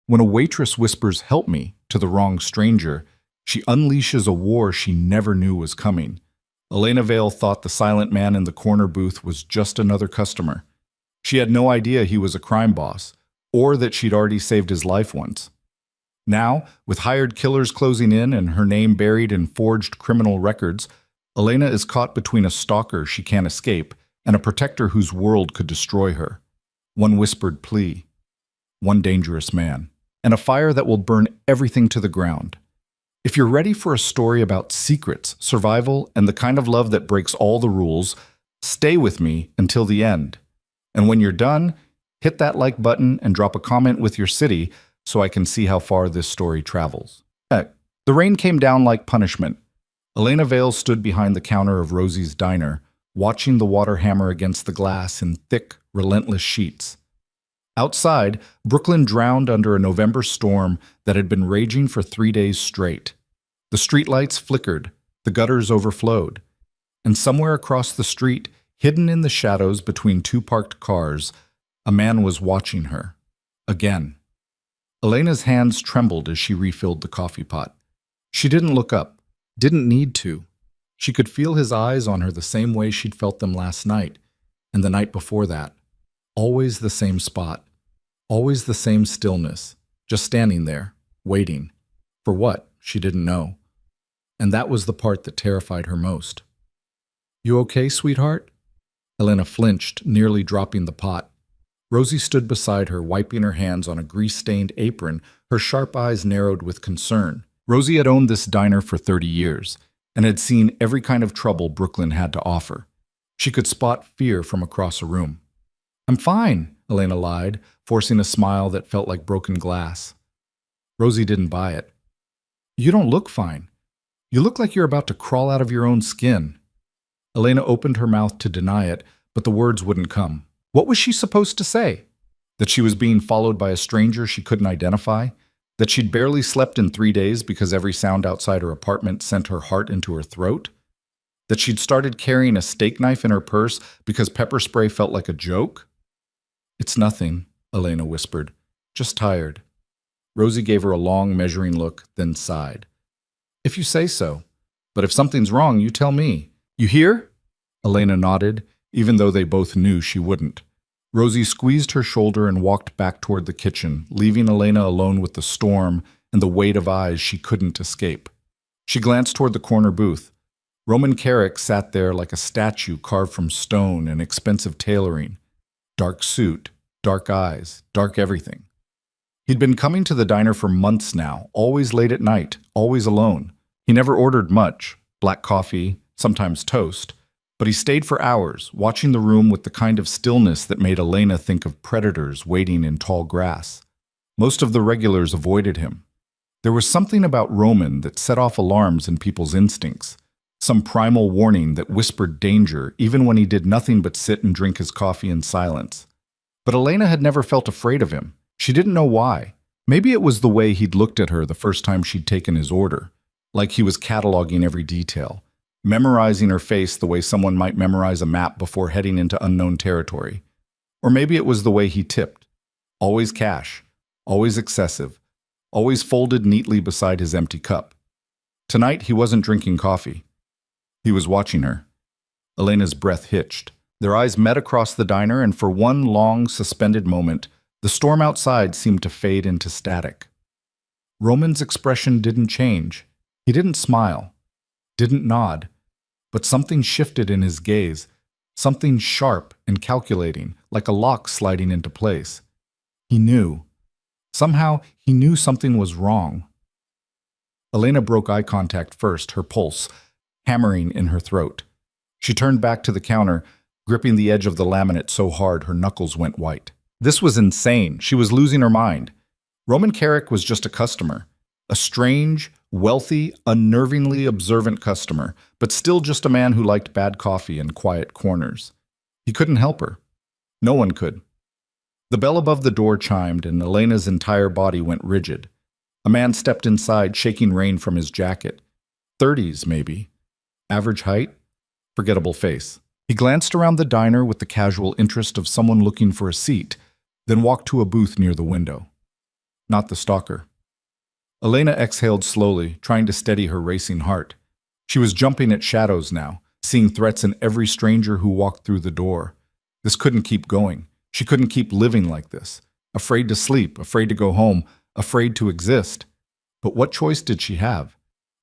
When a waitress whispers, "Help me," to the wrong stranger, she unleashes a war she never knew was coming. Elena Vale thought the silent man in the corner booth was just another customer. She had no idea he was a crime boss, or that she'd already saved his life once. Now, with hired killers closing in and her name buried in forged criminal records, Elena is caught between a stalker she can't escape and a protector whose world could destroy her. One whispered plea, one dangerous man, and a fire that will burn everything to the ground. If you're ready for a story about secrets, survival, and the kind of love that breaks all the rules, stay with me until the end. And when you're done, hit that like button and drop a comment with your city so I can see how far this story travels. The rain came down like punishment. Elena Vale stood behind the counter of Rosie's diner, watching the water hammer against the glass in thick, relentless sheets. Outside, Brooklyn drowned under a November storm that had been raging for 3 days straight. The streetlights flickered, the gutters overflowed, and somewhere across the street, hidden in the shadows between two parked cars, a man was watching her. Again. Elena's hands trembled as she refilled the coffee pot. She didn't look up, didn't need to. She could feel his eyes on her the same way she'd felt them last night, and the night before that. Always the same spot. Always the same stillness, just standing there, waiting. For what? She didn't know. And that was the part that terrified her most. "You okay, sweetheart?" Elena flinched, nearly dropping the pot. Rosie stood beside her, wiping her hands on a grease-stained apron, her sharp eyes narrowed with concern. Rosie had owned this diner for 30 years and had seen every kind of trouble Brooklyn had to offer. She could spot fear from across a room. "I'm fine," Elena lied, forcing a smile that felt like broken glass. Rosie didn't buy it. "You don't look fine. You look like you're about to crawl out of your own skin." Elena opened her mouth to deny it, but the words wouldn't come. What was she supposed to say? That she was being followed by a stranger she couldn't identify? That she'd barely slept in 3 days because every sound outside her apartment sent her heart into her throat? That she'd started carrying a steak knife in her purse because pepper spray felt like a joke? "It's nothing," Elena whispered. "Just tired." Rosie gave her a long, measuring look, then sighed. "If you say so. But if something's wrong, you tell me. You hear?" Elena nodded, even though they both knew she wouldn't. Rosie squeezed her shoulder and walked back toward the kitchen, leaving Elena alone with the storm and the weight of eyes she couldn't escape. She glanced toward the corner booth. Roman Carrick sat there like a statue carved from stone and expensive tailoring. Dark suit, dark eyes, dark everything. He'd been coming to the diner for months now, always late at night, always alone. He never ordered much, black coffee, sometimes toast, but he stayed for hours, watching the room with the kind of stillness that made Elena think of predators waiting in tall grass. Most of the regulars avoided him. There was something about Roman that set off alarms in people's instincts, some primal warning that whispered danger even when he did nothing but sit and drink his coffee in silence. But Elena had never felt afraid of him. She didn't know why. Maybe it was the way he'd looked at her the first time she'd taken his order, like he was cataloging every detail, memorizing her face the way someone might memorize a map before heading into unknown territory. Or maybe it was the way he tipped. Always cash, always excessive, always folded neatly beside his empty cup. Tonight he wasn't drinking coffee. He was watching her. Elena's breath hitched. Their eyes met across the diner, and for one long, suspended moment, the storm outside seemed to fade into static. Roman's expression didn't change. He didn't smile, didn't nod, but something shifted in his gaze, something sharp and calculating, like a lock sliding into place. He knew. Somehow, he knew something was wrong. Elena broke eye contact first, her pulse hammering in her throat. She turned back to the counter, gripping the edge of the laminate so hard her knuckles went white. This was insane. She was losing her mind. Roman Carrick was just a customer. A strange, wealthy, unnervingly observant customer, but still just a man who liked bad coffee and quiet corners. He couldn't help her. No one could. The bell above the door chimed, and Elena's entire body went rigid. A man stepped inside, shaking rain from his jacket. 30s, maybe. Average height? Forgettable face. He glanced around the diner with the casual interest of someone looking for a seat, then walked to a booth near the window. not the stalker. Elena exhaled slowly, trying to steady her racing heart. She was jumping at shadows now, seeing threats in every stranger who walked through the door. This couldn't keep going. She couldn't keep living like this. Afraid to sleep, afraid to go home, afraid to exist. But what choice did she have?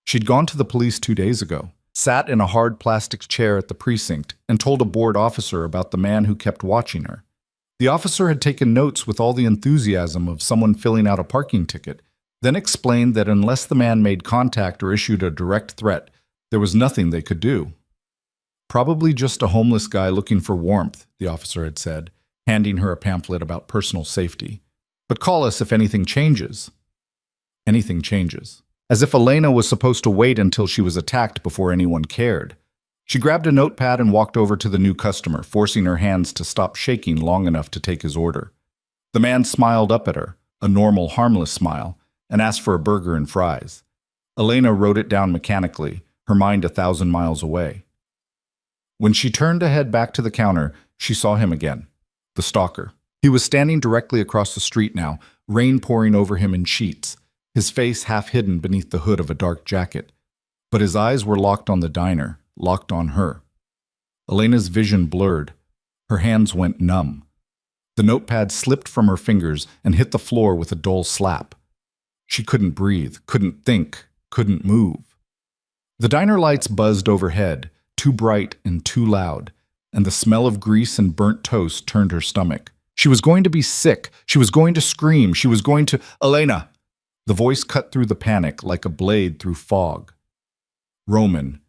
She'd gone to the police 2 days ago, sat in a hard plastic chair at the precinct, and told a bored officer about the man who kept watching her. The officer had taken notes with all the enthusiasm of someone filling out a parking ticket, then explained that unless the man made contact or issued a direct threat, there was nothing they could do. Probably just a homeless guy looking for warmth, the officer had said, handing her a pamphlet about personal safety. But call us if anything changes. Anything changes. As if Elena was supposed to wait until she was attacked before anyone cared. She grabbed a notepad and walked over to the new customer, forcing her hands to stop shaking long enough to take his order. The man smiled up at her, a normal, harmless smile, and asked for a burger and fries. Elena wrote it down mechanically, her mind 1,000 miles away. When she turned to head back to the counter, she saw him again, the stalker. He was standing directly across the street now, rain pouring over him in sheets, his face half hidden beneath the hood of a dark jacket. But his eyes were locked on the diner, locked on her. Elena's vision blurred. Her hands went numb. The notepad slipped from her fingers and hit the floor with a dull slap. She couldn't breathe, couldn't think, couldn't move. The diner lights buzzed overhead, too bright and too loud, and the smell of grease and burnt toast turned her stomach. She was going to be sick. She was going to scream. She was going to... Elena! The voice cut through the panic like a blade through fog. Roman.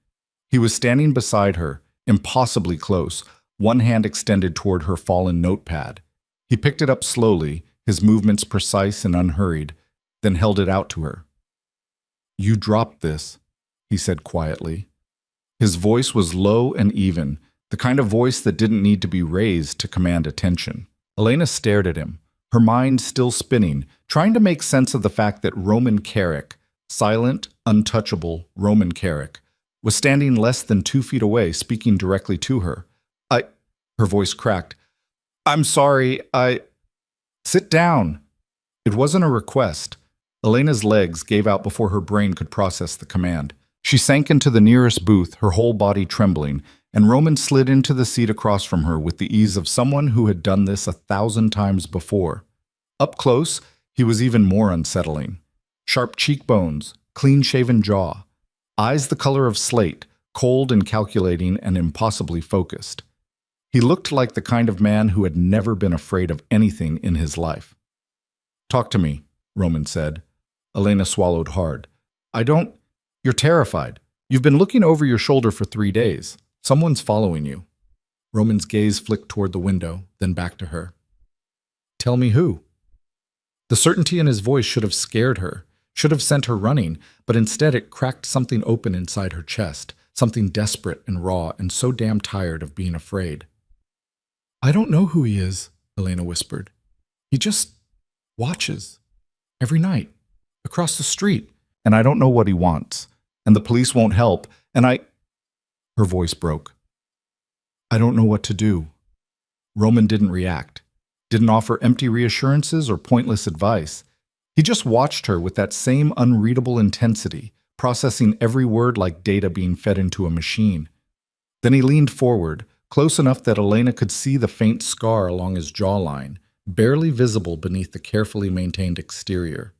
He was standing beside her, impossibly close, one hand extended toward her fallen notepad. He picked it up slowly, his movements precise and unhurried, then held it out to her. "You dropped this," he said quietly. His voice was low and even, the kind of voice that didn't need to be raised to command attention. Elena stared at him, her mind still spinning, trying to make sense of the fact that Roman Carrick, silent, untouchable Roman Carrick, was standing less than 2 feet away, speaking directly to her. Her voice cracked. "I'm sorry, Sit down." It wasn't a request. Elena's legs gave out before her brain could process the command. She sank into the nearest booth, her whole body trembling, and Roman slid into the seat across from her with the ease of someone who had done this 1,000 times before. Up close, he was even more unsettling. Sharp cheekbones, clean-shaven jaw, eyes the color of slate, cold and calculating and impossibly focused. He looked like the kind of man who had never been afraid of anything in his life. "Talk to me," Roman said. Elena swallowed hard. You're terrified. You've been looking over your shoulder for 3 days. Someone's following you." Roman's gaze flicked toward the window, then back to her. "Tell me who?" The certainty in his voice should have scared her, should have sent her running, but instead it cracked something open inside her chest, something desperate and raw and so damn tired of being afraid. "I don't know who he is," Elena whispered. "He just watches. Every night. Across the street. And I don't know what he wants. And the police won't help. And Her voice broke. "I don't know what to do." Roman didn't react. Didn't offer empty reassurances or pointless advice. He just watched her with that same unreadable intensity, processing every word like data being fed into a machine. Then he leaned forward, close enough that Elena could see the faint scar along his jawline, barely visible beneath the carefully maintained exterior.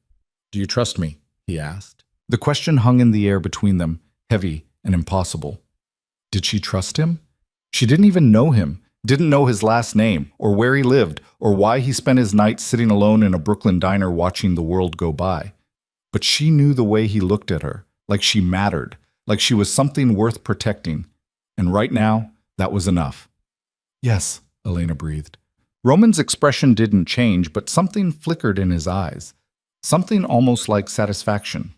"Do you trust me?" he asked. The question hung in the air between them, heavy and impossible. Did she trust him? She didn't even know him, didn't know his last name, or where he lived, or why he spent his nights sitting alone in a Brooklyn diner watching the world go by. But she knew the way he looked at her, like she mattered, like she was something worth protecting. And right now, that was enough. "Yes," Elena breathed. Roman's expression didn't change, but something flickered in his eyes. Something almost like satisfaction.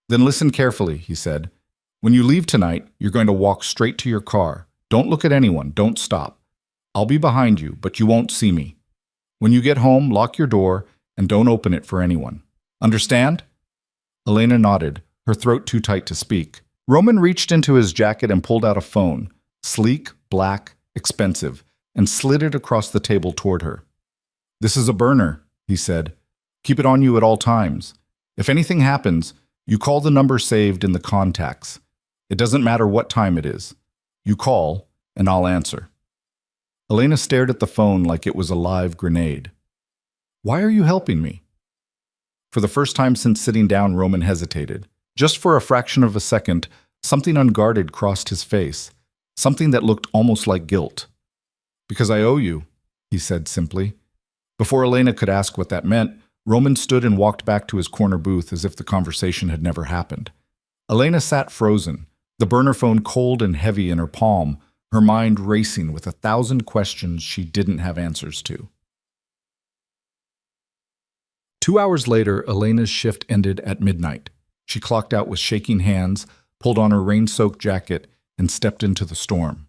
"Then listen carefully," he said. "When you leave tonight, you're going to walk straight to your car. Don't look at anyone. Don't stop. I'll be behind you, but you won't see me. When you get home, lock your door and don't open it for anyone. Understand?" Elena nodded, her throat too tight to speak. Roman reached into his jacket and pulled out a phone, sleek, black, expensive, and slid it across the table toward her. "This is a burner," he said. Keep it on you at all times. If anything happens, you call the number saved in the contacts. It doesn't matter what time it is. You call, and I'll answer." Elena stared at the phone like it was a live grenade. "Why are you helping me?" For the first time since sitting down, Roman hesitated. Just for a fraction of a second, something unguarded crossed his face, something that looked almost like guilt. "Because I owe you," he said simply. Before Elena could ask what that meant, Roman stood and walked back to his corner booth as if the conversation had never happened. Elena sat frozen, the burner phone cold and heavy in her palm, her mind racing with 1,000 questions she didn't have answers to. 2 hours later, Elena's shift ended at midnight. She clocked out with shaking hands, pulled on her rain-soaked jacket, and stepped into the storm.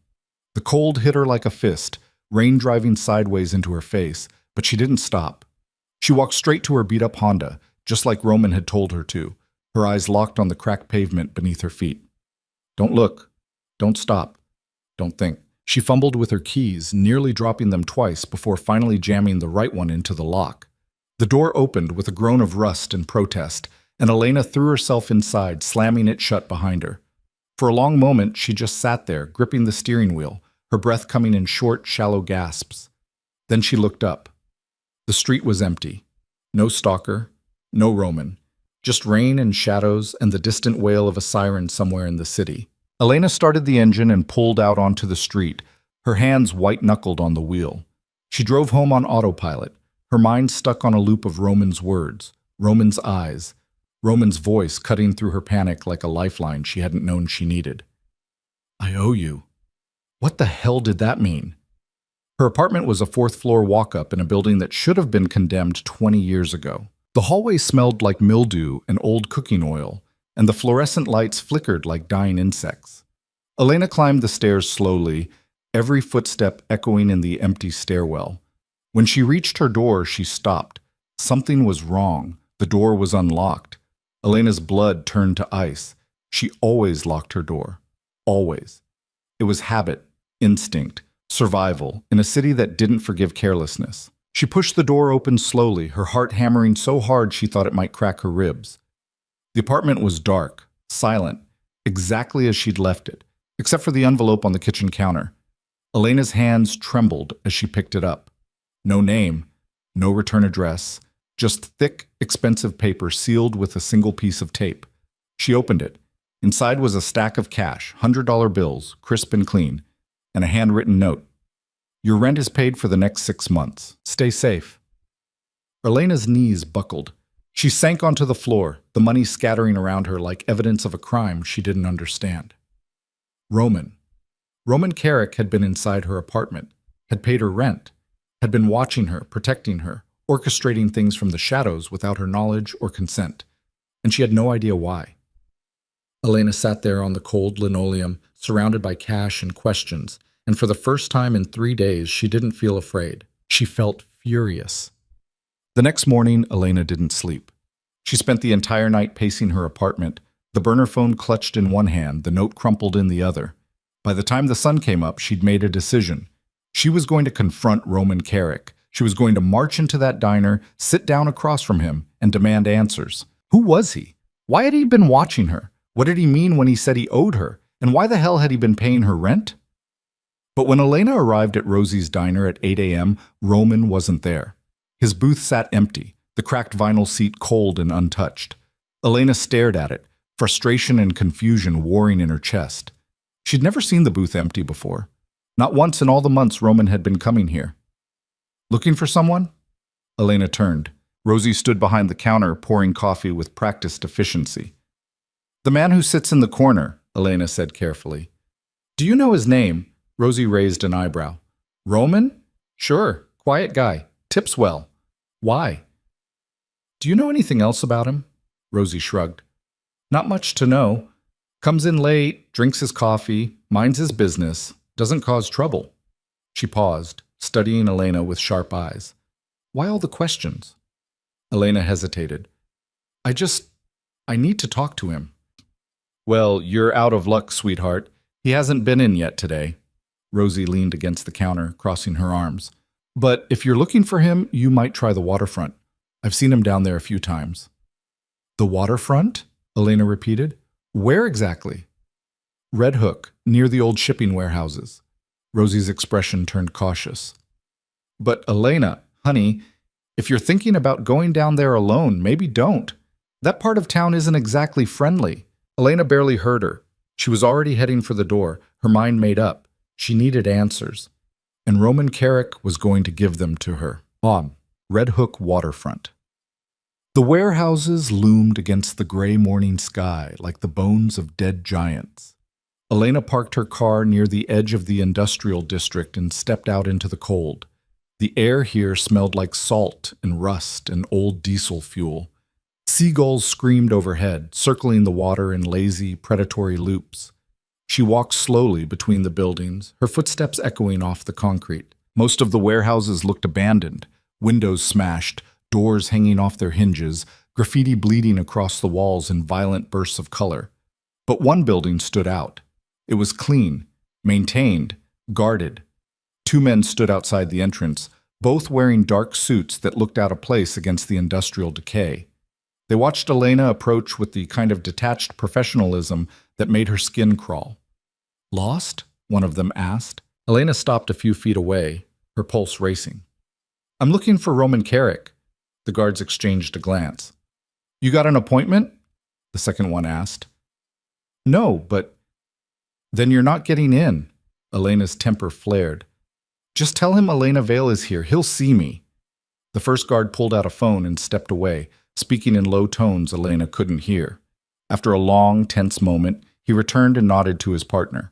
The cold hit her like a fist, rain driving sideways into her face, but she didn't stop. She walked straight to her beat-up Honda, just like Roman had told her to, her eyes locked on the cracked pavement beneath her feet. "Don't look. Don't stop. Don't think." She fumbled with her keys, nearly dropping them twice before finally jamming the right one into the lock. The door opened with a groan of rust and protest, and Elena threw herself inside, slamming it shut behind her. For a long moment, she just sat there, gripping the steering wheel, her breath coming in short, shallow gasps. Then she looked up. The street was empty. No stalker, no Roman. Just rain and shadows and the distant wail of a siren somewhere in the city. Elena started the engine and pulled out onto the street, her hands white-knuckled on the wheel. She drove home on autopilot, her mind stuck on a loop of Roman's words, Roman's eyes, Roman's voice cutting through her panic like a lifeline she hadn't known she needed. "I owe you." What the hell did that mean? Her apartment was a fourth-floor walk-up in a building that should have been condemned 20 years ago. The hallway smelled like mildew and old cooking oil, and the fluorescent lights flickered like dying insects. Elena climbed the stairs slowly, every footstep echoing in the empty stairwell. When she reached her door, she stopped. Something was wrong. The door was unlocked. Elena's blood turned to ice. She always locked her door. Always. It was habit, instinct, survival, in a city that didn't forgive carelessness. She pushed the door open slowly, her heart hammering so hard she thought it might crack her ribs. The apartment was dark, silent, exactly as she'd left it, except for the envelope on the kitchen counter. Elena's hands trembled as she picked it up. No name, no return address, just thick, expensive paper sealed with a single piece of tape. She opened it. Inside was a stack of cash, $100 bills, crisp and clean, and a handwritten note. "Your rent is paid for the next 6 months. Stay safe." Elena's knees buckled. She sank onto the floor, the money scattering around her like evidence of a crime she didn't understand. Roman. Roman Carrick had been inside her apartment, had paid her rent, had been watching her, protecting her, orchestrating things from the shadows without her knowledge or consent, and she had no idea why. Elena sat there on the cold linoleum, surrounded by cash and questions, and for the first time in 3 days, she didn't feel afraid. She felt furious. The next morning, Elena didn't sleep. She spent the entire night pacing her apartment, the burner phone clutched in one hand, the note crumpled in the other. By the time the sun came up, she'd made a decision. She was going to confront Roman Carrick. She was going to march into that diner, sit down across from him, and demand answers. Who was he? Why had he been watching her? What did he mean when he said he owed her? And why the hell had he been paying her rent? But when Elena arrived at Rosie's diner at 8 a.m., Roman wasn't there. His booth sat empty, the cracked vinyl seat cold and untouched. Elena stared at it, frustration and confusion warring in her chest. She'd never seen the booth empty before. Not once in all the months Roman had been coming here. "Looking for someone?" Elena turned. Rosie stood behind the counter, pouring coffee with practiced efficiency. "The man who sits in the corner," Elena said carefully. "Do you know his name?" Rosie raised an eyebrow. "Roman? Sure, quiet guy. Tips well. Why?" "Do you know anything else about him?" Rosie shrugged. "Not much to know. Comes in late, drinks his coffee, minds his business, doesn't cause trouble." She paused, studying Elena with sharp eyes. "Why all the questions?" Elena hesitated. I need to talk to him." "Well, you're out of luck, sweetheart. He hasn't been in yet today." Rosie leaned against the counter, crossing her arms. "But if you're looking for him, you might try the waterfront. I've seen him down there a few times. The waterfront? Elena repeated. Where exactly? Red Hook, near the old shipping warehouses. Rosie's expression turned cautious. But Elena, honey, if you're thinking about going down there alone, maybe don't. That part of town isn't exactly friendly. Elena barely heard her. She was already heading for the door, her mind made up. She needed answers. And Roman Carrick was going to give them to her. Red Hook waterfront. The warehouses loomed against the gray morning sky like the bones of dead giants. Elena parked her car near the edge of the industrial district and stepped out into the cold. The air here smelled like salt and rust and old diesel fuel. Seagulls screamed overhead, circling the water in lazy, predatory loops. She walked slowly between the buildings, her footsteps echoing off the concrete. Most of the warehouses looked abandoned, windows smashed, doors hanging off their hinges, graffiti bleeding across the walls in violent bursts of color. But one building stood out. It was clean, maintained, guarded. Two men stood outside the entrance, both wearing dark suits that looked out of place against the industrial decay. They watched Elena approach with the kind of detached professionalism that made her skin crawl. Lost? One of them asked. Elena stopped a few feet away, her pulse racing. I'm looking for Roman Carrick. The guards exchanged a glance. You got an appointment? The second one asked. No, but... Then you're not getting in. Elena's temper flared. Just tell him Elena Vale is here. He'll see me. The first guard pulled out a phone and stepped away, speaking in low tones Elena couldn't hear. After a long, tense moment, he returned and nodded to his partner.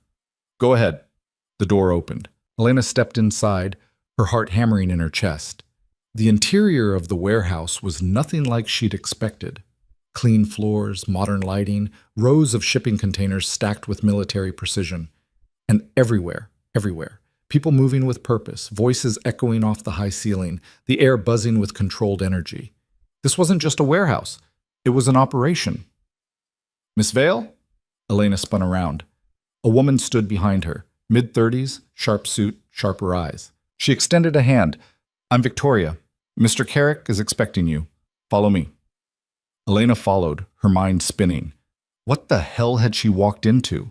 Go ahead. The door opened. Elena stepped inside, her heart hammering in her chest. The interior of the warehouse was nothing like she'd expected. Clean floors, modern lighting, rows of shipping containers stacked with military precision. And everywhere, people moving with purpose, voices echoing off the high ceiling, the air buzzing with controlled energy. This wasn't just a warehouse. It was an operation. Miss Vale? Elena spun around. A woman stood behind her, mid-30s, sharp suit, sharper eyes. She extended a hand. I'm Victoria. Mr. Carrick is expecting you. Follow me. Elena followed, her mind spinning. What the hell had she walked into?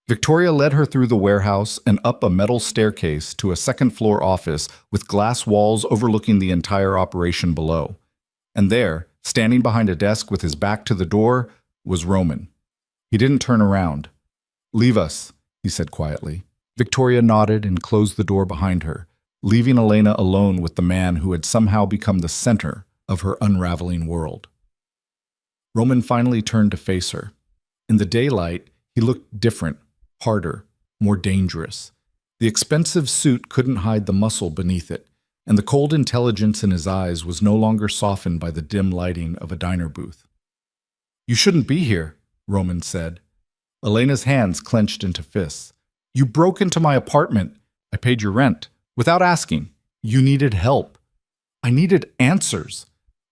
Victoria led her through the warehouse and up a metal staircase to a second-floor office with glass walls overlooking the entire operation below. And there, standing behind a desk with his back to the door, was Roman. He didn't turn around. Leave us, he said quietly. Victoria nodded and closed the door behind her, leaving Elena alone with the man who had somehow become the center of her unraveling world. Roman finally turned to face her. In the daylight, he looked different, harder, more dangerous. The expensive suit couldn't hide the muscle beneath it, and the cold intelligence in his eyes was no longer softened by the dim lighting of a diner booth. You shouldn't be here, Roman said. Elena's hands clenched into fists. You broke into my apartment. I paid your rent. Without asking. You needed help. I needed answers.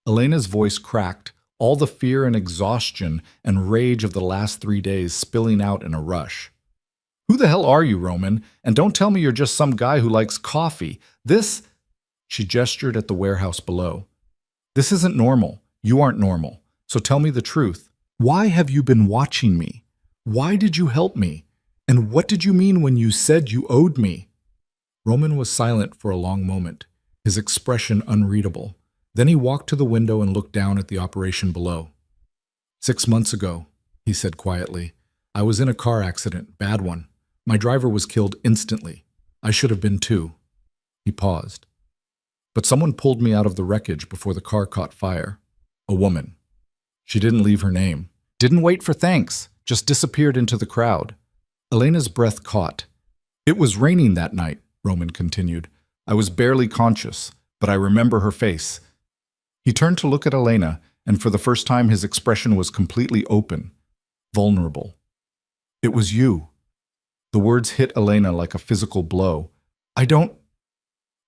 Elena's voice cracked, all the fear and exhaustion and rage of the last 3 days spilling out in a rush. Who the hell are you, Roman? And don't tell me you're just some guy who likes coffee. This... She gestured at the warehouse below. This isn't normal. You aren't normal. So tell me the truth. Why have you been watching me? Why did you help me? And what did you mean when you said you owed me? Roman was silent for a long moment, his expression unreadable. Then he walked to the window and looked down at the operation below. 6 months ago, he said quietly, I was in a car accident, bad one. My driver was killed instantly. I should have been too. He paused. But someone pulled me out of the wreckage before the car caught fire. A woman. She didn't leave her name. Didn't wait for thanks. Just disappeared into the crowd. Elena's breath caught. It was raining that night, Roman continued. I was barely conscious, but I remember her face. He turned to look at Elena, and for the first time his expression was completely open, vulnerable. It was you. The words hit Elena like a physical blow.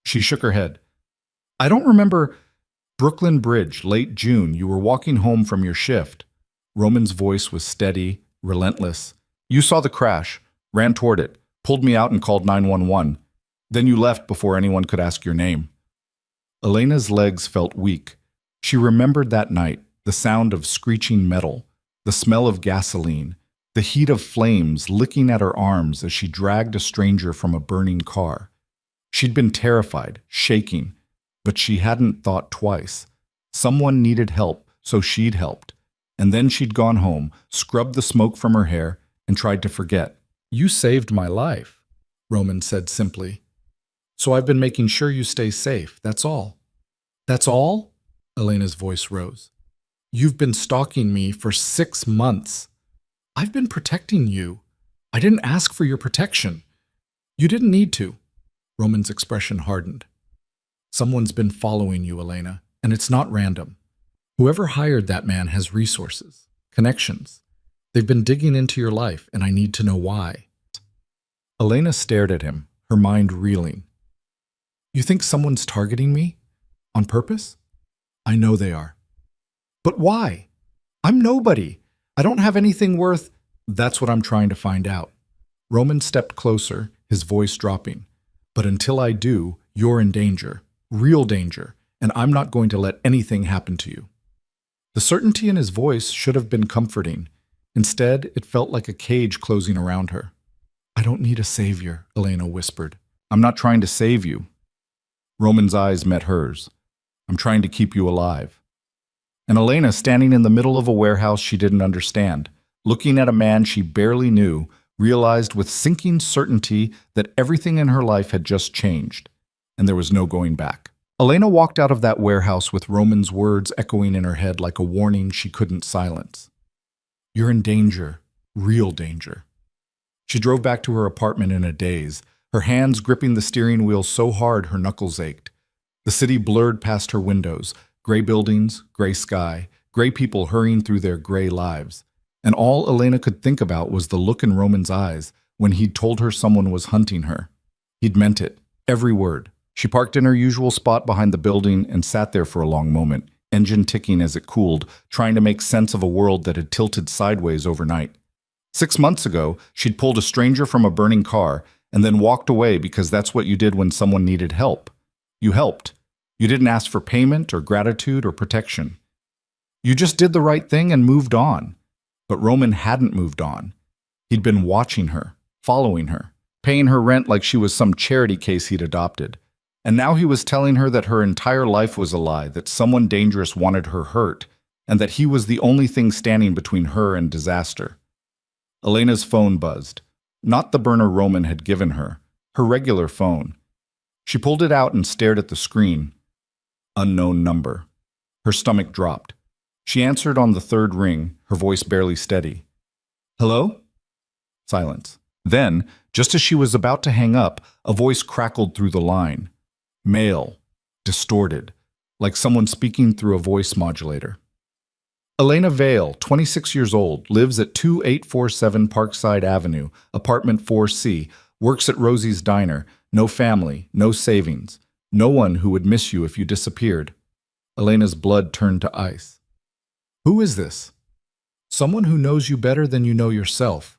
She shook her head. I don't remember. Brooklyn Bridge, late June, you were walking home from your shift. Roman's voice was steady, relentless. You saw the crash, ran toward it, pulled me out and called 911. Then you left before anyone could ask your name. Elena's legs felt weak. She remembered that night, the sound of screeching metal, the smell of gasoline, the heat of flames licking at her arms as she dragged a stranger from a burning car. She'd been terrified, shaking, but she hadn't thought twice. Someone needed help, so she'd helped. And then she'd gone home, scrubbed the smoke from her hair, and tried to forget. "You saved my life," Roman said simply. "So I've been making sure you stay safe, that's all." "That's all?" Elena's voice rose. "You've been stalking me for 6 months. I've been protecting you. I didn't ask for your protection. You didn't need to." Roman's expression hardened. "Someone's been following you, Elena, and it's not random. Whoever hired that man has resources, connections. They've been digging into your life, and I need to know why." Elena stared at him, her mind reeling. "You think someone's targeting me? On purpose?" "I know they are." "But why? I'm nobody. I don't have anything worth—" "That's what I'm trying to find out." Roman stepped closer, his voice dropping. "But until I do, you're in danger, real danger, and I'm not going to let anything happen to you." The certainty in his voice should have been comforting. Instead, it felt like a cage closing around her. "I don't need a savior," Elena whispered. "I'm not trying to save you." Roman's eyes met hers. "I'm trying to keep you alive." And Elena, standing in the middle of a warehouse she didn't understand, looking at a man she barely knew, realized with sinking certainty that everything in her life had just changed, and there was no going back. Elena walked out of that warehouse with Roman's words echoing in her head like a warning she couldn't silence. "You're in danger, real danger." She drove back to her apartment in a daze, her hands gripping the steering wheel so hard her knuckles ached. The city blurred past her windows, gray buildings, gray sky, gray people hurrying through their gray lives. And all Elena could think about was the look in Roman's eyes when he'd told her someone was hunting her. He'd meant it, every word. She parked in her usual spot behind the building and sat there for a long moment, engine ticking as it cooled, trying to make sense of a world that had tilted sideways overnight. 6 months ago, she'd pulled a stranger from a burning car and then walked away because that's what you did when someone needed help. You helped. You didn't ask for payment or gratitude or protection. You just did the right thing and moved on. But Roman hadn't moved on. He'd been watching her, following her, paying her rent like she was some charity case he'd adopted. And now he was telling her that her entire life was a lie, that someone dangerous wanted her hurt, and that he was the only thing standing between her and disaster. Elena's phone buzzed. Not the burner Roman had given her, her regular phone. She pulled it out and stared at the screen. Unknown number. Her stomach dropped. She answered on the third ring, her voice barely steady. "Hello?" Silence. Then, just as she was about to hang up, a voice crackled through the line. Male. Distorted. Like someone speaking through a voice modulator. Elena Vale, 26 years old, lives at 2847 Parkside Avenue, apartment 4C, works at Rosie's Diner, no family, no savings, no one who would miss you if you disappeared. Elena's blood turned to ice. "Who is this?" "Someone who knows you better than you know yourself."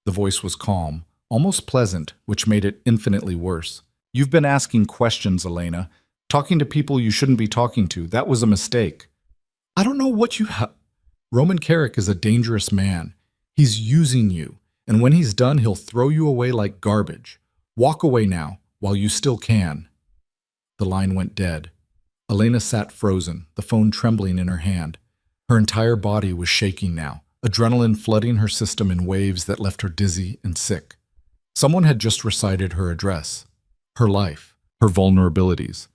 The voice was calm, almost pleasant, which made it infinitely worse. "You've been asking questions, Elena. Talking to people you shouldn't be talking to. That was a mistake." "I don't know what you have." "Roman Carrick is a dangerous man. He's using you, and when he's done, he'll throw you away like garbage. Walk away now, while you still can." The line went dead. Elena sat frozen, the phone trembling in her hand. Her entire body was shaking now, adrenaline flooding her system in waves that left her dizzy and sick. Someone had just recited her address, her life, her vulnerabilities,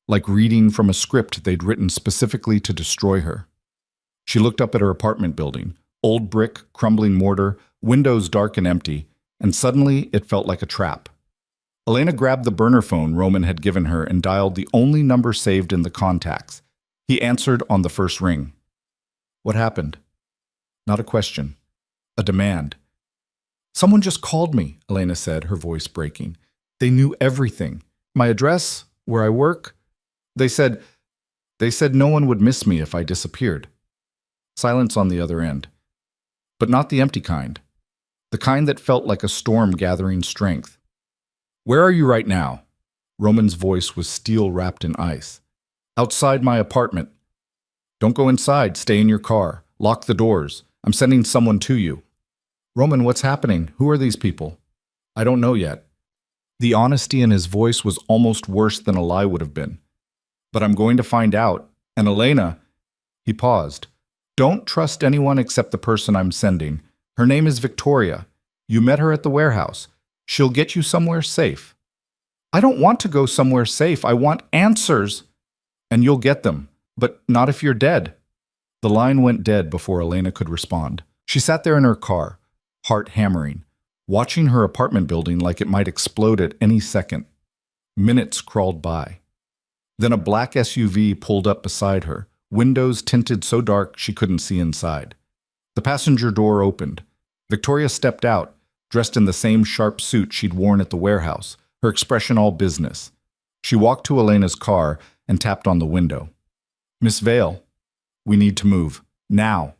like reading from a script they'd written specifically to destroy her. She looked up at her apartment building, old brick, crumbling mortar, windows dark and empty, and suddenly it felt like a trap. Elena grabbed the burner phone Roman had given her and dialed the only number saved in the contacts. He answered on the first ring. "What happened?" Not a question. A demand. "Someone just called me," Elena said, her voice breaking. "They knew everything. My address, where I work. They said no one would miss me if I disappeared." Silence on the other end. But not the empty kind. The kind that felt like a storm gathering strength. "Where are you right now?" Roman's voice was steel wrapped in ice. "Outside my apartment." Don't go inside. Stay in your car. Lock the doors. I'm sending someone to you. Roman, what's happening? Who are these people? I don't know yet. The honesty in his voice was almost worse than a lie would have been. But I'm going to find out. And Elena, he paused. Don't trust anyone except the person I'm sending. Her name is Victoria. You met her at the warehouse. She'll get you somewhere safe. I don't want to go somewhere safe. I want answers. And you'll get them, but not if you're dead. The line went dead before Elena could respond. She sat there in her car, heart hammering, watching her apartment building like it might explode at any second. Minutes crawled by. Then a black SUV pulled up beside her, windows tinted so dark she couldn't see inside. The passenger door opened. Victoria stepped out, dressed in the same sharp suit she'd worn at the warehouse, her expression all business. She walked to Elena's car and tapped on the window. Miss Vale, we need to move. Now.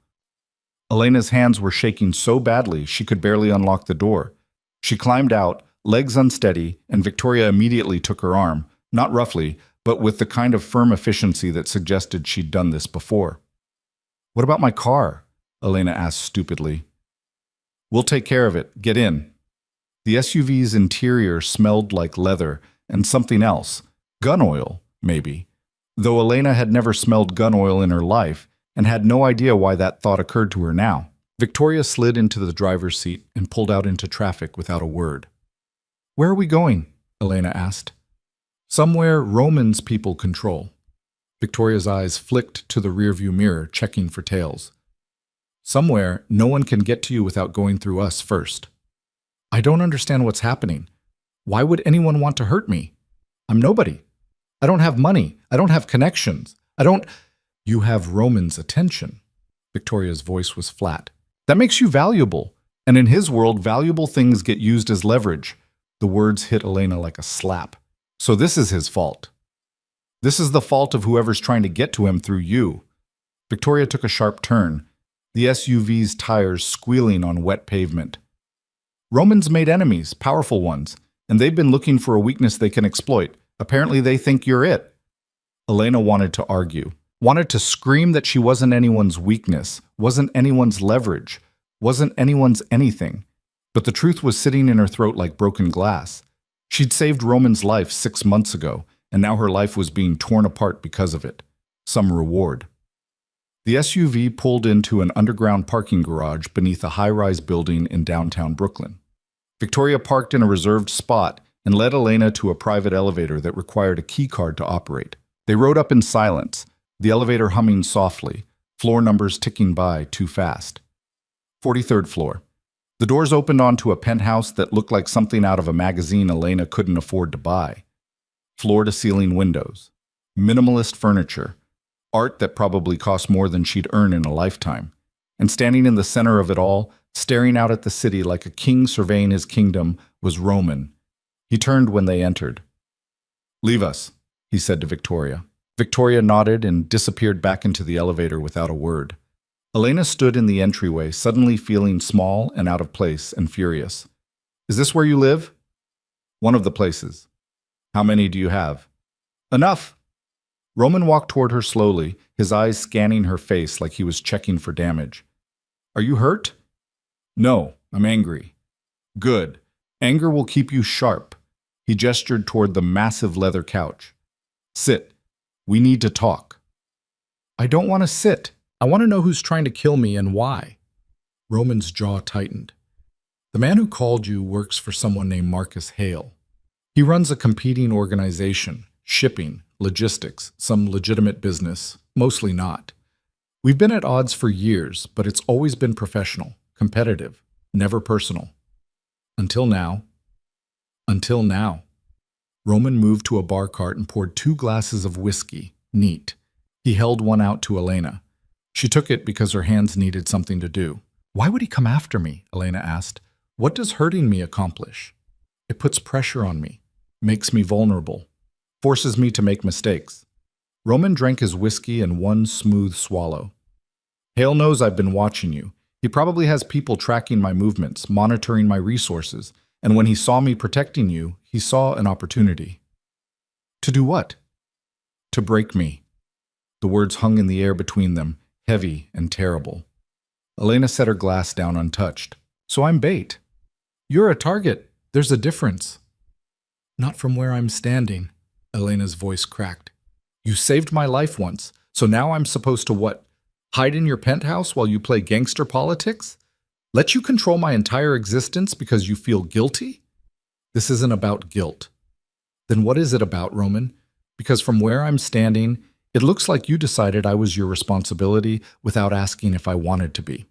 Elena's hands were shaking so badly she could barely unlock the door. She climbed out, legs unsteady, and Victoria immediately took her arm, not roughly, but with the kind of firm efficiency that suggested she'd done this before. What about my car? Elena asked stupidly. We'll take care of it. Get in. The SUV's interior smelled like leather and something else. Gun oil, maybe. Though Elena had never smelled gun oil in her life and had no idea why that thought occurred to her now. Victoria slid into the driver's seat and pulled out into traffic without a word. Where are we going? Elena asked. Somewhere Roman's people control. Victoria's eyes flicked to the rearview mirror, checking for tails. Somewhere no one can get to you without going through us first. I don't understand what's happening. Why would anyone want to hurt me? I'm nobody. I don't have money. I don't have connections. You have Roman's attention. Victoria's voice was flat. That makes you valuable. And in his world, valuable things get used as leverage. The words hit Elena like a slap. So this is his fault. This is the fault of whoever's trying to get to him through you. Victoria took a sharp turn, the SUV's tires squealing on wet pavement. Roman's made enemies, powerful ones, and they've been looking for a weakness they can exploit. Apparently they think you're it. Elena wanted to argue, wanted to scream that she wasn't anyone's weakness, wasn't anyone's leverage, wasn't anyone's anything. But the truth was sitting in her throat like broken glass. She'd saved Roman's life 6 months ago, and now her life was being torn apart because of it. Some reward. The SUV pulled into an underground parking garage beneath a high-rise building in downtown Brooklyn. Victoria parked in a reserved spot and led Elena to a private elevator that required a key card to operate. They rode up in silence, the elevator humming softly, floor numbers ticking by too fast. 43rd floor. The doors opened onto a penthouse that looked like something out of a magazine Elena couldn't afford to buy. Floor-to-ceiling windows. Minimalist furniture. Art that probably cost more than she'd earn in a lifetime. And standing in the center of it all, staring out at the city like a king surveying his kingdom, was Roman. He turned when they entered. Leave us, he said to Victoria. Victoria nodded and disappeared back into the elevator without a word. Elena stood in the entryway, suddenly feeling small and out of place and furious. Is this where you live? One of the places. How many do you have? Enough! Roman walked toward her slowly, his eyes scanning her face like he was checking for damage. Are you hurt? No, I'm angry. Good. Anger will keep you sharp. He gestured toward the massive leather couch. Sit. We need to talk. I don't want to sit. I want to know who's trying to kill me and why. Roman's jaw tightened. The man who called you works for someone named Marcus Hale. He runs a competing organization, shipping, logistics, some legitimate business, mostly not. We've been at odds for years, but it's always been professional, competitive, never personal. Until now. Until now. Roman moved to a bar cart and poured 2 glasses of whiskey, neat. He held one out to Elena. She took it because her hands needed something to do. Why would he come after me? Elena asked. What does hurting me accomplish? It puts pressure on me, makes me vulnerable, forces me to make mistakes. Roman drank his whiskey in one smooth swallow. Hale knows I've been watching you. He probably has people tracking my movements, monitoring my resources, and when he saw me protecting you, he saw an opportunity. To do what? To break me. The words hung in the air between them, heavy and terrible. Elena set her glass down untouched. So I'm bait. You're a target. There's a difference. Not from where I'm standing, Elena's voice cracked. You saved my life once, so now I'm supposed to what? Hide in your penthouse while you play gangster politics? Let you control my entire existence because you feel guilty? This isn't about guilt. Then what is it about, Roman? Because from where I'm standing, it looks like you decided I was your responsibility without asking if I wanted to be.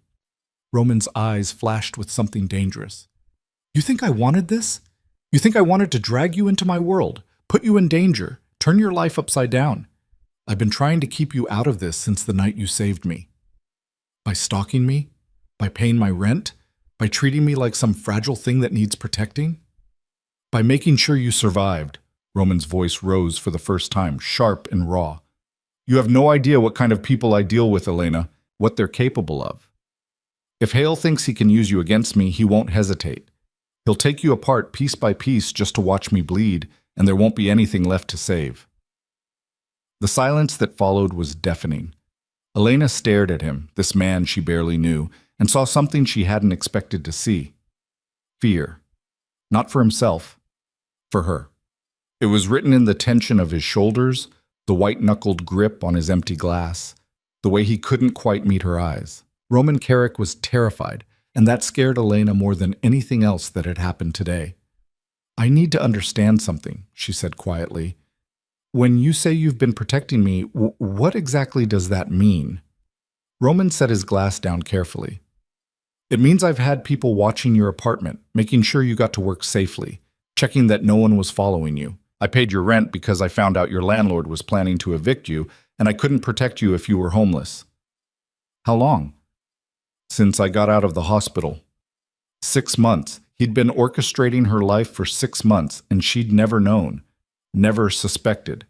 Roman's eyes flashed with something dangerous. You think I wanted this? You think I wanted to drag you into my world, put you in danger, turn your life upside down? I've been trying to keep you out of this since the night you saved me. By stalking me? By paying my rent? By treating me like some fragile thing that needs protecting? By making sure you survived. Roman's voice rose for the first time, sharp and raw. You have no idea what kind of people I deal with, Elena, what they're capable of. If Hale thinks he can use you against me, he won't hesitate. He'll take you apart piece by piece just to watch me bleed, and there won't be anything left to save. The silence that followed was deafening. Elena stared at him, this man she barely knew, and saw something she hadn't expected to see. Fear. Not for himself, for her. It was written in the tension of his shoulders, the white-knuckled grip on his empty glass, the way he couldn't quite meet her eyes. Roman Carrick was terrified, and that scared Elena more than anything else that had happened today. I need to understand something, she said quietly. When you say you've been protecting me, what exactly does that mean? Roman set his glass down carefully. It means I've had people watching your apartment, making sure you got to work safely, checking that no one was following you. I paid your rent because I found out your landlord was planning to evict you, and I couldn't protect you if you were homeless. How long? Since I got out of the hospital. 6 months. He'd been orchestrating her life for 6 months, and she'd never known, never suspected.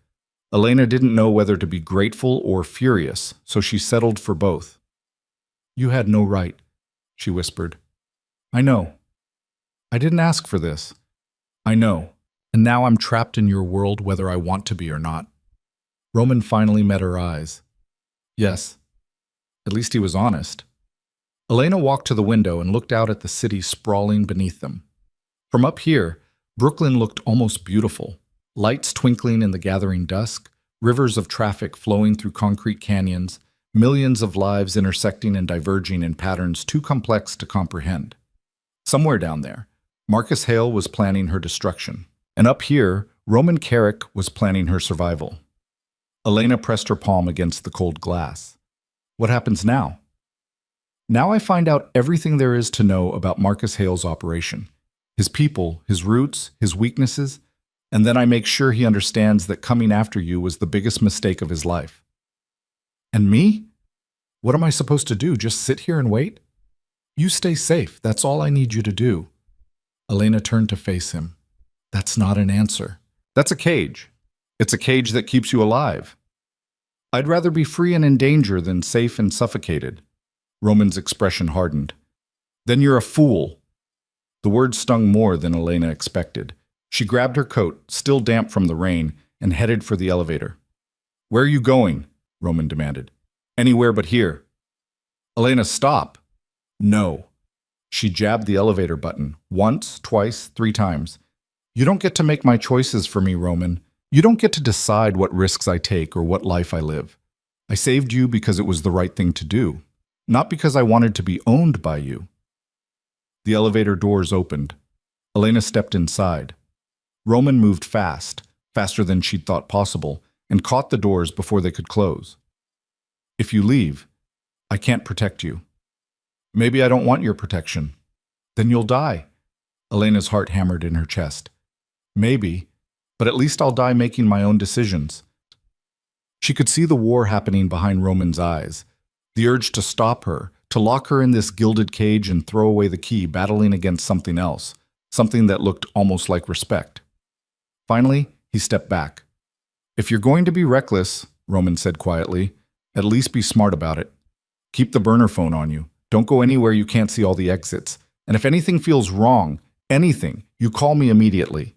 Elena didn't know whether to be grateful or furious, so she settled for both. You had no right, she whispered. I know. I didn't ask for this. I know. And now I'm trapped in your world whether I want to be or not. Roman finally met her eyes. Yes. At least he was honest. Elena walked to the window and looked out at the city sprawling beneath them. From up here, Brooklyn looked almost beautiful. Lights twinkling in the gathering dusk, rivers of traffic flowing through concrete canyons, millions of lives intersecting and diverging in patterns too complex to comprehend. Somewhere down there, Marcus Hale was planning her destruction. And up here, Roman Carrick was planning her survival. Elena pressed her palm against the cold glass. What happens now? Now I find out everything there is to know about Marcus Hale's operation. His people, his roots, his weaknesses, and then I make sure he understands that coming after you was the biggest mistake of his life. And me? What am I supposed to do, just sit here and wait? You stay safe, that's all I need you to do. Elena turned to face him. That's not an answer. That's a cage. It's a cage that keeps you alive. I'd rather be free and in danger than safe and suffocated. Roman's expression hardened. Then you're a fool. The words stung more than Elena expected. She grabbed her coat, still damp from the rain, and headed for the elevator. Where are you going? Roman demanded. Anywhere but here. Elena, stop. No. She jabbed the elevator button, once, twice, 3 times. You don't get to make my choices for me, Roman. You don't get to decide what risks I take or what life I live. I saved you because it was the right thing to do, not because I wanted to be owned by you. The elevator doors opened. Elena stepped inside. Roman moved fast, faster than she'd thought possible, and caught the doors before they could close. If you leave, I can't protect you. Maybe I don't want your protection. Then you'll die. Elena's heart hammered in her chest. Maybe, but at least I'll die making my own decisions. She could see the war happening behind Roman's eyes, the urge to stop her, to lock her in this gilded cage and throw away the key, battling against something else, something that looked almost like respect. Finally, he stepped back. If you're going to be reckless, Roman said quietly, at least be smart about it. Keep the burner phone on you. Don't go anywhere you can't see all the exits. And if anything feels wrong, anything, you call me immediately.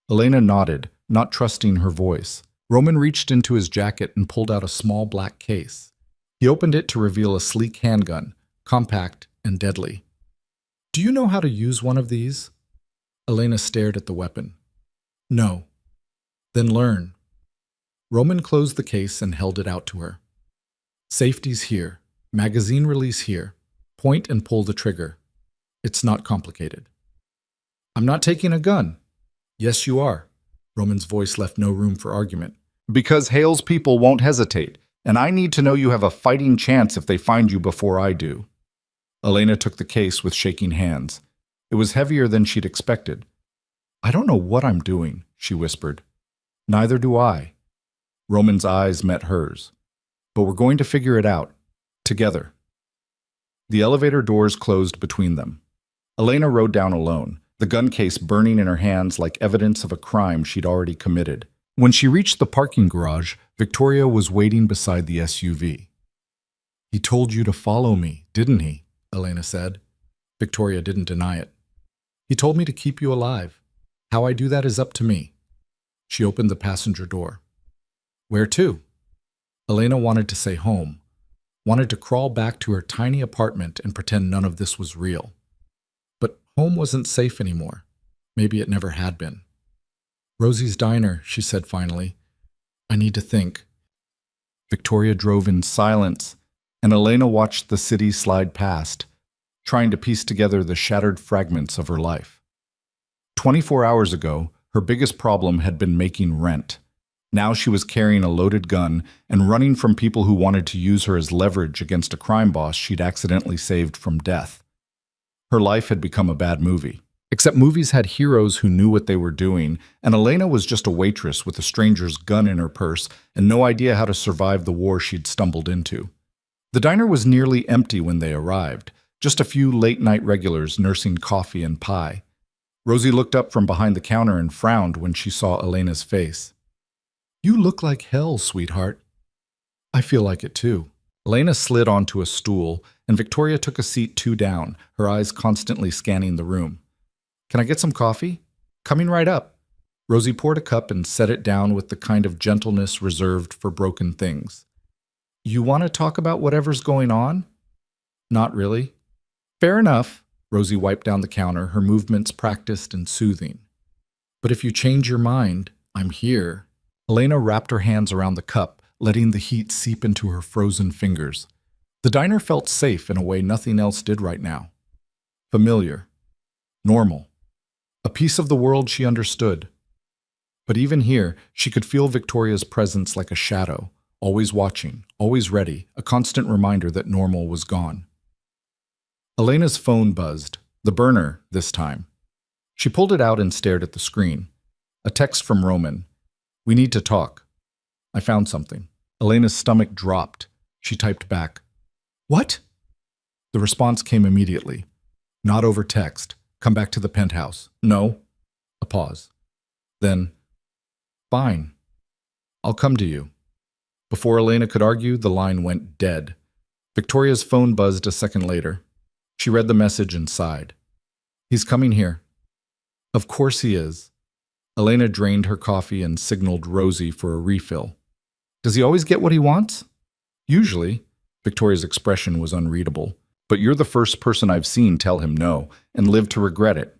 Elena nodded, not trusting her voice. Roman reached into his jacket and pulled out a small black case. He opened it to reveal a sleek handgun, compact and deadly. "Do you know how to use one of these?" Elena stared at the weapon. "No." "Then learn." Roman closed the case and held it out to her. "Safety's here. Magazine release here. Point and pull the trigger. It's not complicated." "I'm not taking a gun." "Yes, you are." Roman's voice left no room for argument. "Because Hale's people won't hesitate, and I need to know you have a fighting chance if they find you before I do." Elena took the case with shaking hands. It was heavier than she'd expected. "I don't know what I'm doing," she whispered. "Neither do I." Roman's eyes met hers. "But we're going to figure it out. Together." The elevator doors closed between them. Elena rode down alone, the gun case burning in her hands like evidence of a crime she'd already committed. When she reached the parking garage, Victoria was waiting beside the SUV. "He told you to follow me, didn't he?" Elena said. Victoria didn't deny it. "He told me to keep you alive. How I do that is up to me." She opened the passenger door. "Where to?" Elena wanted to say home, wanted to crawl back to her tiny apartment and pretend none of this was real. But home wasn't safe anymore. Maybe it never had been. "Rosie's Diner," she said finally. "I need to think." Victoria drove in silence, and Elena watched the city slide past, trying to piece together the shattered fragments of her life. 24 hours ago, her biggest problem had been making rent. Now she was carrying a loaded gun and running from people who wanted to use her as leverage against a crime boss she'd accidentally saved from death. Her life had become a bad movie. Except movies had heroes who knew what they were doing, and Elena was just a waitress with a stranger's gun in her purse and no idea how to survive the war she'd stumbled into. The diner was nearly empty when they arrived, just a few late-night regulars nursing coffee and pie. Rosie looked up from behind the counter and frowned when she saw Elena's face. "You look like hell, sweetheart." "I feel like it too." Elena slid onto a stool, and Victoria took a seat 2 down, her eyes constantly scanning the room. "Can I get some coffee?" "Coming right up." Rosie poured a cup and set it down with the kind of gentleness reserved for broken things. "You want to talk about whatever's going on?" "Not really." "Fair enough." Rosie wiped down the counter, her movements practiced and soothing. "But if you change your mind, I'm here." Elena wrapped her hands around the cup, letting the heat seep into her frozen fingers. The diner felt safe in a way nothing else did right now. Familiar. Normal. A piece of the world she understood. But even here, she could feel Victoria's presence like a shadow, always watching, always ready, a constant reminder that normal was gone. Elena's phone buzzed, the burner this time. She pulled it out and stared at the screen. A text from Roman. "We need to talk. I found something." Elena's stomach dropped. She typed back, "What?" The response came immediately. "Not over text. Come back to the penthouse." "No." A pause. Then, "Fine. I'll come to you." Before Elena could argue, the line went dead. Victoria's phone buzzed a second later. She read the message and sighed. "He's coming here." "Of course he is." Elena drained her coffee and signaled Rosie for a refill. "Does he always get what he wants?" "Usually." Victoria's expression was unreadable. "But you're the first person I've seen tell him no, and live to regret it.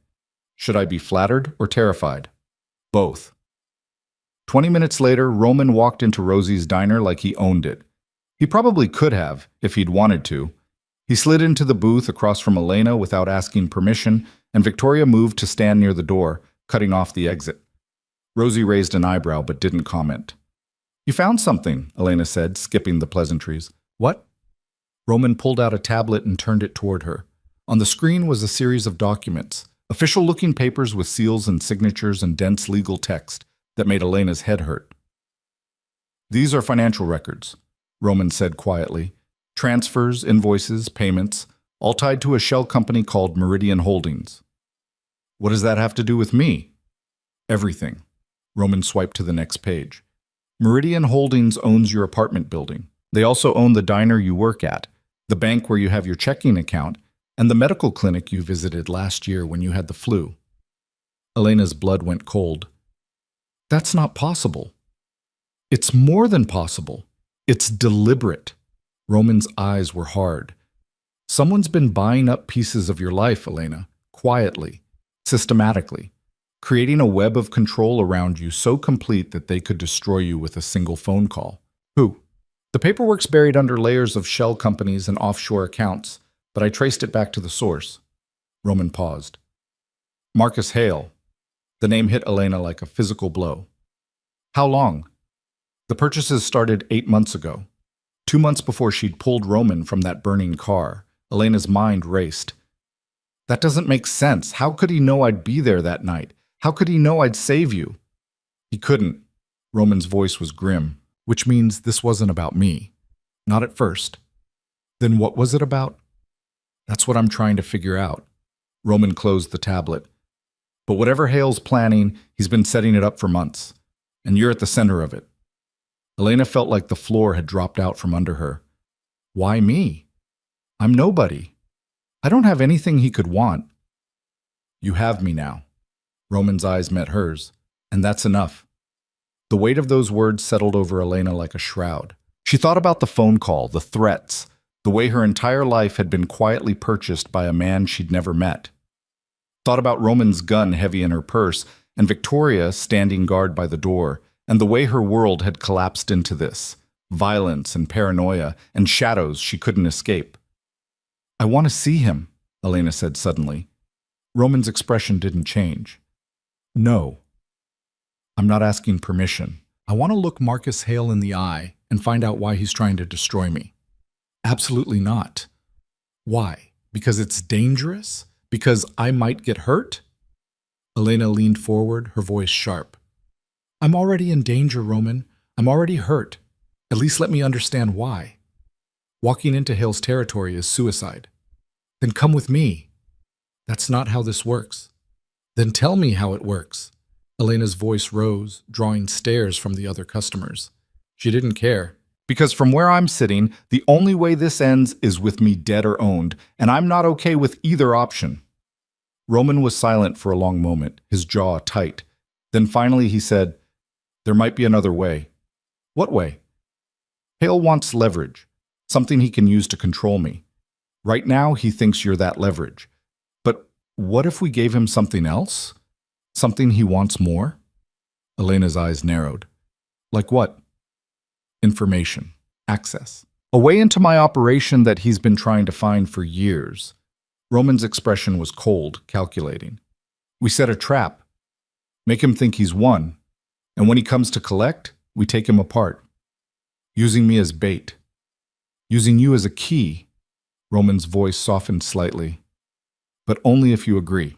Should I be flattered or terrified?" "Both." 20 minutes later, Roman walked into Rosie's diner like he owned it. He probably could have, if he'd wanted to. He slid into the booth across from Elena without asking permission, and Victoria moved to stand near the door, cutting off the exit. Rosie raised an eyebrow but didn't comment. "You found something," Elena said, skipping the pleasantries. "What?" Roman pulled out a tablet and turned it toward her. On the screen was a series of documents, official-looking papers with seals and signatures and dense legal text that made Elena's head hurt. "These are financial records," Roman said quietly. "Transfers, invoices, payments, all tied to a shell company called Meridian Holdings." "What does that have to do with me?" "Everything." Roman swiped to the next page. "Meridian Holdings owns your apartment building. They also own the diner you work at, the bank where you have your checking account, and the medical clinic you visited last year when you had the flu." Elena's blood went cold. "That's not possible." It's more than possible. It's deliberate. Roman's eyes were hard. Someone's been buying up pieces of your life, Elena, quietly, systematically, creating a web of control around you so complete that they could destroy you with a single phone call. Who? The paperwork's buried under layers of shell companies and offshore accounts, but I traced it back to the source. Roman paused. Marcus Hale. The name hit Elena like a physical blow. How long? The purchases started 8 months ago. 2 months before she'd pulled Roman from that burning car. Elena's mind raced. That doesn't make sense. How could he know I'd be there that night? How could he know I'd save you? He couldn't. Roman's voice was grim, which means this wasn't about me. Not at first. Then what was it about? That's what I'm trying to figure out. Roman closed the tablet. But whatever Hale's planning, he's been setting it up for months. And you're at the center of it. Elena felt like the floor had dropped out from under her. Why me? I'm nobody. I don't have anything he could want. You have me now. Roman's eyes met hers, and that's enough. The weight of those words settled over Elena like a shroud. She thought about the phone call, the threats, the way her entire life had been quietly purchased by a man she'd never met. Thought about Roman's gun heavy in her purse, and Victoria standing guard by the door, and the way her world had collapsed into this, violence and paranoia and shadows she couldn't escape. I want to see him, Elena said suddenly. Roman's expression didn't change. No. I'm not asking permission. I want to look Marcus Hale in the eye and find out why he's trying to destroy me. Absolutely not. Why? Because it's dangerous? Because I might get hurt? Elena leaned forward, her voice sharp. I'm already in danger, Roman. I'm already hurt. At least let me understand why. Walking into Hale's territory is suicide. Then come with me. That's not how this works. Then tell me how it works. Elena's voice rose, drawing stares from the other customers. She didn't care. Because from where I'm sitting, the only way this ends is with me dead or owned, and I'm not okay with either option. Roman was silent for a long moment, his jaw tight. Then finally he said, There might be another way. What way? Hale wants leverage, something he can use to control me. Right now, he thinks you're that leverage. But what if we gave him something else? Something he wants more? Elena's eyes narrowed. Like what? Information. Access. A way into my operation that he's been trying to find for years. Roman's expression was cold, calculating. We set a trap. Make him think he's won. And when he comes to collect, we take him apart. Using me as bait. Using you as a key. Roman's voice softened slightly. But only if you agree.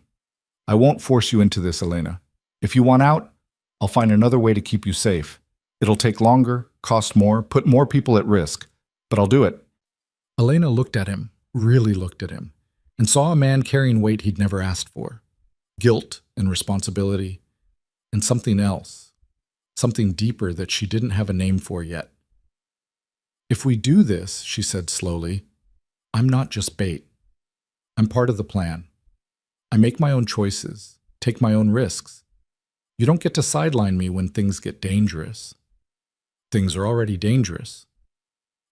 I won't force you into this, Elena. If you want out, I'll find another way to keep you safe. It'll take longer, cost more, put more people at risk. But I'll do it. Elena looked at him, really looked at him, and saw a man carrying weight he'd never asked for. Guilt and responsibility, and something else. Something deeper that she didn't have a name for yet. If we do this, she said slowly, I'm not just bait. I'm part of the plan. I make my own choices, take my own risks. You don't get to sideline me when things get dangerous. Things are already dangerous.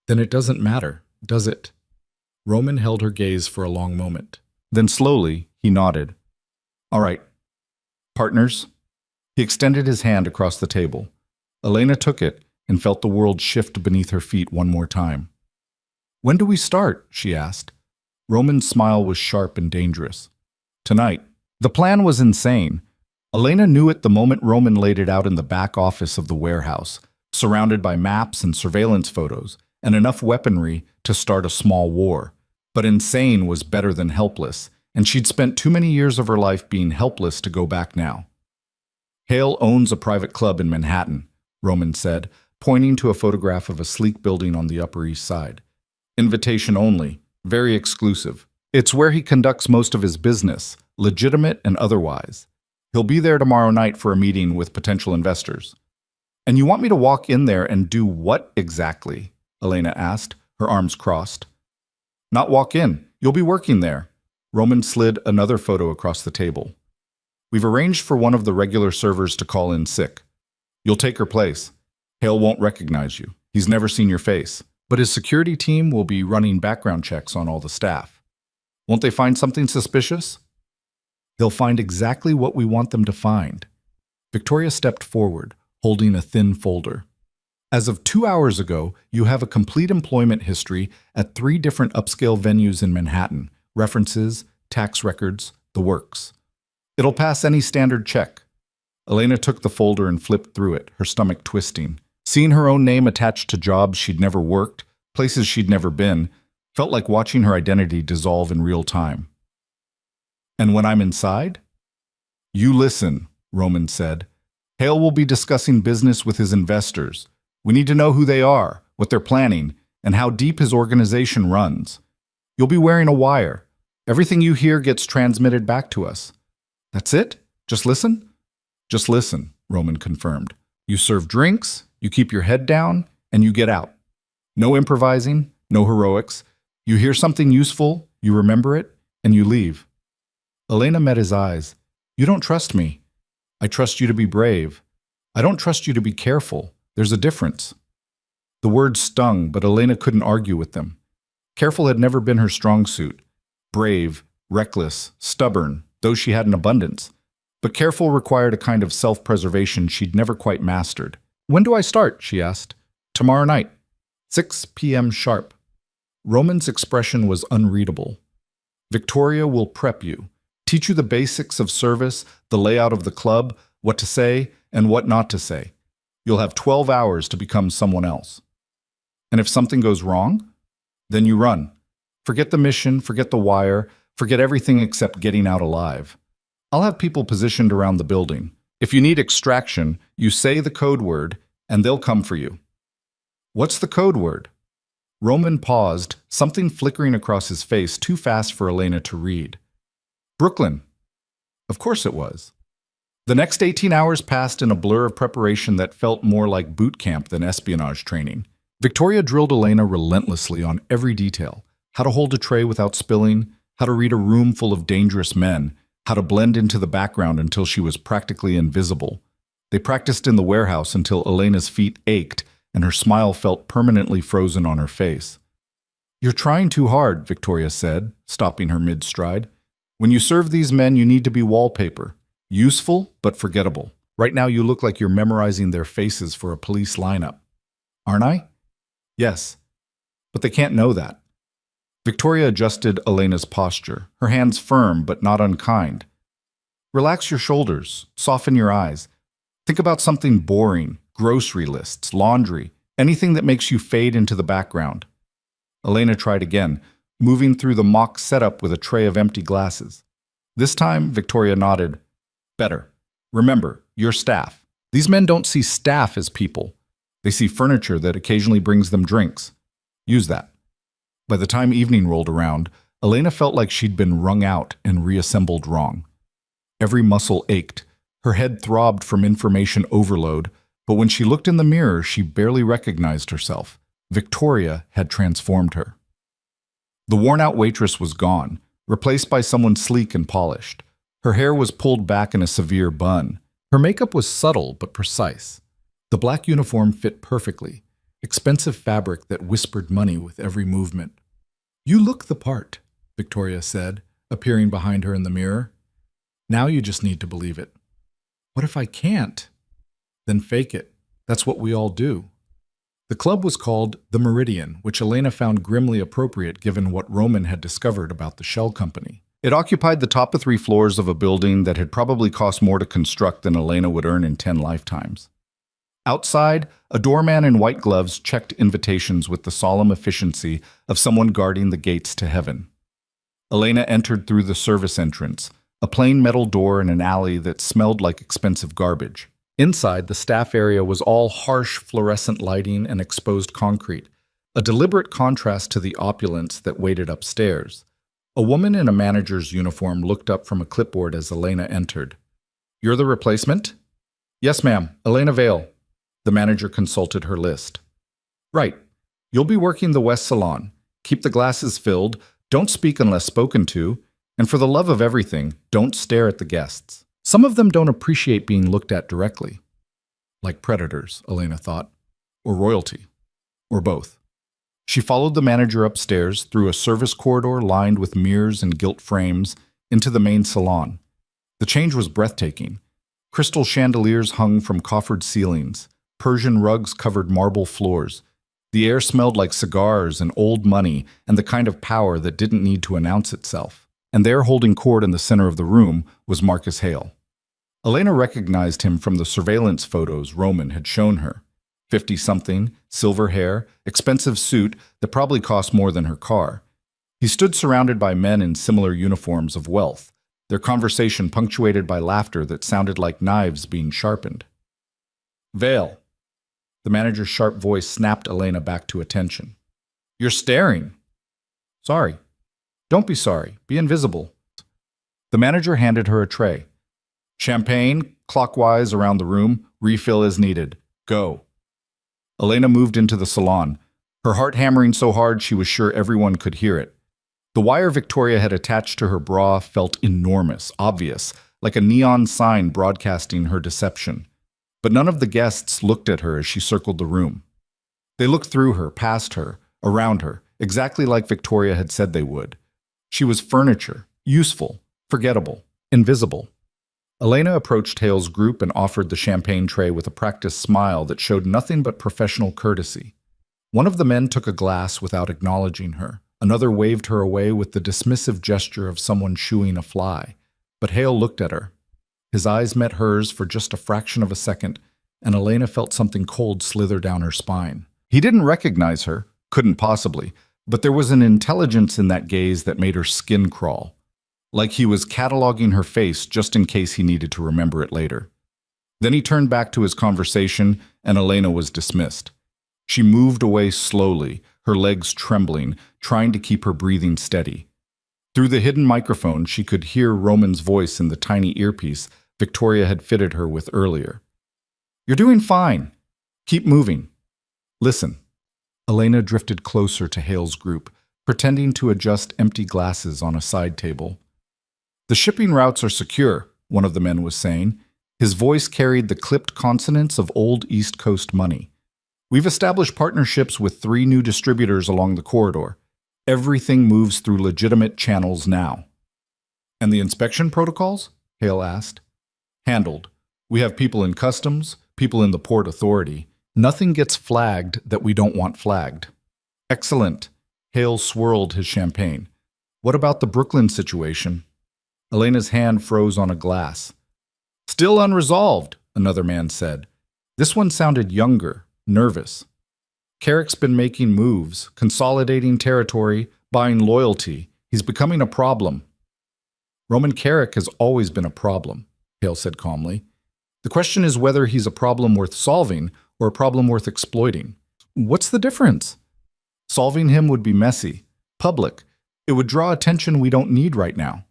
Then it doesn't matter, does it? Roman held her gaze for a long moment. Then slowly, he nodded. All right. Partners? He extended his hand across the table. Elena took it and felt the world shift beneath her feet one more time. When do we start? She asked. Roman's smile was sharp and dangerous. Tonight. The plan was insane. Elena knew it the moment Roman laid it out in the back office of the warehouse, surrounded by maps and surveillance photos, and enough weaponry to start a small war. But insane was better than helpless, and she'd spent too many years of her life being helpless to go back now. Hale owns a private club in Manhattan, Roman said, pointing to a photograph of a sleek building on the Upper East Side. Invitation only, very exclusive. It's where he conducts most of his business, legitimate and otherwise. He'll be there tomorrow night for a meeting with potential investors. And you want me to walk in there and do what exactly? Elena asked, her arms crossed. Not walk in. You'll be working there. Roman slid another photo across the table. We've arranged for one of the regular servers to call in sick. You'll take her place. Hale won't recognize you. He's never seen your face. But his security team will be running background checks on all the staff. Won't they find something suspicious? They'll find exactly what we want them to find. Victoria stepped forward, holding a thin folder. As of 2 hours ago, you have a complete employment history at 3 different upscale venues in Manhattan, references, tax records, the works. It'll pass any standard check. Elena took the folder and flipped through it, her stomach twisting. Seeing her own name attached to jobs she'd never worked, places she'd never been, felt like watching her identity dissolve in real time. And when I'm inside? You listen, Roman said. Hale will be discussing business with his investors. We need to know who they are, what they're planning, and how deep his organization runs. You'll be wearing a wire. Everything you hear gets transmitted back to us. That's it? Just listen? Just listen, Roman confirmed. You serve drinks, you keep your head down, and you get out. No improvising, no heroics. You hear something useful, you remember it, and you leave. Elena met his eyes. You don't trust me. I trust you to be brave. I don't trust you to be careful. There's a difference. The words stung, but Elena couldn't argue with them. Careful had never been her strong suit. Brave, reckless, stubborn, those she had in abundance. But careful required a kind of self-preservation she'd never quite mastered. When do I start? She asked. Tomorrow night. 6 p.m. sharp. Roman's expression was unreadable. Victoria will prep you, teach you the basics of service, the layout of the club, what to say and what not to say. You'll have 12 hours to become someone else. And if something goes wrong, then you run. Forget the mission, forget the wire, forget everything except getting out alive. I'll have people positioned around the building. If you need extraction, you say the code word, and they'll come for you. What's the code word? Roman paused, something flickering across his face too fast for Elena to read. Brooklyn. Of course it was. The next 18 hours passed in a blur of preparation that felt more like boot camp than espionage training. Victoria drilled Elena relentlessly on every detail. How to hold a tray without spilling, how to read a room full of dangerous men, how to blend into the background until she was practically invisible. They practiced in the warehouse until Elena's feet ached and her smile felt permanently frozen on her face. You're trying too hard, Victoria said, stopping her mid-stride. When you serve these men, you need to be wallpaper. Useful, but forgettable. Right now you look like you're memorizing their faces for a police lineup. Aren't I? Yes. But they can't know that. Victoria adjusted Elena's posture, her hands firm but not unkind. Relax your shoulders, soften your eyes. Think about something boring, grocery lists, laundry, anything that makes you fade into the background. Elena tried again, moving through the mock setup with a tray of empty glasses. This time, Victoria nodded. Better. Remember, you're staff. These men don't see staff as people. They see furniture that occasionally brings them drinks. Use that. By the time evening rolled around, Elena felt like she'd been wrung out and reassembled wrong. Every muscle ached. Her head throbbed from information overload, but when she looked in the mirror, she barely recognized herself. Victoria had transformed her. The worn-out waitress was gone, replaced by someone sleek and polished. Her hair was pulled back in a severe bun. Her makeup was subtle but precise. The black uniform fit perfectly, expensive fabric that whispered money with every movement. You look the part, Victoria said, appearing behind her in the mirror. Now you just need to believe it. What if I can't? Then fake it. That's what we all do. The club was called The Meridian, which Elena found grimly appropriate given what Roman had discovered about the shell company. It occupied the top of 3 floors of a building that had probably cost more to construct than Elena would earn in 10 lifetimes. Outside, a doorman in white gloves checked invitations with the solemn efficiency of someone guarding the gates to heaven. Elena entered through the service entrance, a plain metal door in an alley that smelled like expensive garbage. Inside, the staff area was all harsh fluorescent lighting and exposed concrete, a deliberate contrast to the opulence that waited upstairs. A woman in a manager's uniform looked up from a clipboard as Elena entered. You're the replacement? Yes, ma'am. Elena Vale. The manager consulted her list. Right. You'll be working the West Salon. Keep the glasses filled, don't speak unless spoken to, and for the love of everything, don't stare at the guests. Some of them don't appreciate being looked at directly. Like predators, Elena thought. or royalty, or both. She followed the manager upstairs through a service corridor lined with mirrors and gilt frames into the main salon. The change was breathtaking. Crystal chandeliers hung from coffered ceilings. Persian rugs covered marble floors. The air smelled like cigars and old money and the kind of power that didn't need to announce itself. And there, holding court in the center of the room, was Marcus Hale. Elena recognized him from the surveillance photos Roman had shown her. 50-something, silver hair, expensive suit that probably cost more than her car. He stood surrounded by men in similar uniforms of wealth, their conversation punctuated by laughter that sounded like knives being sharpened. "Vale." The manager's sharp voice snapped Elena back to attention. "You're staring." "Sorry." "Don't be sorry. Be invisible." The manager handed her a tray. "Champagne, clockwise around the room, refill as needed. Go." Elena moved into the salon, her heart hammering so hard she was sure everyone could hear it. The wire Victoria had attached to her bra felt enormous, obvious, like a neon sign broadcasting her deception. But none of the guests looked at her as she circled the room. They looked through her, past her, around her, exactly like Victoria had said they would. She was furniture, useful, forgettable, invisible. Elena approached Hale's group and offered the champagne tray with a practiced smile that showed nothing but professional courtesy. One of the men took a glass without acknowledging her. Another waved her away with the dismissive gesture of someone shooing a fly. But Hale looked at her. His eyes met hers for just a fraction of a second, and Elena felt something cold slither down her spine. He didn't recognize her, couldn't possibly, but there was an intelligence in that gaze that made her skin crawl. Like he was cataloging her face just in case he needed to remember it later. Then he turned back to his conversation, and Elena was dismissed. She moved away slowly, her legs trembling, trying to keep her breathing steady. Through the hidden microphone, she could hear Roman's voice in the tiny earpiece Victoria had fitted her with earlier. "You're doing fine. Keep moving. Listen." Elena drifted closer to Hale's group, pretending to adjust empty glasses on a side table. "The shipping routes are secure," one of the men was saying. His voice carried the clipped consonants of old East Coast money. "We've established partnerships with 3 new distributors along the corridor. Everything moves through legitimate channels now." "And the inspection protocols?" Hale asked. "Handled. We have people in customs, people in the port authority. Nothing gets flagged that we don't want flagged." "Excellent." Hale swirled his champagne. "What about the Brooklyn situation?" Elena's hand froze on a glass. "Still unresolved," another man said. This one sounded younger, nervous. "Carrick's been making moves, consolidating territory, buying loyalty. He's becoming a problem." "Roman Carrick has always been a problem," Hale said calmly. "The question is whether he's a problem worth solving or a problem worth exploiting." "What's the difference?" "Solving him would be messy, public. It would draw attention we don't need right now."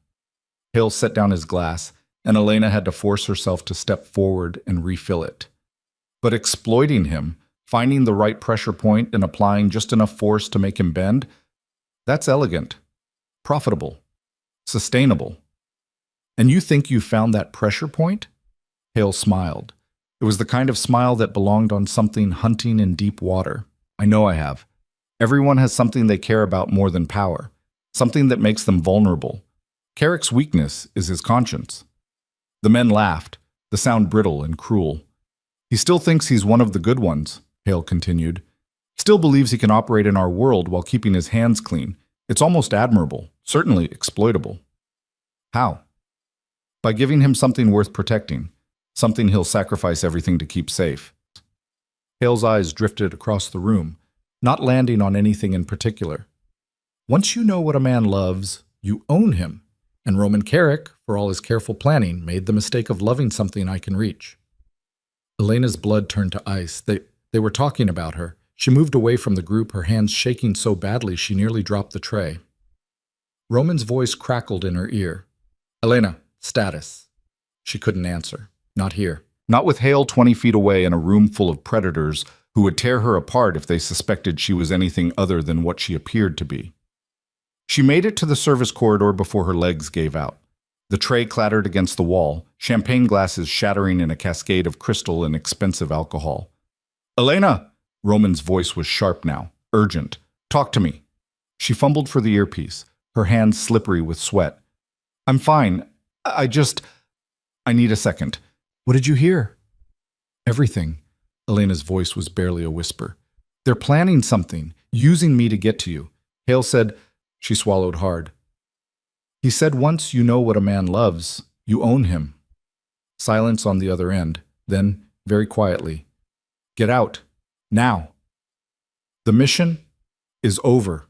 Hale set down his glass, and Elena had to force herself to step forward and refill it. But exploiting him, finding the right pressure point and applying just enough force to make him bend, that's elegant, profitable, sustainable. "And you think you found that pressure point?" Hale smiled. It was the kind of smile that belonged on something hunting in deep water. "I know I have. Everyone has something they care about more than power, something that makes them vulnerable. Carrick's weakness is his conscience." The men laughed, the sound brittle and cruel. "He still thinks he's one of the good ones," Hale continued. "Still believes he can operate in our world while keeping his hands clean. It's almost admirable, certainly exploitable." "How?" "By giving him something worth protecting, something he'll sacrifice everything to keep safe." Hale's eyes drifted across the room, not landing on anything in particular. "Once you know what a man loves, you own him. And Roman Carrick, for all his careful planning, made the mistake of loving something I can reach." Elena's blood turned to ice. They were talking about her. She moved away from the group, her hands shaking so badly she nearly dropped the tray. Roman's voice crackled in her ear. "Elena, status." She couldn't answer. Not here. Not with Hale 20 feet away in a room full of predators who would tear her apart if they suspected she was anything other than what she appeared to be. She made it to the service corridor before her legs gave out. The tray clattered against the wall, champagne glasses shattering in a cascade of crystal and expensive alcohol. "Elena!" Roman's voice was sharp now, urgent. Talk to me. She fumbled for the earpiece, her hands slippery with sweat. I'm fine. I need a second. What did you hear? Everything. Elena's voice was barely a whisper. They're planning something, using me to get to you. Hale said. She swallowed hard. He said once you know what a man loves, you own him. Silence on the other end. Then, very quietly, get out. Now. The mission is over.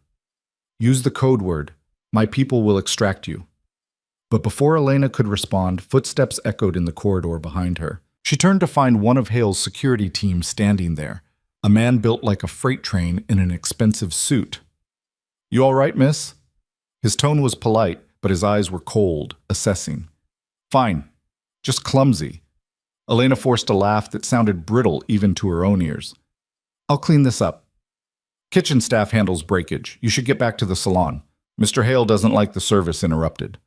Use the code word. My people will extract you. But before Elena could respond, footsteps echoed in the corridor behind her. She turned to find one of Hale's security team standing there, a man built like a freight train in an expensive suit. You all right, miss? His tone was polite, but his eyes were cold, assessing. Fine. Just clumsy. Elena forced a laugh that sounded brittle even to her own ears. I'll clean this up. Kitchen staff handles breakage. You should get back to the salon. Mr. Hale doesn't like the service interrupted.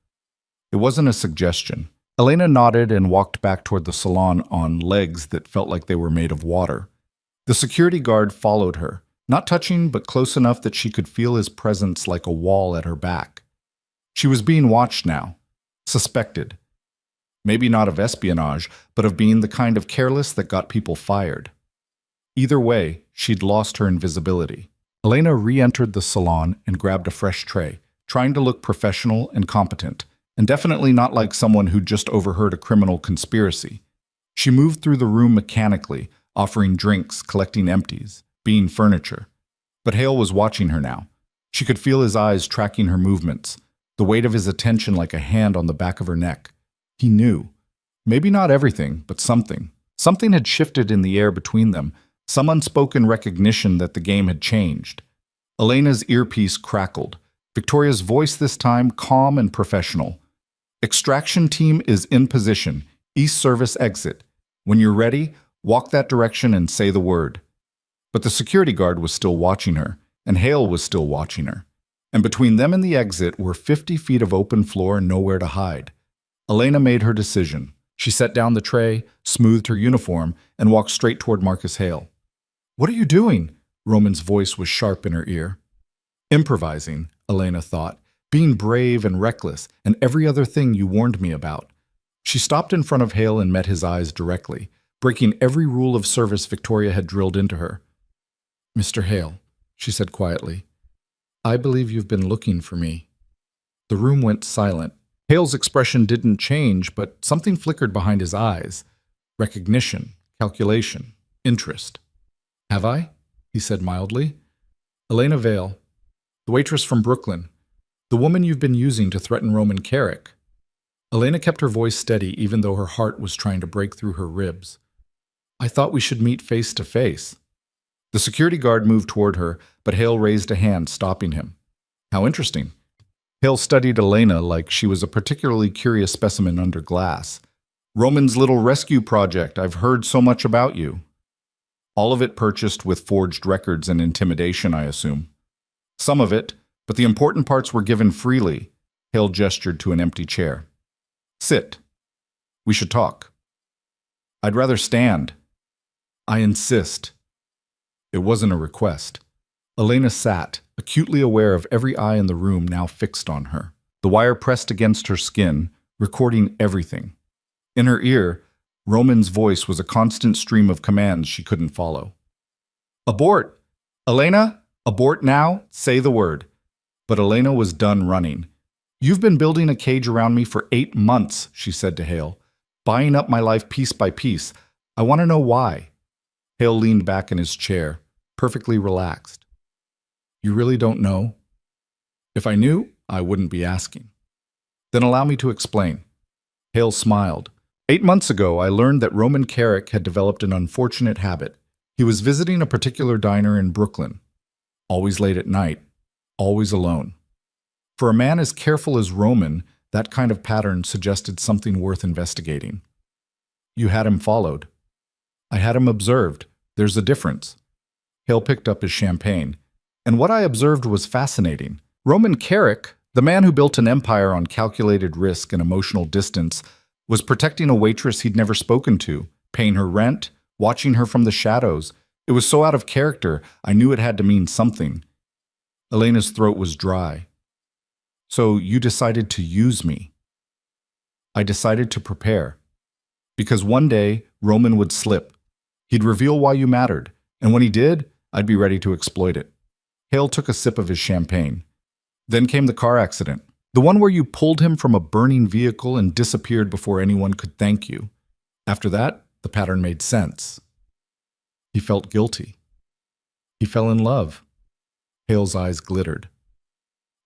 It wasn't a suggestion. Elena nodded and walked back toward the salon on legs that felt like they were made of water. The security guard followed her, not touching but close enough that she could feel his presence like a wall at her back. She was being watched now, suspected. Maybe not of espionage, but of being the kind of careless that got people fired. Either way, she'd lost her invisibility. Elena re-entered the salon and grabbed a fresh tray, trying to look professional and competent, and definitely not like someone who'd just overheard a criminal conspiracy. She moved through the room mechanically, offering drinks, collecting empties, being furniture. But Hale was watching her now. She could feel his eyes tracking her movements, the weight of his attention like a hand on the back of her neck. He knew. Maybe not everything, but something. Something had shifted in the air between them, some unspoken recognition that the game had changed. Elena's earpiece crackled. Victoria's voice this time calm and professional. Extraction team is in position. East service exit. When you're ready, walk that direction and say the word. But the security guard was still watching her, and Hale was still watching her. And between them and the exit were 50 feet of open floor and nowhere to hide. Elena made her decision. She set down the tray, smoothed her uniform, and walked straight toward Marcus Hale. What are you doing? Roman's voice was sharp in her ear. Improvising, Elena thought, being brave and reckless, and every other thing you warned me about. She stopped in front of Hale and met his eyes directly, breaking every rule of service Victoria had drilled into her. Mr. Hale, she said quietly, I believe you've been looking for me. The room went silent. Hale's expression didn't change, but something flickered behind his eyes. Recognition, calculation, interest. Have I? He said mildly. Elena Vale, the waitress from Brooklyn, the woman you've been using to threaten Roman Carrick. Elena kept her voice steady even though her heart was trying to break through her ribs. I thought we should meet face to face. The security guard moved toward her, but Hale raised a hand, stopping him. How interesting. Hale studied Elena like she was a particularly curious specimen under glass. Roman's little rescue project, I've heard so much about you. All of it purchased with forged records and intimidation, I assume. Some of it, but the important parts were given freely. Hale gestured to an empty chair. Sit. We should talk. I'd rather stand. I insist. It wasn't a request. Elena sat, acutely aware of every eye in the room now fixed on her. The wire pressed against her skin, recording everything. In her ear, Roman's voice was a constant stream of commands she couldn't follow. Abort! Elena, abort now, say the word. But Elena was done running. You've been building a cage around me for 8 months, she said to Hale, buying up my life piece by piece. I want to know why. Hale leaned back in his chair, perfectly relaxed. You really don't know? If I knew, I wouldn't be asking. Then allow me to explain. Hale smiled. 8 months ago, I learned that Roman Carrick had developed an unfortunate habit. He was visiting a particular diner in Brooklyn. Always late at night. Always alone. For a man as careful as Roman, that kind of pattern suggested something worth investigating. You had him followed. I had him observed. There's a difference. Hale picked up his champagne. And what I observed was fascinating. Roman Carrick, the man who built an empire on calculated risk and emotional distance, was protecting a waitress he'd never spoken to, paying her rent, watching her from the shadows, It was so out of character, I knew it had to mean something. Elena's throat was dry. So you decided to use me. I decided to prepare. Because one day, Roman would slip. He'd reveal why you mattered, and when he did, I'd be ready to exploit it. Hale took a sip of his champagne. Then came the car accident, the one where you pulled him from a burning vehicle and disappeared before anyone could thank you. After that, the pattern made sense. He felt guilty. He fell in love. Hale's eyes glittered.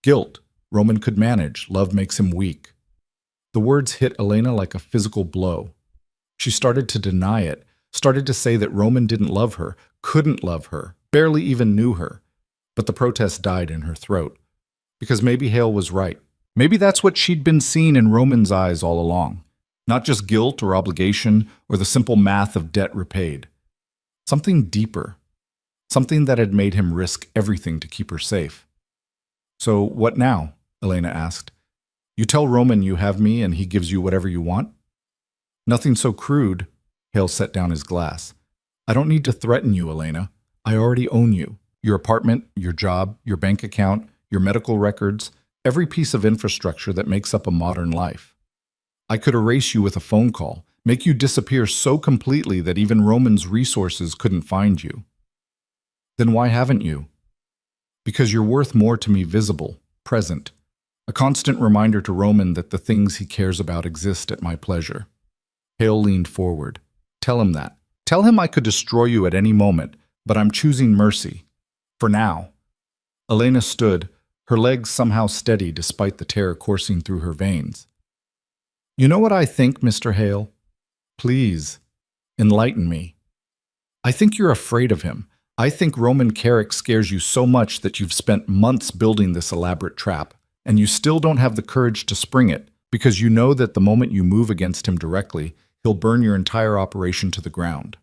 Guilt, Roman could manage. Love makes him weak. The words hit Elena like a physical blow. She started to deny it, started to say that Roman didn't love her, couldn't love her, barely even knew her. But the protest died in her throat. Because maybe Hale was right. Maybe that's what she'd been seeing in Roman's eyes all along. Not just guilt or obligation or the simple math of debt repaid. Something deeper. Something that had made him risk everything to keep her safe. So what now? Elena asked. You tell Roman you have me and he gives you whatever you want? Nothing so crude. Hale set down his glass. I don't need to threaten you, Elena. I already own you. Your apartment, your job, your bank account, your medical records, every piece of infrastructure that makes up a modern life. I could erase you with a phone call, make you disappear so completely that even Roman's resources couldn't find you. Then why haven't you? Because you're worth more to me visible, present, a constant reminder to Roman that the things he cares about exist at my pleasure. Hale leaned forward. Tell him that. Tell him I could destroy you at any moment, but I'm choosing mercy. For now. Elena stood, her legs somehow steady despite the terror coursing through her veins. You know what I think, Mr. Hale? Please, enlighten me. I think you're afraid of him. I think Roman Carrick scares you so much that you've spent months building this elaborate trap, and you still don't have the courage to spring it, because you know that the moment you move against him directly, he'll burn your entire operation to the ground.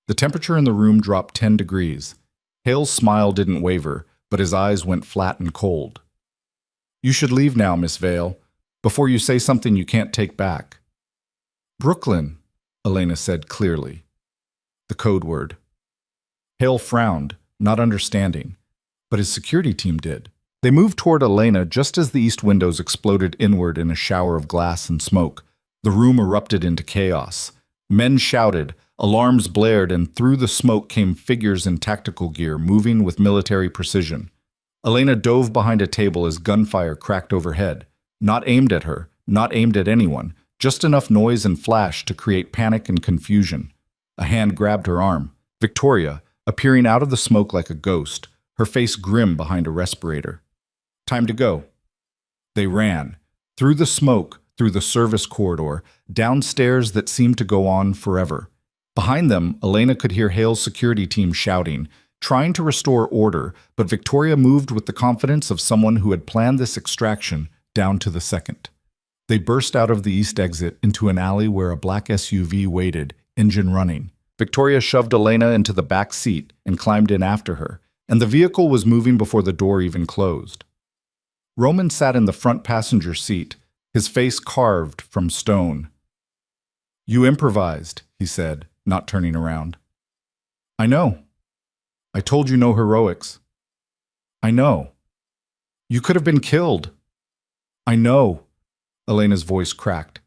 The temperature in the room dropped 10 degrees. Hale's smile didn't waver, but his eyes went flat and cold. You should leave now, Miss Vale, before you say something you can't take back. Brooklyn, Elena said clearly. The code word. Hale frowned, not understanding, but his security team did. They moved toward Elena just as the east windows exploded inward in a shower of glass and smoke. The room erupted into chaos. Men shouted, alarms blared, and through the smoke came figures in tactical gear, moving with military precision. Elena dove behind a table as gunfire cracked overhead. Not aimed at her, not aimed at anyone, just enough noise and flash to create panic and confusion. A hand grabbed her arm. Victoria, appearing out of the smoke like a ghost, her face grim behind a respirator. Time to go. They ran. Through the smoke, through the service corridor, downstairs that seemed to go on forever. Behind them, Elena could hear Hale's security team shouting, trying to restore order, but Victoria moved with the confidence of someone who had planned this extraction down to the second. They burst out of the east exit into an alley where a black SUV waited, engine running. Victoria shoved Elena into the back seat and climbed in after her, and the vehicle was moving before the door even closed. Roman sat in the front passenger seat, his face carved from stone. You improvised, he said, not turning around. I know. I told you no heroics. I know. You could have been killed. I know. Elena's voice cracked.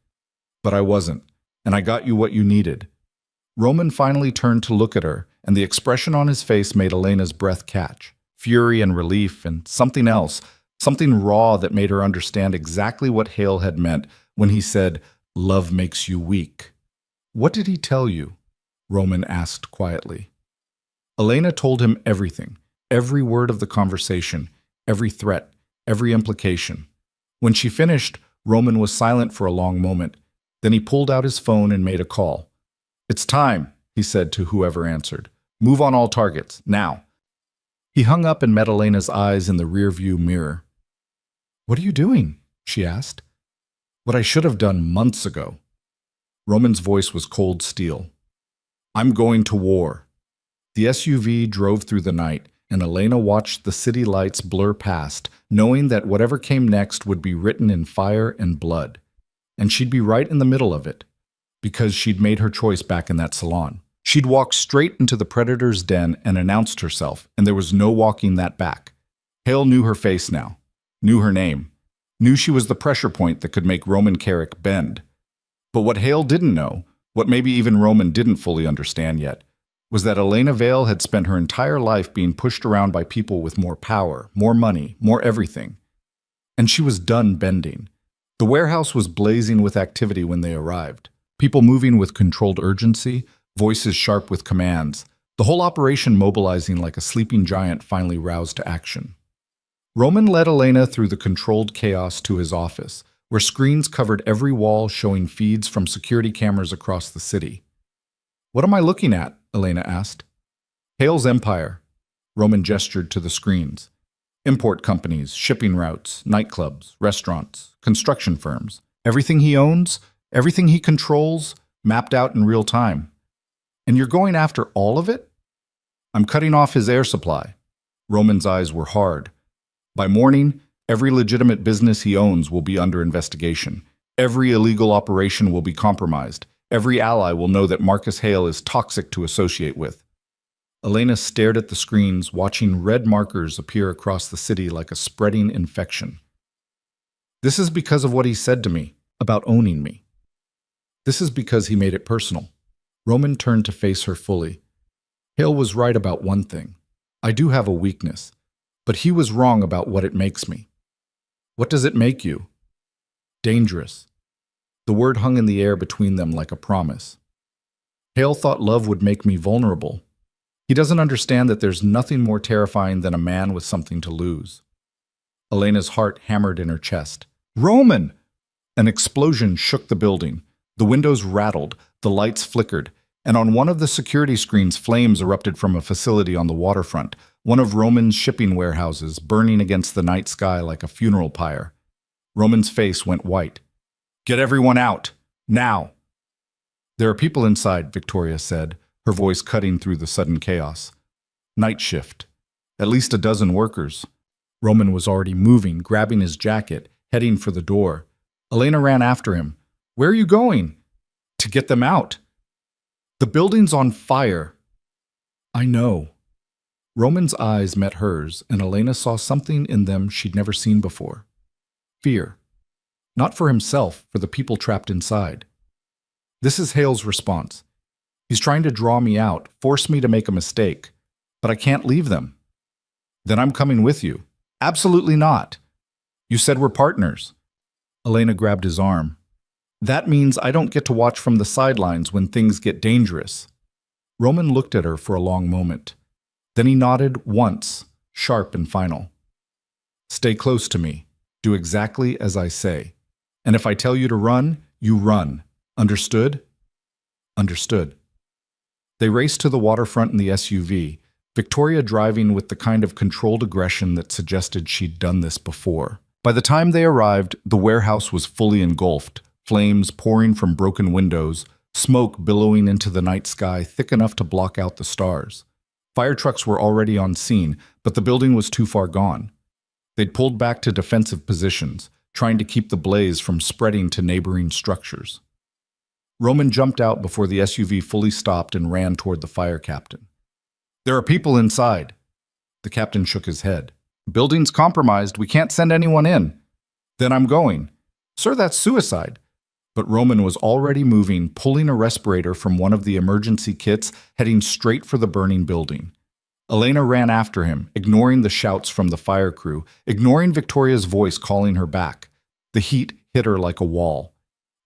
But I wasn't, and I got you what you needed. Roman finally turned to look at her, and the expression on his face made Elena's breath catch. Fury and relief and something else, something raw that made her understand exactly what Hale had meant when he said, "Love makes you weak." What did he tell you? Roman asked quietly. Elena told him everything, every word of the conversation, every threat, every implication. When she finished, Roman was silent for a long moment. Then he pulled out his phone and made a call. It's time, he said to whoever answered. Move on all targets, now. He hung up and met Elena's eyes in the rearview mirror. What are you doing? She asked. What I should have done months ago. Roman's voice was cold steel. I'm going to war. The SUV drove through the night, and Elena watched the city lights blur past, knowing that whatever came next would be written in fire and blood. And she'd be right in the middle of it, because she'd made her choice back in that salon. She'd walked straight into the predator's den and announced herself, and there was no walking that back. Hale knew her face now, knew her name, knew she was the pressure point that could make Roman Carrick bend. But what Hale didn't know, what maybe even Roman didn't fully understand yet, was that Elena Vale had spent her entire life being pushed around by people with more power, more money, more everything. And she was done bending. The warehouse was blazing with activity when they arrived. People moving with controlled urgency, voices sharp with commands, the whole operation mobilizing like a sleeping giant finally roused to action. Roman led Elena through the controlled chaos to his office, where screens covered every wall showing feeds from security cameras across the city. "What am I looking at?" Elena asked. "Hale's empire." Roman gestured to the screens. "Import companies, shipping routes, nightclubs, restaurants, construction firms. Everything he owns, everything he controls, mapped out in real time. And you're going after all of it?" "I'm cutting off his air supply." Roman's eyes were hard. "By morning, every legitimate business he owns will be under investigation. Every illegal operation will be compromised. Every ally will know that Marcus Hale is toxic to associate with." Elena stared at the screens, watching red markers appear across the city like a spreading infection. "This is because of what he said to me, about owning me. This is because he made it personal." Roman turned to face her fully. "Hale was right about one thing. I do have a weakness, but he was wrong about what it makes me." "What does it make you?" "Dangerous." The word hung in the air between them like a promise. "Hale thought love would make me vulnerable. He doesn't understand that there's nothing more terrifying than a man with something to lose." Elena's heart hammered in her chest. "Roman!" An explosion shook the building. The windows rattled, the lights flickered, and on one of the security screens flames erupted from a facility on the waterfront, one of Roman's shipping warehouses burning against the night sky like a funeral pyre. Roman's face went white. "Get everyone out! Now!" "There are people inside," Victoria said, her voice cutting through the sudden chaos. "Night shift. At least a dozen workers." Roman was already moving, grabbing his jacket, heading for the door. Elena ran after him. "Where are you going?" "To get them out." "The building's on fire." "I know." Roman's eyes met hers, and Elena saw something in them she'd never seen before. Fear. Not for himself, for the people trapped inside. "This is Hale's response. He's trying to draw me out, force me to make a mistake. But I can't leave them." "Then I'm coming with you." "Absolutely not." "You said we're partners." Elena grabbed his arm. "That means I don't get to watch from the sidelines when things get dangerous." Roman looked at her for a long moment. Then he nodded once, sharp and final. "Stay close to me. Do exactly as I say. And if I tell you to run, you run. Understood?" "Understood." They raced to the waterfront in the SUV, Victoria driving with the kind of controlled aggression that suggested she'd done this before. By the time they arrived, the warehouse was fully engulfed, flames pouring from broken windows, smoke billowing into the night sky thick enough to block out the stars. Fire trucks were already on scene, but the building was too far gone. They'd pulled back to defensive positions, trying to keep the blaze from spreading to neighboring structures. Roman jumped out before the SUV fully stopped and ran toward the fire captain. "There are people inside." The captain shook his head. "Building's compromised. We can't send anyone in." "Then I'm going." "Sir, that's suicide." But Roman was already moving, pulling a respirator from one of the emergency kits, heading straight for the burning building. Elena ran after him, ignoring the shouts from the fire crew, ignoring Victoria's voice calling her back. The heat hit her like a wall.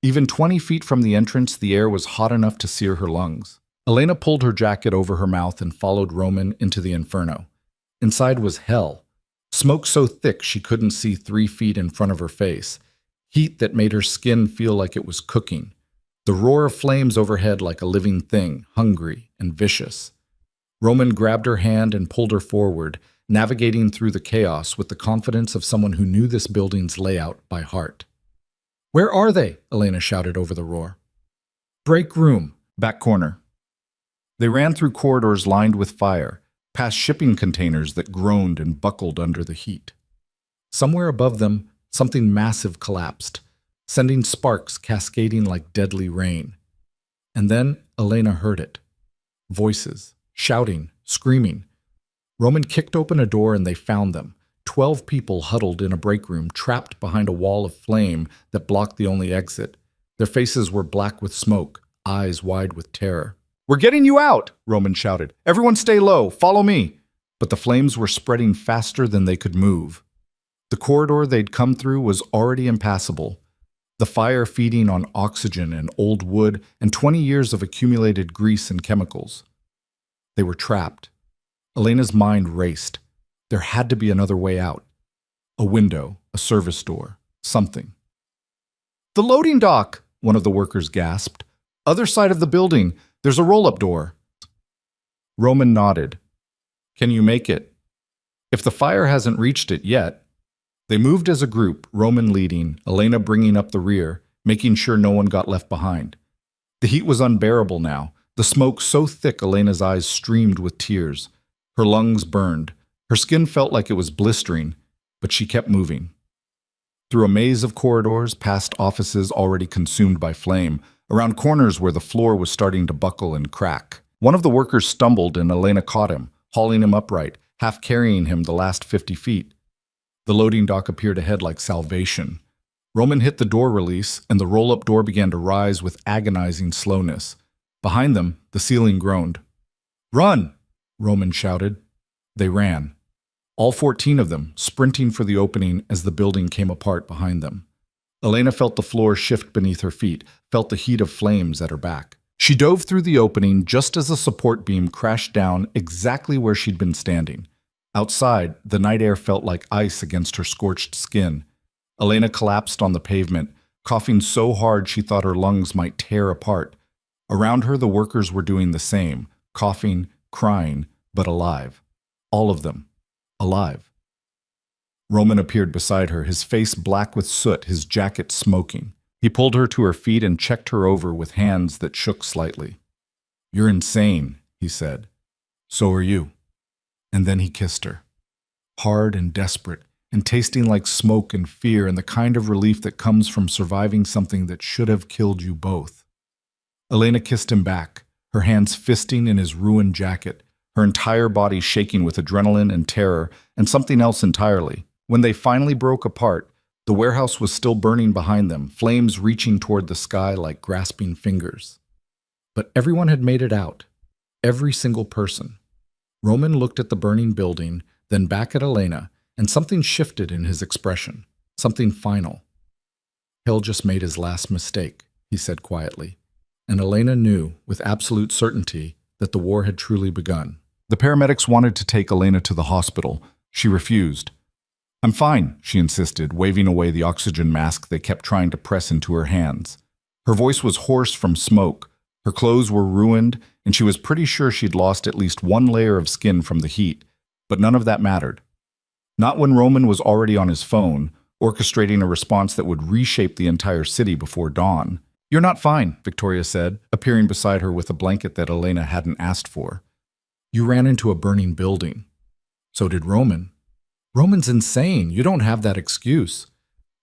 Even 20 feet from the entrance, the air was hot enough to sear her lungs. Elena pulled her jacket over her mouth and followed Roman into the inferno. Inside was hell. Smoke so thick she couldn't see 3 feet in front of her face. Heat that made her skin feel like it was cooking. The roar of flames overhead like a living thing, hungry and vicious. Roman grabbed her hand and pulled her forward, navigating through the chaos with the confidence of someone who knew this building's layout by heart. "Where are they?" Elena shouted over the roar. "Break room, back corner." They ran through corridors lined with fire, past shipping containers that groaned and buckled under the heat. Somewhere above them, something massive collapsed, sending sparks cascading like deadly rain. And then Elena heard it. Voices, shouting, screaming. Roman kicked open a door and they found them. 12 people huddled in a break room, trapped behind a wall of flame that blocked the only exit. Their faces were black with smoke, eyes wide with terror. "We're getting you out!" Roman shouted. "Everyone stay low, follow me!" But the flames were spreading faster than they could move. The corridor they'd come through was already impassable, the fire feeding on oxygen and old wood and 20 years of accumulated grease and chemicals. They were trapped. Elena's mind raced. There had to be another way out. A window, a service door, something. "The loading dock," one of the workers gasped. "Other side of the building. There's a roll-up door." Roman nodded. "Can you make it?" "If the fire hasn't reached it yet." They moved as a group, Roman leading, Elena bringing up the rear, making sure no one got left behind. The heat was unbearable now, the smoke so thick Elena's eyes streamed with tears. Her lungs burned. Her skin felt like it was blistering, but she kept moving. Through a maze of corridors, past offices already consumed by flame, around corners where the floor was starting to buckle and crack. One of the workers stumbled and Elena caught him, hauling him upright, half carrying him the last 50 feet. The loading dock appeared ahead like salvation. Roman hit the door release, and the roll-up door began to rise with agonizing slowness. Behind them, the ceiling groaned. "Run!" Roman shouted. They ran. All 14 of them, sprinting for the opening as the building came apart behind them. Elena felt the floor shift beneath her feet, felt the heat of flames at her back. She dove through the opening just as a support beam crashed down exactly where she'd been standing. Outside, the night air felt like ice against her scorched skin. Elena collapsed on the pavement, coughing so hard she thought her lungs might tear apart. Around her, the workers were doing the same, coughing, crying, but alive. All of them. Alive. Roman appeared beside her, his face black with soot, his jacket smoking. He pulled her to her feet and checked her over with hands that shook slightly. "You're insane," he said. "So are you." And then he kissed her. Hard and desperate, and tasting like smoke and fear and the kind of relief that comes from surviving something that should have killed you both. Elena kissed him back, her hands fisting in his ruined jacket, her entire body shaking with adrenaline and terror and something else entirely. When they finally broke apart, the warehouse was still burning behind them, flames reaching toward the sky like grasping fingers. But everyone had made it out. Every single person. Roman looked at the burning building, then back at Elena, and something shifted in his expression. Something final. "Hell just made his last mistake," he said quietly. And Elena knew, with absolute certainty, that the war had truly begun. The paramedics wanted to take Elena to the hospital. She refused. "I'm fine," she insisted, waving away the oxygen mask they kept trying to press into her hands. Her voice was hoarse from smoke. Her clothes were ruined, and she was pretty sure she'd lost at least one layer of skin from the heat. But none of that mattered. Not when Roman was already on his phone, orchestrating a response that would reshape the entire city before dawn. "You're not fine," Victoria said, appearing beside her with a blanket that Elena hadn't asked for. "You ran into a burning building." "So did Roman." "Roman's insane. You don't have that excuse."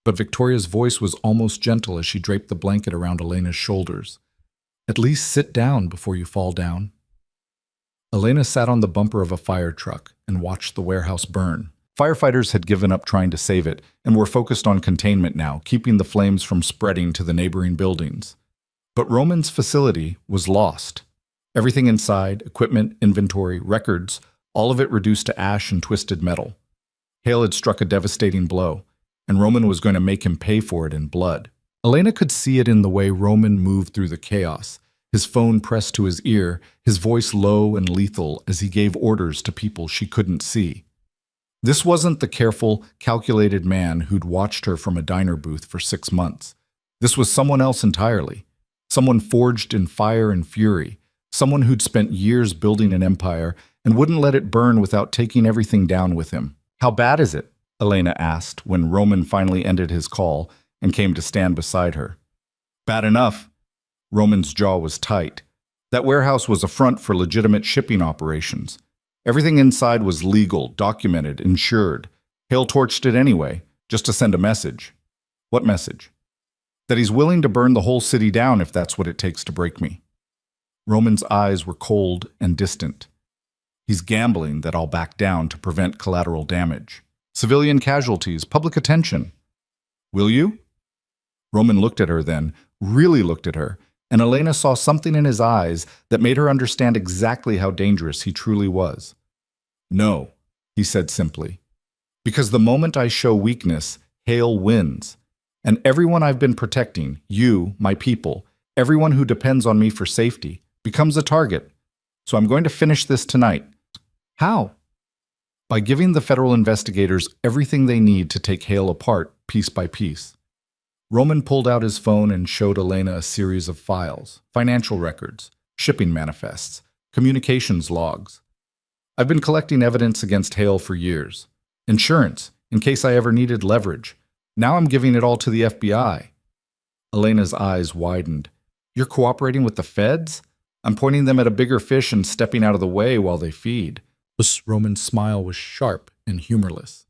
But Victoria's voice was almost gentle as she draped the blanket around Elena's shoulders. "At least sit down before you fall down." Elena sat on the bumper of a fire truck and watched the warehouse burn. Firefighters had given up trying to save it and were focused on containment now, keeping the flames from spreading to the neighboring buildings. But Roman's facility was lost. Everything inside, equipment, inventory, records, all of it reduced to ash and twisted metal. Hail had struck a devastating blow, and Roman was going to make him pay for it in blood. Elena could see it in the way Roman moved through the chaos, his phone pressed to his ear, his voice low and lethal as he gave orders to people she couldn't see. This wasn't the careful, calculated man who'd watched her from a diner booth for 6 months. This was someone else entirely. Someone forged in fire and fury. Someone who'd spent years building an empire and wouldn't let it burn without taking everything down with him. "How bad is it?" Elena asked when Roman finally ended his call and came to stand beside her. "Bad enough." Roman's jaw was tight. That warehouse was a front for legitimate shipping operations. Everything inside was legal, documented, insured. Hale torched it anyway, just to send a message. What message? That he's willing to burn the whole city down if that's what it takes to break me. Roman's eyes were cold and distant. He's gambling that I'll back down to prevent collateral damage. Civilian casualties, public attention. Will you? Roman looked at her then, really looked at her, and Elena saw something in his eyes that made her understand exactly how dangerous he truly was. No, he said simply. Because the moment I show weakness, Hale wins. And everyone I've been protecting, you, my people, everyone who depends on me for safety, becomes a target. So I'm going to finish this tonight. How? By giving the federal investigators everything they need to take Hale apart piece by piece. Roman pulled out his phone and showed Elena a series of files, financial records, shipping manifests, communications logs. I've been collecting evidence against Hale for years. Insurance, in case I ever needed leverage. Now I'm giving it all to the FBI. Elena's eyes widened. You're cooperating with the feds? I'm pointing them at a bigger fish and stepping out of the way while they feed. Roman's smile was sharp and humorless.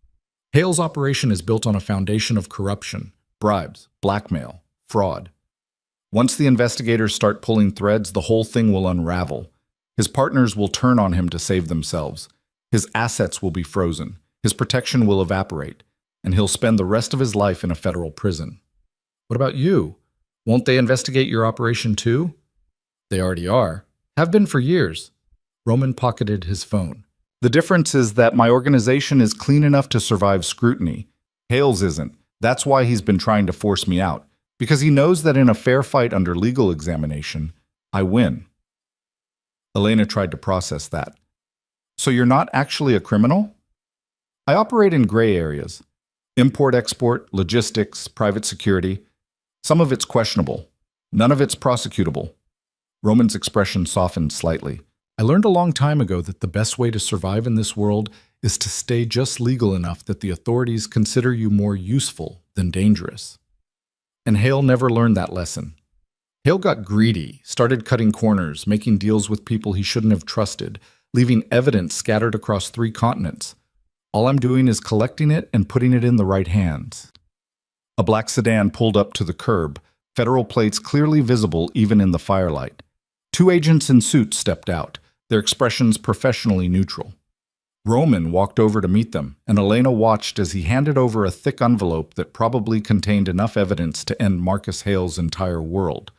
Hale's operation is built on a foundation of corruption, bribes, blackmail, fraud. Once the investigators start pulling threads, the whole thing will unravel. His partners will turn on him to save themselves. His assets will be frozen. His protection will evaporate. And he'll spend the rest of his life in a federal prison. What about you? Won't they investigate your operation too? They already are. Have been for years. Roman pocketed his phone. The difference is that my organization is clean enough to survive scrutiny. Hale's isn't. That's why he's been trying to force me out. Because he knows that in a fair fight under legal examination, I win. Elena tried to process that. So you're not actually a criminal? I operate in gray areas. Import-export, logistics, private security. Some of it's questionable. None of it's prosecutable. Roman's expression softened slightly. I learned a long time ago that the best way to survive in this world is to stay just legal enough that the authorities consider you more useful than dangerous. And Hale never learned that lesson. Hale got greedy, started cutting corners, making deals with people he shouldn't have trusted, leaving evidence scattered across 3 continents. All I'm doing is collecting it and putting it in the right hands. A black sedan pulled up to the curb, federal plates clearly visible even in the firelight. 2 agents in suits stepped out, their expressions professionally neutral. Roman walked over to meet them, and Elena watched as he handed over a thick envelope that probably contained enough evidence to end Marcus Hale's entire world.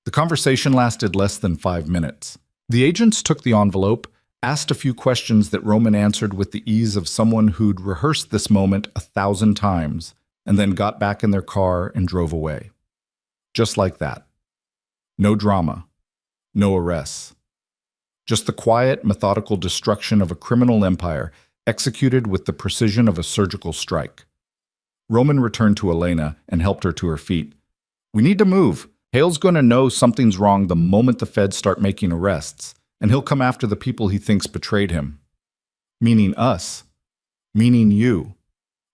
The conversation lasted less than 5 minutes. The agents took the envelope, asked a few questions that Roman answered with the ease of someone who'd rehearsed this moment 1,000 times, and then got back in their car and drove away. Just like that. No drama. No arrests. Just the quiet, methodical destruction of a criminal empire executed with the precision of a surgical strike. Roman returned to Elena and helped her to her feet. We need to move. Hale's going to know something's wrong the moment the feds start making arrests, and he'll come after the people he thinks betrayed him. Meaning us. Meaning you.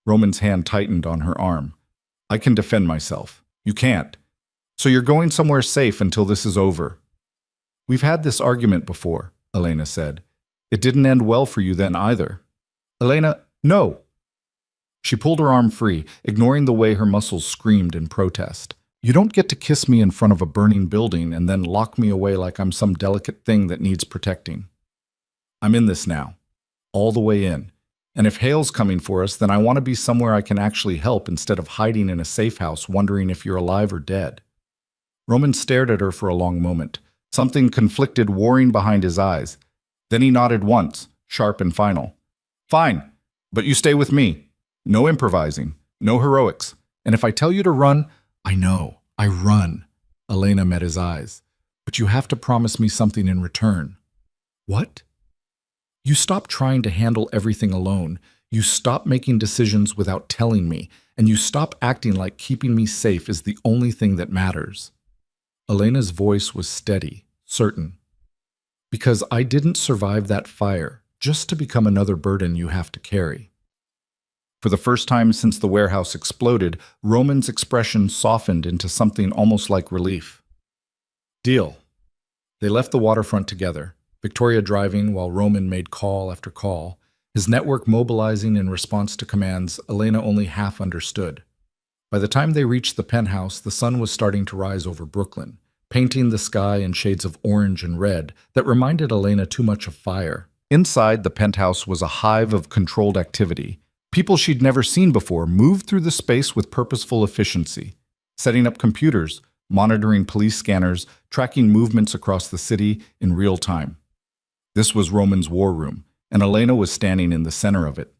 Roman's hand tightened on her arm. I can defend myself. You can't. So you're going somewhere safe until this is over. We've had this argument before, Elena said. It didn't end well for you then either. Elena, no! She pulled her arm free, ignoring the way her muscles screamed in protest. You don't get to kiss me in front of a burning building and then lock me away like I'm some delicate thing that needs protecting. I'm in this now. All the way in. And if Hale's coming for us, then I want to be somewhere I can actually help instead of hiding in a safe house wondering if you're alive or dead. Roman stared at her for a long moment. Something conflicted warring behind his eyes. Then he nodded once, sharp and final. Fine, but you stay with me. No improvising, no heroics. And if I tell you to run, I know, I run. Elena met his eyes. But you have to promise me something in return. What? You stop trying to handle everything alone. You stop making decisions without telling me. And you stop acting like keeping me safe is the only thing that matters. Elena's voice was steady, certain. Because I didn't survive that fire just to become another burden you have to carry. For the first time since the warehouse exploded, Roman's expression softened into something almost like relief. Deal. They left the waterfront together, Victoria driving while Roman made call after call, his network mobilizing in response to commands Elena only half understood. By the time they reached the penthouse, the sun was starting to rise over Brooklyn, painting the sky in shades of orange and red that reminded Elena too much of fire. Inside, the penthouse was a hive of controlled activity. People she'd never seen before moved through the space with purposeful efficiency, setting up computers, monitoring police scanners, tracking movements across the city in real time. This was Roman's war room, and Elena was standing in the center of it.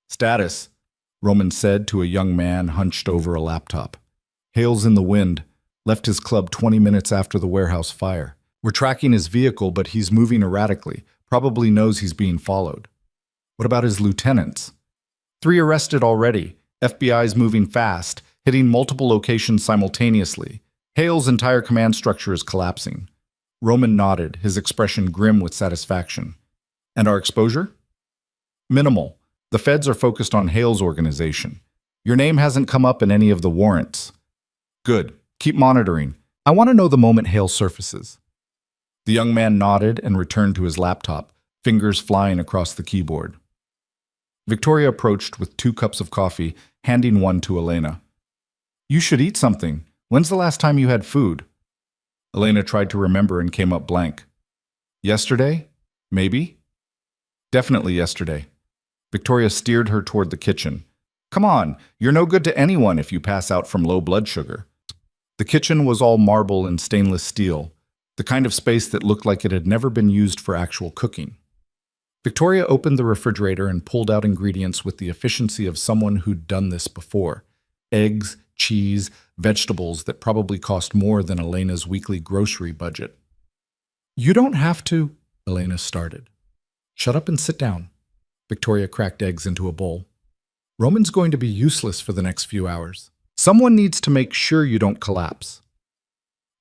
"Status," Roman said to a young man hunched over a laptop. "Hale's in the wind. Left his club 20 minutes after the warehouse fire. We're tracking his vehicle, but he's moving erratically. Probably knows he's being followed." "What about his lieutenants?" "3 arrested already. FBI's moving fast, hitting multiple locations simultaneously. Hale's entire command structure is collapsing." Roman nodded, his expression grim with satisfaction. "And our exposure?" "Minimal. The feds are focused on Hale's organization. Your name hasn't come up in any of the warrants." "Good. Keep monitoring. I want to know the moment Hale surfaces." The young man nodded and returned to his laptop, fingers flying across the keyboard. Victoria approached with 2 cups of coffee, handing one to Elena. "You should eat something. When's the last time you had food?" Elena tried to remember and came up blank. "Yesterday? Maybe?" "Definitely yesterday." Victoria steered her toward the kitchen. "Come on, you're no good to anyone if you pass out from low blood sugar." The kitchen was all marble and stainless steel, the kind of space that looked like it had never been used for actual cooking. Victoria opened the refrigerator and pulled out ingredients with the efficiency of someone who'd done this before. Eggs, cheese, vegetables that probably cost more than Elena's weekly grocery budget. "You don't have to," Elena started. "Shut up and sit down." Victoria cracked eggs into a bowl. "Roman's going to be useless for the next few hours. Someone needs to make sure you don't collapse."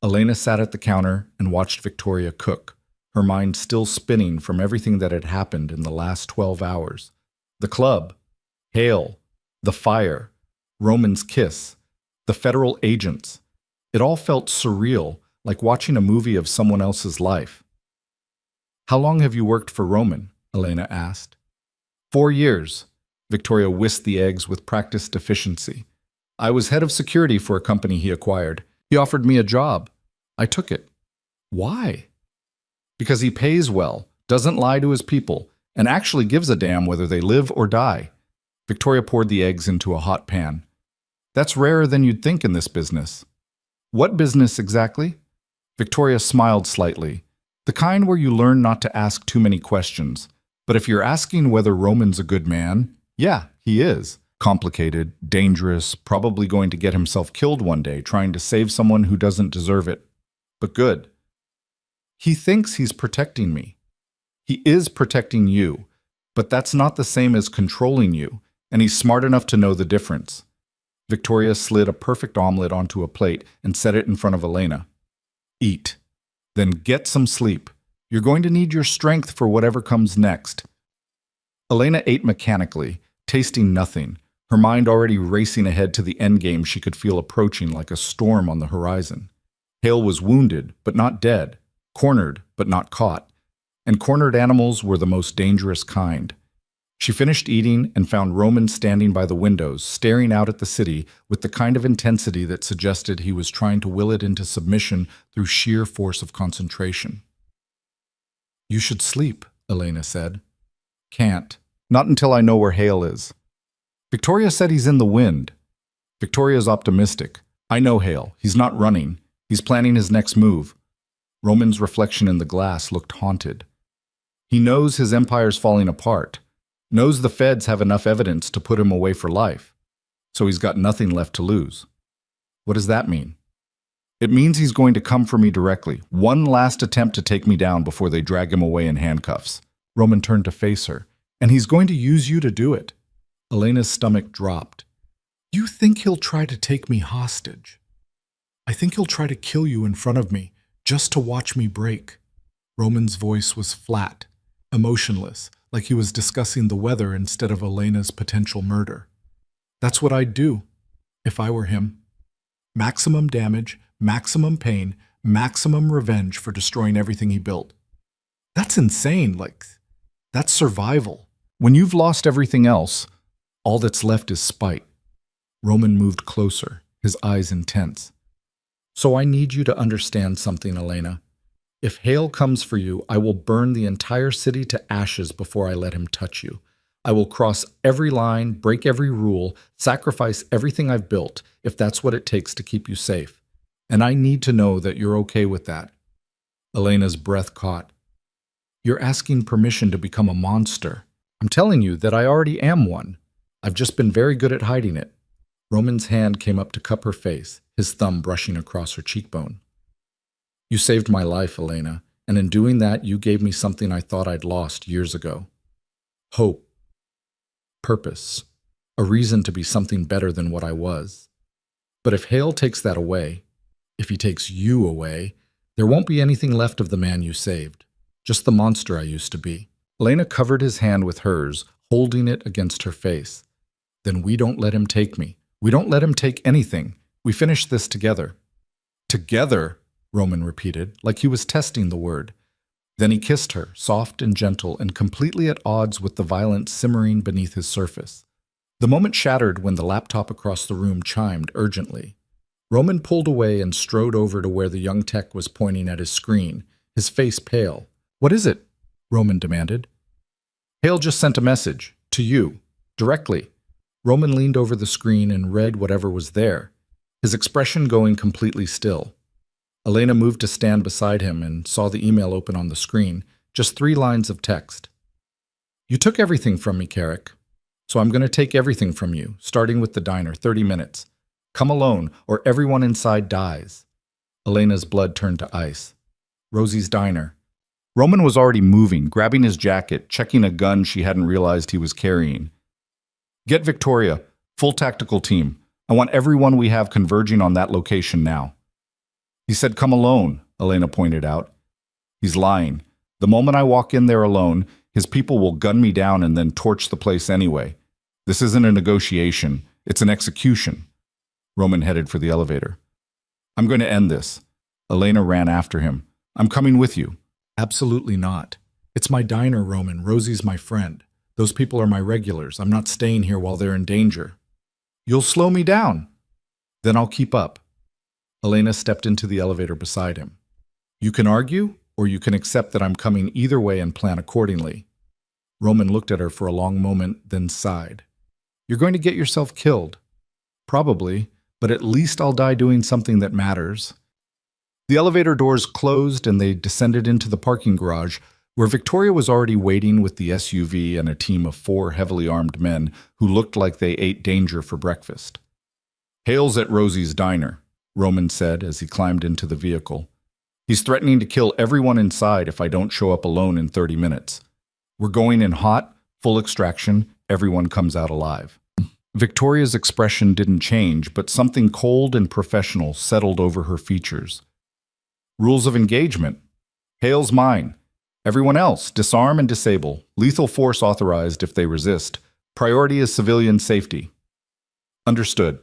Elena sat at the counter and watched Victoria cook, her mind still spinning from everything that had happened in the last 12 hours. The club, Hale, the fire, Roman's kiss, the federal agents. It all felt surreal, like watching a movie of someone else's life. "How long have you worked for Roman?" Elena asked. 4 years. Victoria whisked the eggs with practiced efficiency. "I was head of security for a company he acquired. He offered me a job. I took it." "Why?" "Because he pays well, doesn't lie to his people, and actually gives a damn whether they live or die." Victoria poured the eggs into a hot pan. "That's rarer than you'd think in this business." "What business exactly?" Victoria smiled slightly. "The kind where you learn not to ask too many questions. But if you're asking whether Roman's a good man, yeah, he is. Complicated, dangerous, probably going to get himself killed one day trying to save someone who doesn't deserve it. But good. He thinks he's protecting me. He is protecting you, but that's not the same as controlling you, and he's smart enough to know the difference." Victoria slid a perfect omelet onto a plate and set it in front of Elena. "Eat. Then get some sleep. You're going to need your strength for whatever comes next." Elena ate mechanically, tasting nothing, her mind already racing ahead to the endgame she could feel approaching like a storm on the horizon. Hale was wounded, but not dead, cornered, but not caught, and cornered animals were the most dangerous kind. She finished eating and found Roman standing by the windows, staring out at the city with the kind of intensity that suggested he was trying to will it into submission through sheer force of concentration. "You should sleep," Elena said. "Can't. Not until I know where Hale is." "Victoria said he's in the wind." "Victoria's optimistic. I know Hale. He's not running. He's planning his next move." Roman's reflection in the glass looked haunted. "He knows his empire's falling apart. Knows the feds have enough evidence to put him away for life. So he's got nothing left to lose." "What does that mean?" "It means he's going to come for me directly. One last attempt to take me down before they drag him away in handcuffs." Roman turned to face her. "And he's going to use you to do it." Elena's stomach dropped. "You think he'll try to take me hostage?" "I think he'll try to kill you in front of me, just to watch me break." Roman's voice was flat, emotionless, like he was discussing the weather instead of Elena's potential murder. "That's what I'd do, if I were him. Maximum damage, maximum pain, maximum revenge for destroying everything he built. That's insane, that's survival. When you've lost everything else, all that's left is spite." Roman moved closer, his eyes intense. So I need you to understand something, Elena. If Hale comes for you, I will burn the entire city to ashes before I let him touch you. I will cross every line, break every rule, sacrifice everything I've built, if that's what it takes to keep you safe. And I need to know that you're okay with that. Elena's breath caught. You're asking permission to become a monster. I'm telling you that I already am one. I've just been very good at hiding it. Roman's hand came up to cup her face, his thumb brushing across her cheekbone. You saved my life, Elena, and in doing that, you gave me something I thought I'd lost years ago. Hope. Purpose. A reason to be something better than what I was. But if Hale takes that away, if he takes you away, there won't be anything left of the man you saved. Just the monster I used to be. Elena covered his hand with hers, holding it against her face. Then we don't let him take me. We don't let him take anything. We finish this together. Together, Roman repeated, like he was testing the word. Then he kissed her, soft and gentle and completely at odds with the violence simmering beneath his surface. The moment shattered when the laptop across the room chimed urgently. Roman pulled away and strode over to where the young tech was pointing at his screen, his face pale. What is it? Roman demanded. Hale just sent a message. To you. Directly. Roman leaned over the screen and read whatever was there, his expression going completely still. Elena moved to stand beside him and saw the email open on the screen, just 3 lines of text. You took everything from me, Carrick. So I'm going to take everything from you, starting with the diner, 30 minutes. Come alone, or everyone inside dies. Elena's blood turned to ice. Rosie's diner. Roman was already moving, grabbing his jacket, checking a gun she hadn't realized he was carrying. Get Victoria, full tactical team. I want everyone we have converging on that location now. He said come alone, Elena pointed out. He's lying. The moment I walk in there alone, his people will gun me down and then torch the place anyway. This isn't a negotiation. It's an execution. Roman headed for the elevator. I'm going to end this. Elena ran after him. I'm coming with you. Absolutely not. It's my diner, Roman. Rosie's my friend. Those people are my regulars. I'm not staying here while they're in danger. You'll slow me down. Then I'll keep up. Elena stepped into the elevator beside him. You can argue, or you can accept that I'm coming either way and plan accordingly. Roman looked at her for a long moment, then sighed. You're going to get yourself killed. Probably, but at least I'll die doing something that matters. The elevator doors closed and they descended into the parking garage, where Victoria was already waiting with the SUV and a team of 4 heavily armed men who looked like they ate danger for breakfast. Hale's at Rosie's diner, Roman said as he climbed into the vehicle. He's threatening to kill everyone inside if I don't show up alone in 30 minutes. We're going in hot, full extraction, everyone comes out alive. Victoria's expression didn't change, but something cold and professional settled over her features. Rules of engagement. Hale's mine. Everyone else, disarm and disable. Lethal force authorized if they resist. Priority is civilian safety. Understood.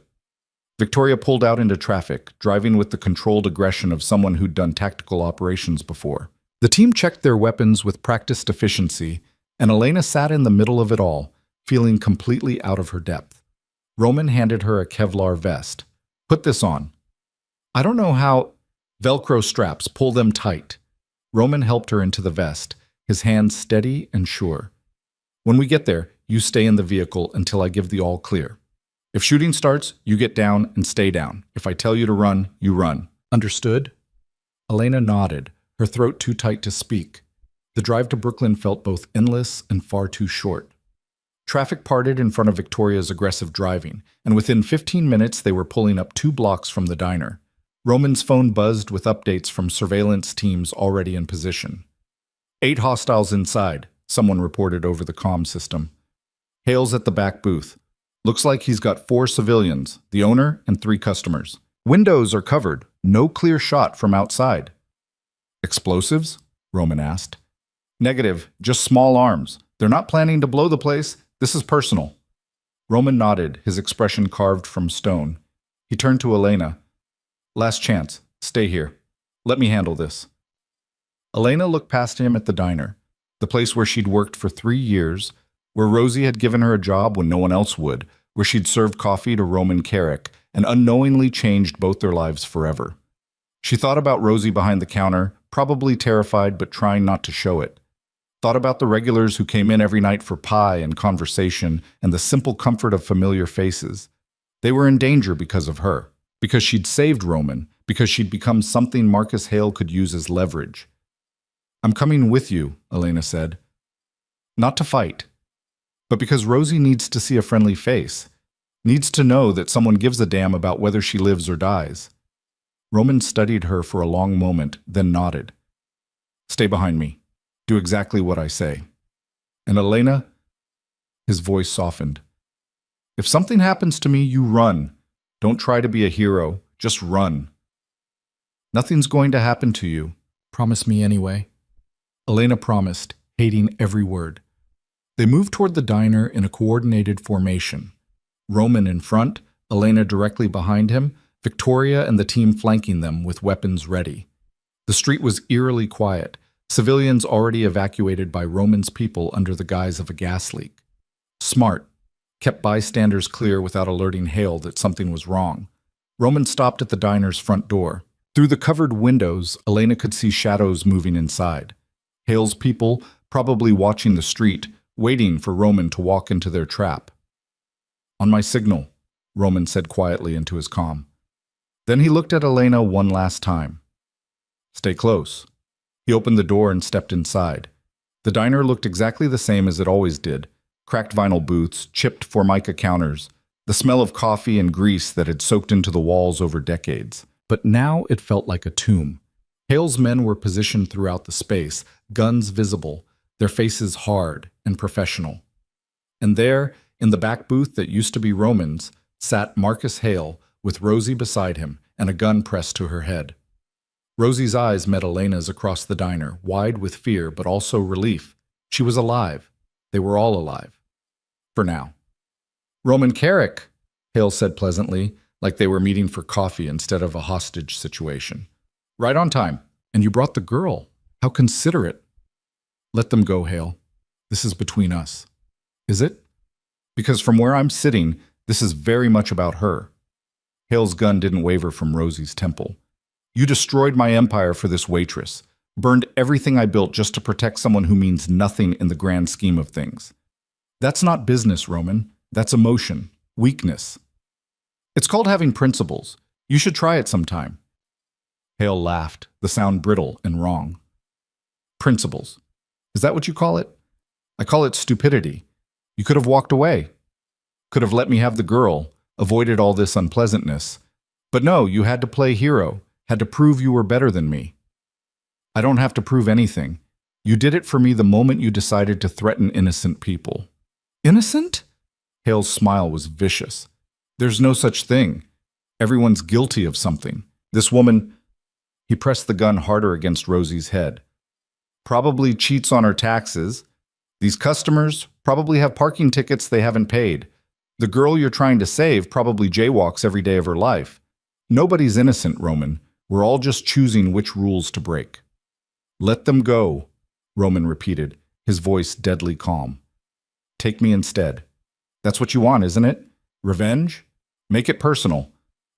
Victoria pulled out into traffic, driving with the controlled aggression of someone who'd done tactical operations before. The team checked their weapons with practiced efficiency, and Elena sat in the middle of it all, feeling completely out of her depth. Roman handed her a Kevlar vest. Put this on. I don't know how... Velcro straps, pull them tight. Roman helped her into the vest, his hands steady and sure. When we get there, you stay in the vehicle until I give the all clear. If shooting starts, you get down and stay down. If I tell you to run, you run. Understood? Elena nodded, her throat too tight to speak. The drive to Brooklyn felt both endless and far too short. Traffic parted in front of Victoria's aggressive driving, and within 15 minutes they were pulling up 2 blocks from the diner. Roman's phone buzzed with updates from surveillance teams already in position. 8 hostiles inside, someone reported over the comm system. Hale's at the back booth. Looks like he's got 4 civilians, the owner and 3 customers. Windows are covered, no clear shot from outside. Explosives? Roman asked. Negative, just small arms. They're not planning to blow the place. This is personal. Roman nodded, his expression carved from stone. He turned to Elena. Last chance. Stay here. Let me handle this. Elena looked past him at the diner, the place where she'd worked for 3 years, where Rosie had given her a job when no one else would, where she'd served coffee to Roman Carrick and unknowingly changed both their lives forever. She thought about Rosie behind the counter, probably terrified but trying not to show it. Thought about the regulars who came in every night for pie and conversation and the simple comfort of familiar faces. They were in danger because of her, because she'd saved Roman, because she'd become something Marcus Hale could use as leverage. "I'm coming with you," Elena said. "Not to fight, but because Rosie needs to see a friendly face, needs to know that someone gives a damn about whether she lives or dies." Roman studied her for a long moment, then nodded. "Stay behind me. Do exactly what I say." "And Elena?" His voice softened. "If something happens to me, you run. Don't try to be a hero. Just run." "Nothing's going to happen to you. Promise me anyway." Elena promised, hating every word. They moved toward the diner in a coordinated formation. Roman in front, Elena directly behind him, Victoria and the team flanking them with weapons ready. The street was eerily quiet, civilians already evacuated by Roman's people under the guise of a gas leak. Smart, kept bystanders clear without alerting Hale that something was wrong. Roman stopped at the diner's front door. Through the covered windows, Elena could see shadows moving inside. Hale's people, probably watching the street, waiting for Roman to walk into their trap. "On my signal," Roman said quietly into his comm. Then he looked at Elena one last time. "Stay close." He opened the door and stepped inside. The diner looked exactly the same as it always did. Cracked vinyl booths, chipped formica counters, the smell of coffee and grease that had soaked into the walls over decades. But now it felt like a tomb. Hale's men were positioned throughout the space, guns visible, their faces hard and professional. And there, in the back booth that used to be Roman's, sat Marcus Hale with Rosie beside him and a gun pressed to her head. Rosie's eyes met Elena's across the diner, wide with fear but also relief. She was alive. They were all alive. For now. "Roman Carrick," Hale said pleasantly, like they were meeting for coffee instead of a hostage situation. "Right on time. And you brought the girl. How considerate." "Let them go, Hale. This is between us." "Is it?" "Because from where I'm sitting, this is very much about her." Hale's gun didn't waver from Rosie's temple. "You destroyed my empire for this waitress. Burned everything I built just to protect someone who means nothing in the grand scheme of things. That's not business, Roman. That's emotion. Weakness. It's called having principles. You should try it sometime." Hale laughed, the sound brittle and wrong. "Principles. Is that what you call it?" "I call it stupidity. You could have walked away. Could have let me have the girl, avoided all this unpleasantness. But no, you had to play hero, had to prove you were better than me." "I don't have to prove anything. You did it for me the moment you decided to threaten innocent people." "Innocent?" Hale's smile was vicious. "There's no such thing. Everyone's guilty of something. This woman—" He pressed the gun harder against Rosie's head. "Probably cheats on her taxes. These customers probably have parking tickets they haven't paid. The girl you're trying to save probably jaywalks every day of her life. Nobody's innocent, Roman. We're all just choosing which rules to break." "Let them go," Roman repeated, his voice deadly calm. "Take me instead. That's what you want, isn't it? Revenge? Make it personal.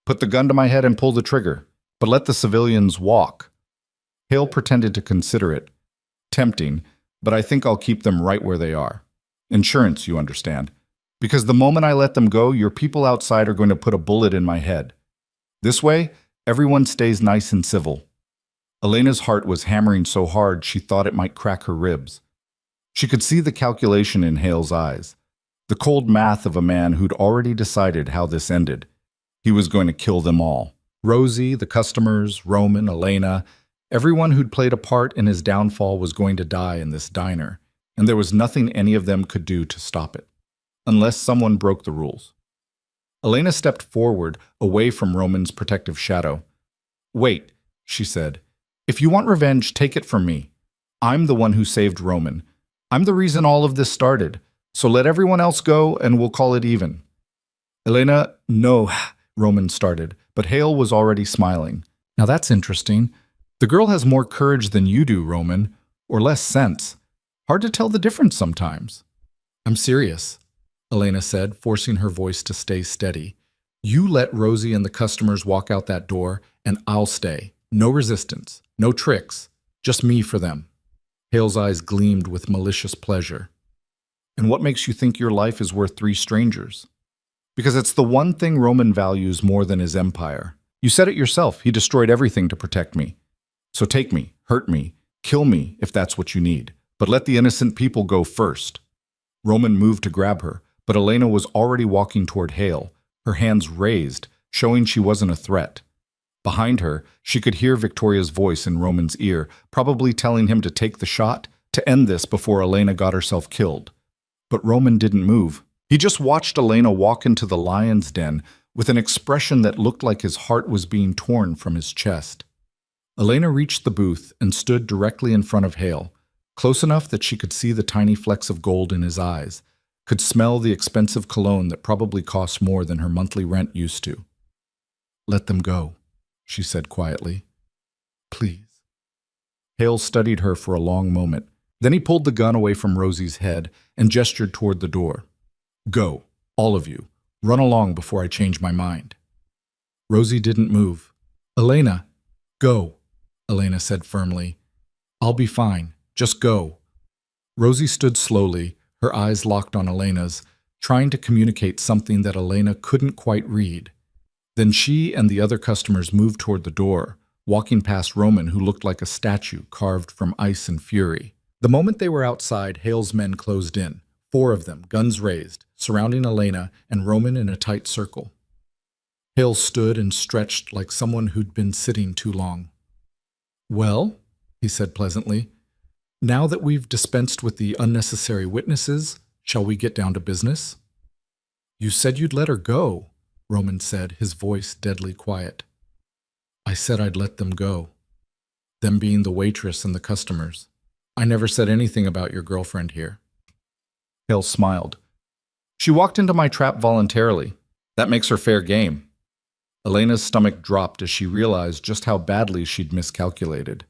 Put the gun to my head and pull the trigger. But let the civilians walk." Hale pretended to consider it. "Tempting, but I think I'll keep them right where they are. Insurance, you understand. Because the moment I let them go, your people outside are going to put a bullet in my head. This way, everyone stays nice and civil." Elena's heart was hammering so hard she thought it might crack her ribs. She could see the calculation in Hale's eyes, the cold math of a man who'd already decided how this ended. He was going to kill them all. Rosie, the customers, Roman, Elena, everyone who'd played a part in his downfall was going to die in this diner, and there was nothing any of them could do to stop it, unless someone broke the rules. Elena stepped forward, away from Roman's protective shadow. "Wait," she said. "If you want revenge, take it from me. I'm the one who saved Roman. I'm the reason all of this started. So let everyone else go and we'll call it even." "Elena, no," Roman started, but Hale was already smiling. "Now that's interesting. The girl has more courage than you do, Roman, or less sense. Hard to tell the difference sometimes." "I'm serious," Elena said, forcing her voice to stay steady. "You let Rosie and the customers walk out that door, and I'll stay. No resistance, no tricks, just me for them. Hale's eyes gleamed with malicious pleasure. And what makes you think your life is worth 3 strangers? Because it's the one thing Roman values more than his empire. You said it yourself, he destroyed everything to protect me. So take me, hurt me, kill me if that's what you need. But let the innocent people go first. Roman moved to grab her, but Elena was already walking toward Hale, her hands raised, showing she wasn't a threat. Behind her, she could hear Victoria's voice in Roman's ear, probably telling him to take the shot, to end this before Elena got herself killed. But Roman didn't move. He just watched Elena walk into the lion's den with an expression that looked like his heart was being torn from his chest. Elena reached the booth and stood directly in front of Hale, close enough that she could see the tiny flecks of gold in his eyes, could smell the expensive cologne that probably cost more than her monthly rent used to. "Let them go," she said quietly. "Please." Hale studied her for a long moment. Then he pulled the gun away from Rosie's head and gestured toward the door. "Go, all of you. Run along before I change my mind." Rosie didn't move. "Elena, go," Elena said firmly. "I'll be fine. Just go." Rosie stood slowly, her eyes locked on Elena's, trying to communicate something that Elena couldn't quite read. Then she and the other customers moved toward the door, walking past Roman, who looked like a statue carved from ice and fury. The moment they were outside, Hale's men closed in, 4 of them, guns raised, surrounding Elena and Roman in a tight circle. Hale stood and stretched like someone who'd been sitting too long. "Well," he said pleasantly, "now that we've dispensed with the unnecessary witnesses, shall we get down to business?" "You said you'd let her go," Roman said, his voice deadly quiet. "I said I'd let them go. Them being the waitress and the customers. I never said anything about your girlfriend here." Hale smiled. "She walked into my trap voluntarily. That makes her fair game." Elena's stomach dropped as she realized just how badly she'd miscalculated.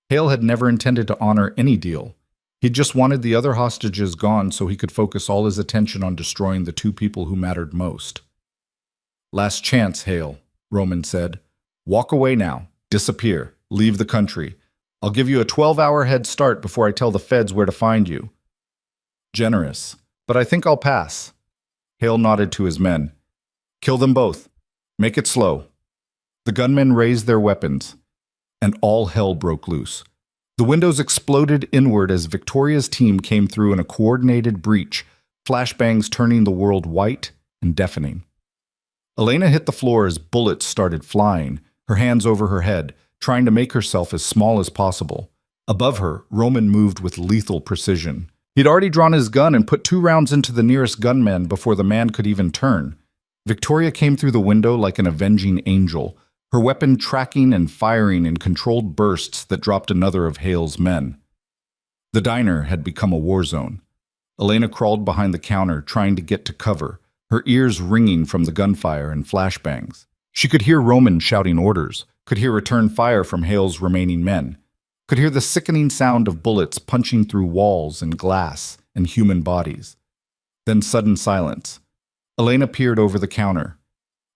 Hale had never intended to honor any deal. He'd just wanted the other hostages gone so he could focus all his attention on destroying the 2 people who mattered most. "Last chance, Hale," Roman said. "Walk away now. Disappear. Leave the country. I'll give you a 12-hour head start before I tell the feds where to find you." "Generous, but I think I'll pass." Hale nodded to his men. "Kill them both. Make it slow." The gunmen raised their weapons, and all hell broke loose. The windows exploded inward as Victoria's team came through in a coordinated breach, flashbangs turning the world white and deafening. Elena hit the floor as bullets started flying, her hands over her head, trying to make herself as small as possible. Above her, Roman moved with lethal precision. He'd already drawn his gun and put 2 rounds into the nearest gunman before the man could even turn. Victoria came through the window like an avenging angel, her weapon tracking and firing in controlled bursts that dropped another of Hale's men. The diner had become a war zone. Elena crawled behind the counter, trying to get to cover, her ears ringing from the gunfire and flashbangs. She could hear Roman shouting orders, could hear return fire from Hale's remaining men, could hear the sickening sound of bullets punching through walls and glass and human bodies. Then sudden silence. Elena peered over the counter.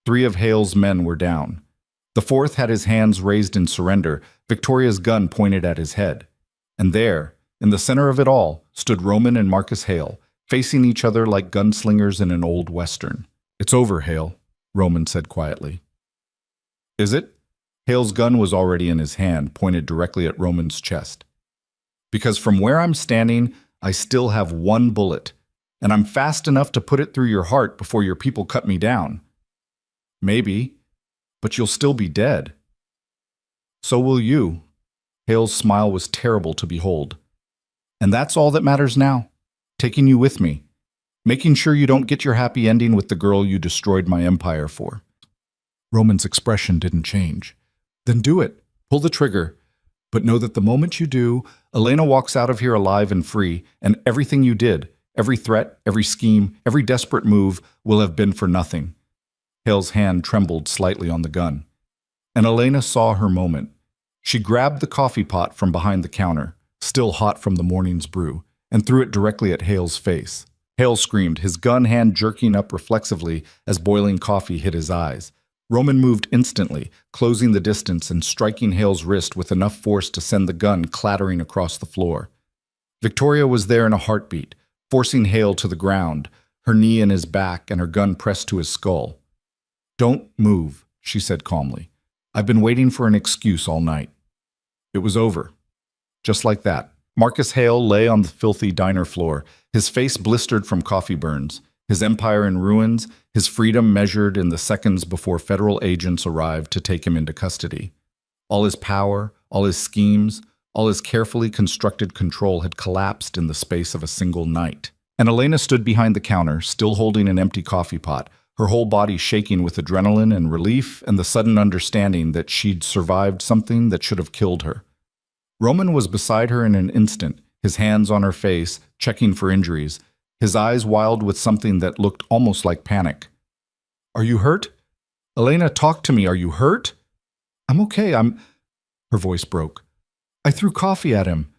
3 of Hale's men were down. The 4th had his hands raised in surrender, Victoria's gun pointed at his head. And there, in the center of it all, stood Roman and Marcus Hale, facing each other like gunslingers in an old western. "It's over, Hale," Roman said quietly. "Is it?" Hale's gun was already in his hand, pointed directly at Roman's chest. "Because from where I'm standing, I still have 1 bullet, and I'm fast enough to put it through your heart before your people cut me down." "Maybe, but you'll still be dead." "So will you." Hale's smile was terrible to behold. "And that's all that matters now. Taking you with me. Making sure you don't get your happy ending with the girl you destroyed my empire for." Roman's expression didn't change. "Then do it. Pull the trigger. But know that the moment you do, Elena walks out of here alive and free, and everything you did, every threat, every scheme, every desperate move, will have been for nothing." Hale's hand trembled slightly on the gun. And Elena saw her moment. She grabbed the coffee pot from behind the counter, still hot from the morning's brew, and threw it directly at Hale's face. Hale screamed, his gun hand jerking up reflexively as boiling coffee hit his eyes. Roman moved instantly, closing the distance and striking Hale's wrist with enough force to send the gun clattering across the floor. Victoria was there in a heartbeat, forcing Hale to the ground, her knee in his back and her gun pressed to his skull. "Don't move," she said calmly. "I've been waiting for an excuse all night." It was over. Just like that. Marcus Hale lay on the filthy diner floor, his face blistered from coffee burns, his empire in ruins, his freedom measured in the seconds before federal agents arrived to take him into custody. All his power, all his schemes, all his carefully constructed control had collapsed in the space of a single night. And Elena stood behind the counter, still holding an empty coffee pot, her whole body shaking with adrenaline and relief and the sudden understanding that she'd survived something that should have killed her. Roman was beside her in an instant, his hands on her face, checking for injuries, his eyes wild with something that looked almost like panic. "Are you hurt? Elena, talk to me. Are you hurt?" "I'm okay. Her voice broke. "I threw coffee at him."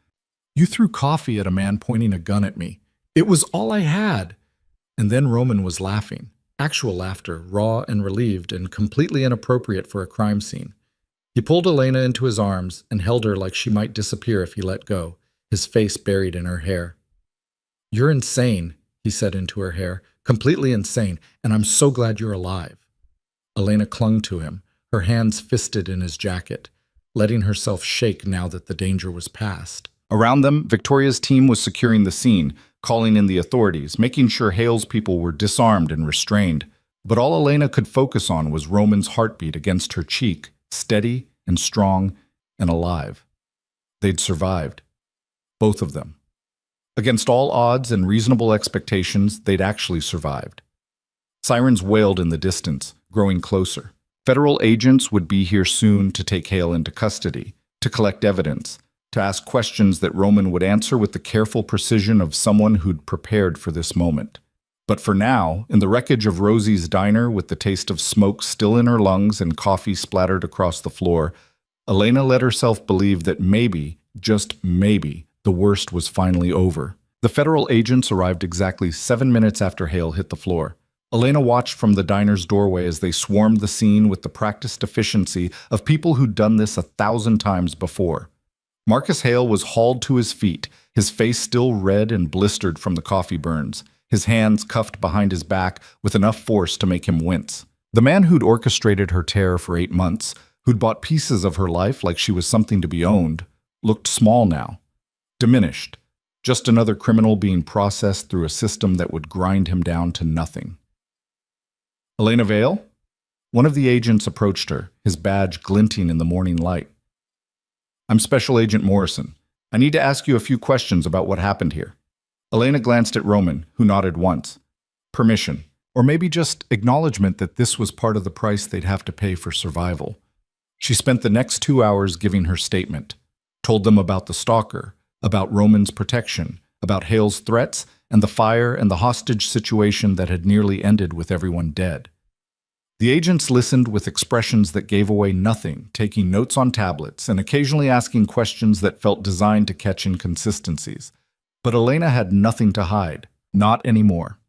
"You threw coffee at a man pointing a gun at me. It was all I had." And then Roman was laughing. Actual laughter, raw and relieved and completely inappropriate for a crime scene. He pulled Elena into his arms and held her like she might disappear if he let go, his face buried in her hair. "You're insane," he said into her hair, "completely insane, and I'm so glad you're alive." Elena clung to him, her hands fisted in his jacket, letting herself shake now that the danger was past. Around them, Victoria's team was securing the scene, calling in the authorities, making sure Hale's people were disarmed and restrained. But all Elena could focus on was Roman's heartbeat against her cheek, steady and strong and alive. They'd survived. Both of them. Against all odds and reasonable expectations, they'd actually survived. Sirens wailed in the distance, growing closer. Federal agents would be here soon to take Hale into custody, to collect evidence, to ask questions that Roman would answer with the careful precision of someone who'd prepared for this moment. But for now, in the wreckage of Rosie's diner with the taste of smoke still in her lungs and coffee splattered across the floor, Elena let herself believe that maybe, just maybe, the worst was finally over. The federal agents arrived exactly 7 minutes after Hale hit the floor. Elena watched from the diner's doorway as they swarmed the scene with the practiced efficiency of people who'd done this 1,000 times before. Marcus Hale was hauled to his feet, his face still red and blistered from the coffee burns, his hands cuffed behind his back with enough force to make him wince. The man who'd orchestrated her terror for 8 months, who'd bought pieces of her life like she was something to be owned, looked small now, diminished, just another criminal being processed through a system that would grind him down to nothing. "Elena Vale?" One of the agents approached her, his badge glinting in the morning light. "I'm Special Agent Morrison. I need to ask you a few questions about what happened here." Elena glanced at Roman, who nodded once. Permission, or maybe just acknowledgement that this was part of the price they'd have to pay for survival. She spent the next 2 hours giving her statement, told them about the stalker, about Roman's protection, about Hale's threats, and the fire and the hostage situation that had nearly ended with everyone dead. The agents listened with expressions that gave away nothing, taking notes on tablets and occasionally asking questions that felt designed to catch inconsistencies. But Elena had nothing to hide, not anymore.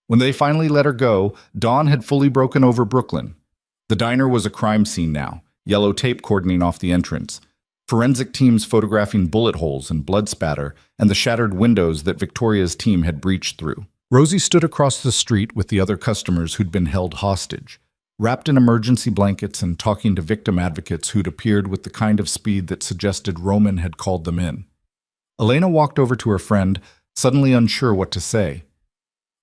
When they finally let her go, dawn had fully broken over Brooklyn. The diner was a crime scene now, yellow tape cordoning off the entrance, forensic teams photographing bullet holes and blood spatter, and the shattered windows that Victoria's team had breached through. Rosie stood across the street with the other customers who'd been held hostage, wrapped in emergency blankets and talking to victim advocates who'd appeared with the kind of speed that suggested Roman had called them in. Elena walked over to her friend, suddenly unsure what to say.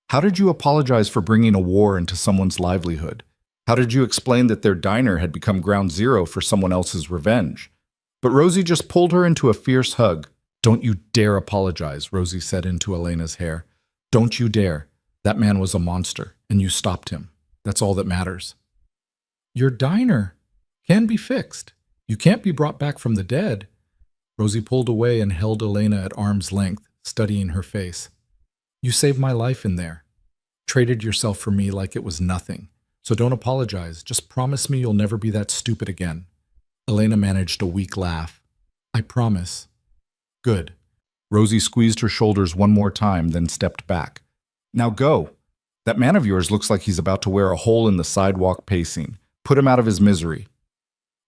How did you apologize for bringing a war into someone's livelihood? How did you explain that their diner had become ground zero for someone else's revenge? But Rosie just pulled her into a fierce hug. "Don't you dare apologize," Rosie said into Elena's hair. "Don't you dare. That man was a monster, and you stopped him. That's all that matters." "Your diner can be fixed. You can't be brought back from the dead." Rosie pulled away and held Elena at arm's length, studying her face. "You saved my life in there. Traded yourself for me like it was nothing. So don't apologize. Just promise me you'll never be that stupid again." Elena managed a weak laugh. "I promise." "Good." Rosie squeezed her shoulders one more time, then stepped back. "Now go. That man of yours looks like he's about to wear a hole in the sidewalk pacing. Put him out of his misery.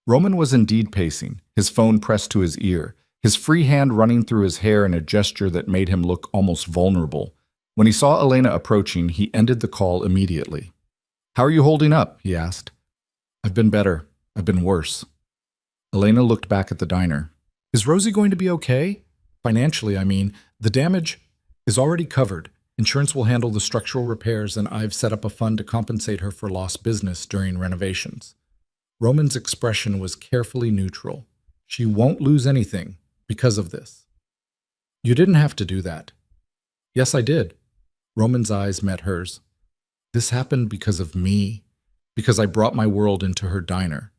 Roman was indeed pacing, his phone pressed to his ear, his free hand running through his hair in a gesture that made him look almost vulnerable. When he saw Elena approaching, he ended the call immediately. "How are you holding up?" he asked. "I've been better. I've been worse." Elena looked back at the diner. "Is Rosie going to be okay? Financially, I mean. The damage is already covered. Insurance will handle the structural repairs, and I've set up a fund to compensate her for lost business during renovations." Roman's expression was carefully neutral. "She won't lose anything because of this." "You didn't have to do that." "Yes, I did." Roman's eyes met hers. "This happened because of me, because I brought my world into her diner.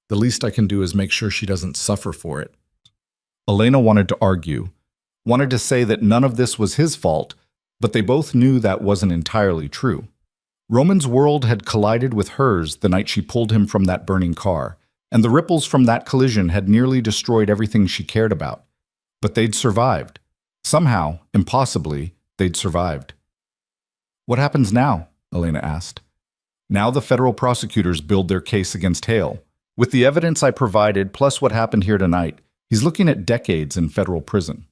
The least I can do is make sure she doesn't suffer for it." Elena wanted to argue, wanted to say that none of this was his fault, but they both knew that wasn't entirely true. Roman's world had collided with hers the night she pulled him from that burning car, and the ripples from that collision had nearly destroyed everything she cared about. But they'd survived. Somehow, impossibly, they'd survived. "What happens now?" Elena asked. "Now the federal prosecutors build their case against Hale. With the evidence I provided, plus what happened here tonight, he's looking at decades in federal prison.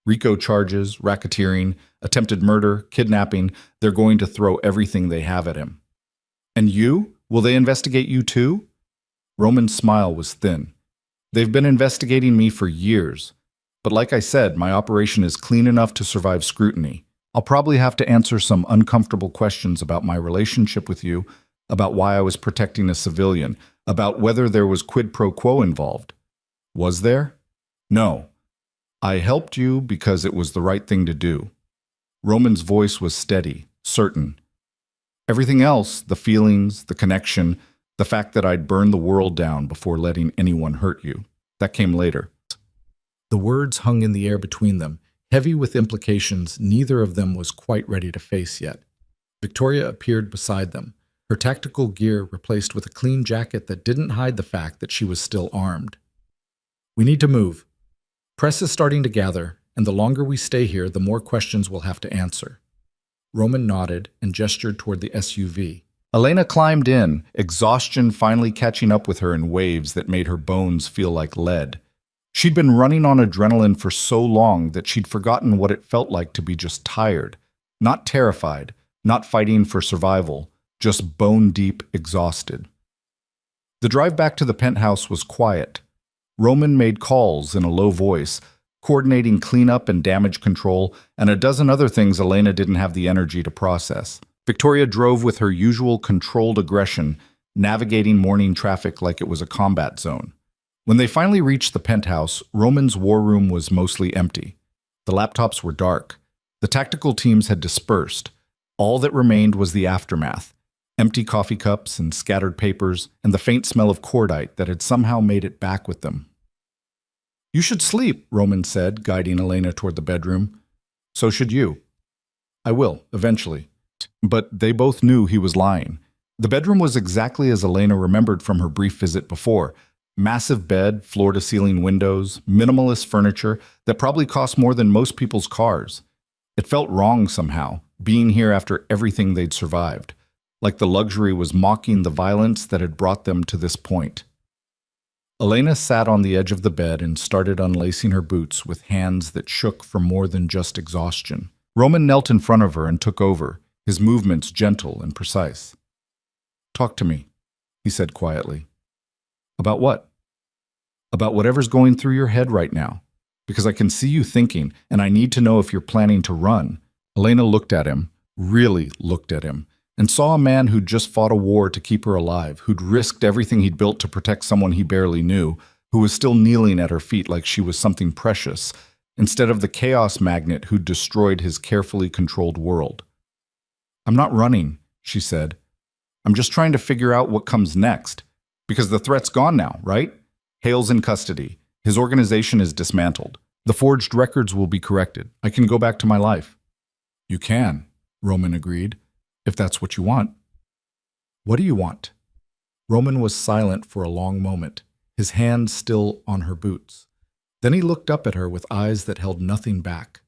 RICO charges, racketeering, attempted murder, kidnapping, they're going to throw everything they have at him." "And you? Will they investigate you too?" Roman's smile was thin. "They've been investigating me for years. But like I said, my operation is clean enough to survive scrutiny. I'll probably have to answer some uncomfortable questions about my relationship with you, about why I was protecting a civilian, about whether there was quid pro quo involved." "Was there?" "No. I helped you because it was the right thing to do." Roman's voice was steady, certain. "Everything else, the feelings, the connection, the fact that I'd burn the world down before letting anyone hurt you, that came later." The words hung in the air between them, heavy with implications neither of them was quite ready to face yet. Victoria appeared beside them, her tactical gear replaced with a clean jacket that didn't hide the fact that she was still armed. "We need to move. Press is starting to gather, and the longer we stay here, the more questions we'll have to answer." Roman nodded and gestured toward the SUV. Elena climbed in, exhaustion finally catching up with her in waves that made her bones feel like lead. She'd been running on adrenaline for so long that she'd forgotten what it felt like to be just tired, not terrified, not fighting for survival, just bone-deep exhausted. The drive back to the penthouse was quiet. Roman made calls in a low voice, coordinating cleanup and damage control, and a dozen other things Elena didn't have the energy to process. Victoria drove with her usual controlled aggression, navigating morning traffic like it was a combat zone. When they finally reached the penthouse, Roman's war room was mostly empty. The laptops were dark. The tactical teams had dispersed. All that remained was the aftermath. Empty coffee cups and scattered papers, and the faint smell of cordite that had somehow made it back with them. "You should sleep," Roman said, guiding Elena toward the bedroom. "So should you." "I will, eventually." But they both knew he was lying. The bedroom was exactly as Elena remembered from her brief visit before. Massive bed, floor-to-ceiling windows, minimalist furniture that probably cost more than most people's cars. It felt wrong somehow, being here after everything they'd survived. Like the luxury was mocking the violence that had brought them to this point. Elena sat on the edge of the bed and started unlacing her boots with hands that shook from more than just exhaustion. Roman knelt in front of her and took over, his movements gentle and precise. "Talk to me," he said quietly. "About what?" "About whatever's going through your head right now. Because I can see you thinking, and I need to know if you're planning to run." Elena looked at him, really looked at him, and saw a man who'd just fought a war to keep her alive, who'd risked everything he'd built to protect someone he barely knew, who was still kneeling at her feet like she was something precious, instead of the chaos magnet who'd destroyed his carefully controlled world. "I'm not running," she said. "I'm just trying to figure out what comes next. Because the threat's gone now, right? Hale's in custody. His organization is dismantled. The forged records will be corrected. I can go back to my life." "You can," Roman agreed. "If that's what you want." "What do you want?" Roman was silent for a long moment, his hand still on her boots. Then he looked up at her with eyes that held nothing back.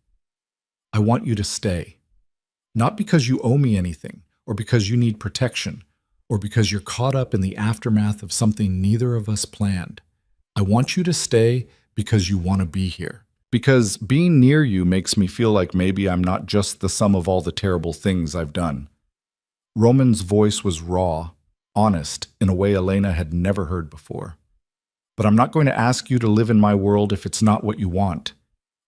"I want you to stay. Not because you owe me anything, or because you need protection, or because you're caught up in the aftermath of something neither of us planned. I want you to stay because you want to be here. Because being near you makes me feel like maybe I'm not just the sum of all the terrible things I've done. Roman's voice was raw, honest, in a way Elena had never heard before. But I'm not going to ask you to live in my world if it's not what you want.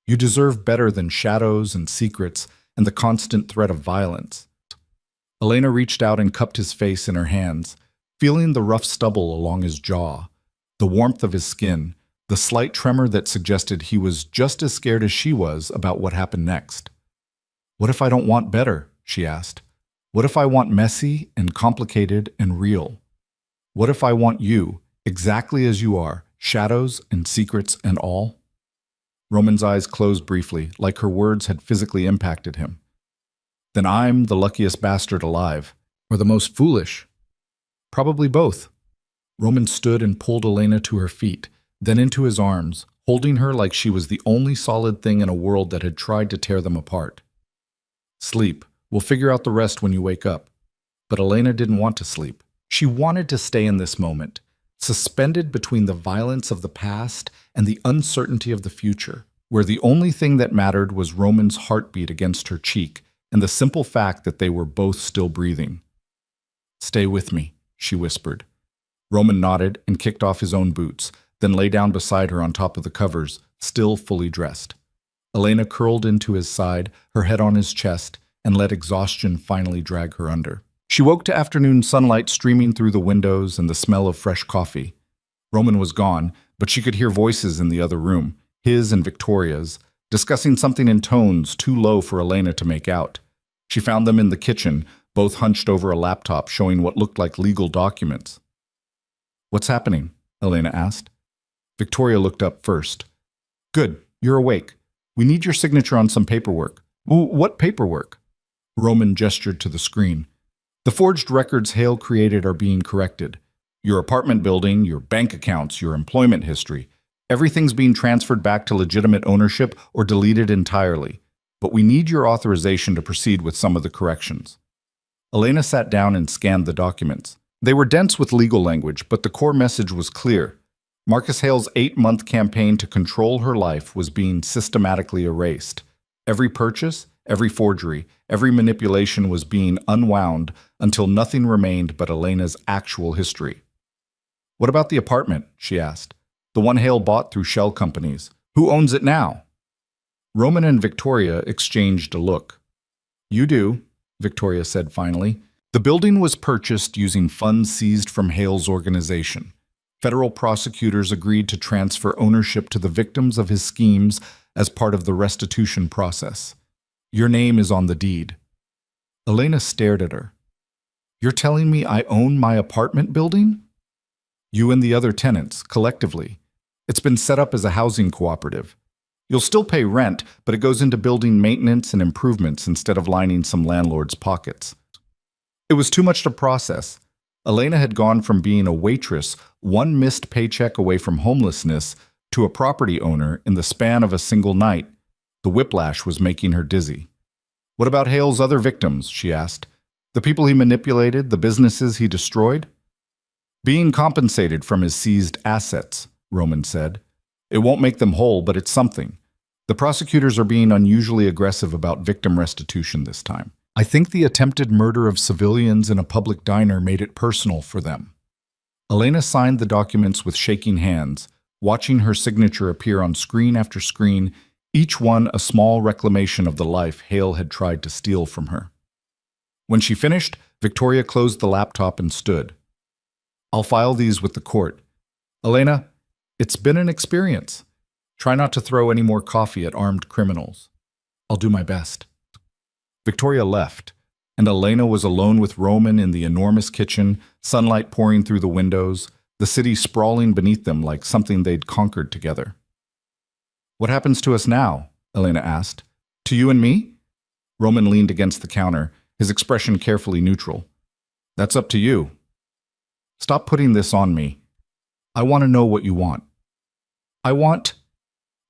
You deserve better than shadows and secrets and the constant threat of violence. Elena reached out and cupped his face in her hands, feeling the rough stubble along his jaw, the warmth of his skin, the slight tremor that suggested he was just as scared as she was about what happened next. "What if I don't want better?" she asked. "What if I want messy and complicated and real? What if I want you, exactly as you are, shadows and secrets and all?" Roman's eyes closed briefly, like her words had physically impacted him. "Then I'm the luckiest bastard alive, or the most foolish. Probably both." Roman stood and pulled Elena to her feet, then into his arms, holding her like she was the only solid thing in a world that had tried to tear them apart. "Sleep. We'll figure out the rest when you wake up." But Elena didn't want to sleep. She wanted to stay in this moment, suspended between the violence of the past and the uncertainty of the future, where the only thing that mattered was Roman's heartbeat against her cheek and the simple fact that they were both still breathing. "Stay with me," she whispered. Roman nodded and kicked off his own boots, then lay down beside her on top of the covers, still fully dressed. Elena curled into his side, her head on his chest, and let exhaustion finally drag her under. She woke to afternoon sunlight streaming through the windows and the smell of fresh coffee. Roman was gone, but she could hear voices in the other room, his and Victoria's, discussing something in tones too low for Elena to make out. She found them in the kitchen, both hunched over a laptop showing what looked like legal documents. "What's happening?" Elena asked. Victoria looked up first. "Good, you're awake. We need your signature on some paperwork." "What paperwork?" Roman gestured to the screen. "The forged records Hale created are being corrected. Your apartment building, your bank accounts, your employment history. Everything's being transferred back to legitimate ownership or deleted entirely. But we need your authorization to proceed with some of the corrections." Elena sat down and scanned the documents. They were dense with legal language, but the core message was clear. Marcus Hale's 8-month campaign to control her life was being systematically erased. Every purchase, every forgery, every manipulation was being unwound until nothing remained but Elena's actual history. "What about the apartment?" she asked. "The one Hale bought through shell companies. Who owns it now?" Roman and Victoria exchanged a look. "You do," Victoria said finally. "The building was purchased using funds seized from Hale's organization. Federal prosecutors agreed to transfer ownership to the victims of his schemes as part of the restitution process. Your name is on the deed." Elena stared at her. "You're telling me I own my apartment building?" "You and the other tenants, collectively. It's been set up as a housing cooperative. You'll still pay rent, but it goes into building maintenance and improvements instead of lining some landlord's pockets." It was too much to process. Elena had gone from being a waitress, one missed paycheck away from homelessness, to a property owner in the span of a single night. The whiplash was making her dizzy. "What about Hale's other victims?" she asked. "The people he manipulated, the businesses he destroyed?" "Being compensated from his seized assets," Roman said. "It won't make them whole, but it's something. The prosecutors are being unusually aggressive about victim restitution this time. I think the attempted murder of civilians in a public diner made it personal for them." Elena signed the documents with shaking hands, watching her signature appear on screen after screen, each one a small reclamation of the life Hale had tried to steal from her. When she finished, Victoria closed the laptop and stood. "I'll file these with the court. Elena, it's been an experience. Try not to throw any more coffee at armed criminals." "I'll do my best." Victoria left, and Elena was alone with Roman in the enormous kitchen, sunlight pouring through the windows, the city sprawling beneath them like something they'd conquered together. "What happens to us now?" Elena asked. "To you and me?" Roman leaned against the counter, his expression carefully neutral. "That's up to you. Stop putting this on me. I want to know what you want." "I want—"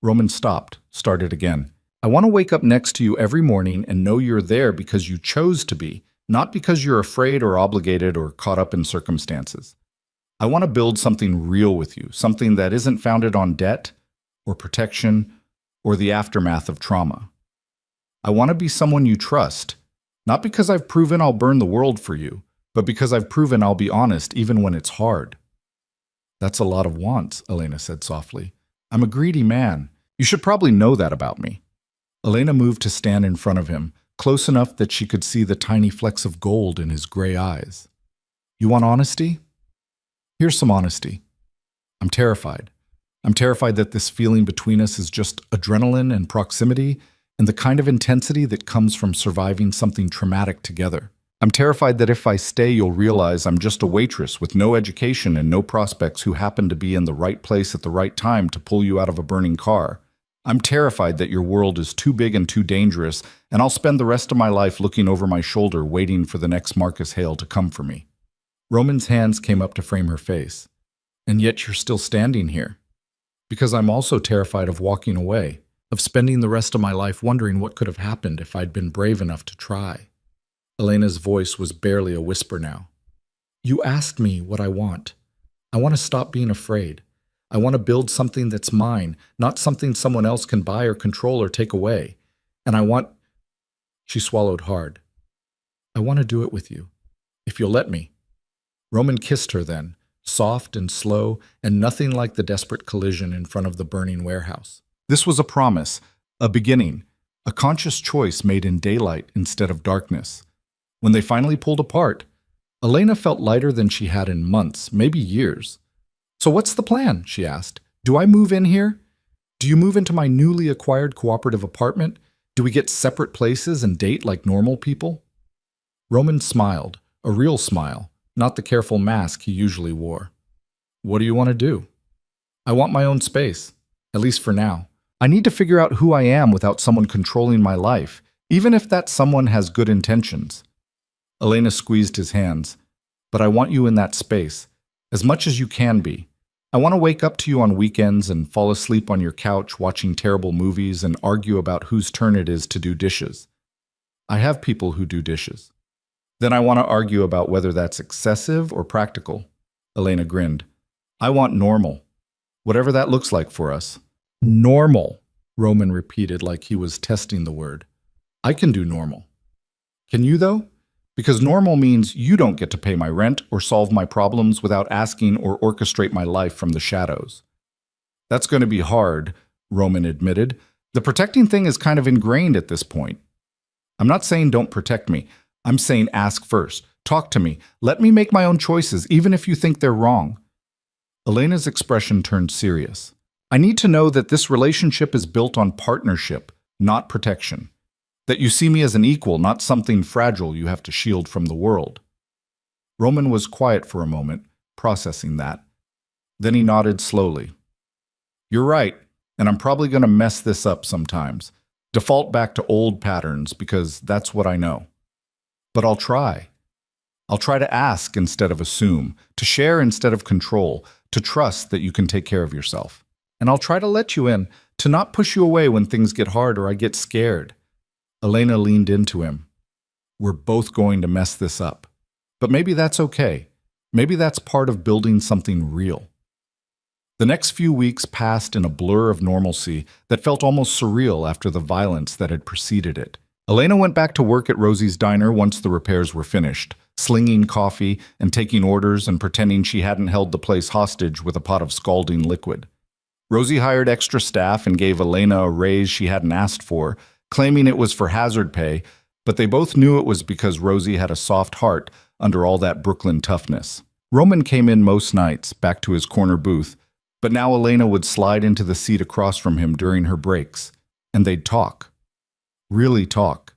Roman stopped, started again. "I want to wake up next to you every morning and know you're there because you chose to be, Not because you're afraid or obligated or caught up in circumstances. I want to build something real with you, something that isn't founded on debt or protection or the aftermath of trauma. I want to be someone you trust, not because I've proven I'll burn the world for you, but because I've proven I'll be honest even when it's hard. That's a lot of wants, Elena said softly. I'm a greedy man. You should probably know that about me. Elena moved to stand in front of him, close enough that she could see the tiny flecks of gold in his gray eyes. You want honesty? Here's some honesty. I'm terrified. I'm terrified that this feeling between us is just adrenaline and proximity and the kind of intensity that comes from surviving something traumatic together. I'm terrified that if I stay, you'll realize I'm just a waitress with no education and no prospects who happen to be in the right place at the right time to pull you out of a burning car. I'm terrified that your world is too big and too dangerous, and I'll spend the rest of my life looking over my shoulder waiting for the next Marcus Hale to come for me. Roman's hands came up to frame her face. And yet you're still standing here. Because I'm also terrified of walking away, of spending the rest of my life wondering what could have happened if I'd been brave enough to try. Elena's voice was barely a whisper now. You asked me what I want. I want to stop being afraid. I want to build something that's mine, not something someone else can buy or control or take away. And I want... She swallowed hard. I want to do it with you, if you'll let me. Roman kissed her then, soft and slow, and nothing like the desperate collision in front of the burning warehouse. This was a promise, a beginning, a conscious choice made in daylight instead of darkness. When they finally pulled apart, Elena felt lighter than she had in months, maybe years. So what's the plan? She asked. Do I move in here? Do you move into my newly acquired cooperative apartment? Do we get separate places and date like normal people? Roman smiled, a real smile, not the careful mask he usually wore. What do you want to do? I want my own space, at least for now. I need to figure out who I am without someone controlling my life, even if that someone has good intentions. Elena squeezed his hands. But I want you in that space, as much as you can be. I want to wake up to you on weekends and fall asleep on your couch watching terrible movies and argue about whose turn it is to do dishes. I have people who do dishes. Then I want to argue about whether that's excessive or practical. Elena grinned. I want normal, whatever that looks like for us. Normal, Roman repeated like he was testing the word. I can do normal. Can you, though? Because normal means you don't get to pay my rent or solve my problems without asking or orchestrate my life from the shadows. That's going to be hard, Roman admitted. The protecting thing is kind of ingrained at this point. I'm not saying don't protect me. I'm saying ask first. Talk to me. Let me make my own choices, even if you think they're wrong. Elena's expression turned serious. I need to know that this relationship is built on partnership, not protection. That you see me as an equal, not something fragile you have to shield from the world. Roman was quiet for a moment, processing that. Then he nodded slowly. You're right, and I'm probably going to mess this up sometimes. Default back to old patterns, because that's what I know. But I'll try. I'll try to ask instead of assume, to share instead of control, to trust that you can take care of yourself. And I'll try to let you in, to not push you away when things get hard or I get scared. Elena leaned into him. We're both going to mess this up. But maybe that's okay. Maybe that's part of building something real. The next few weeks passed in a blur of normalcy that felt almost surreal after the violence that had preceded it. Elena went back to work at Rosie's diner once the repairs were finished, slinging coffee and taking orders and pretending she hadn't held the place hostage with a pot of scalding liquid. Rosie hired extra staff and gave Elena a raise she hadn't asked for, claiming it was for hazard pay, but they both knew it was because Rosie had a soft heart under all that Brooklyn toughness. Roman came in most nights, back to his corner booth, but now Elena would slide into the seat across from him during her breaks, and they'd talk. Really talk.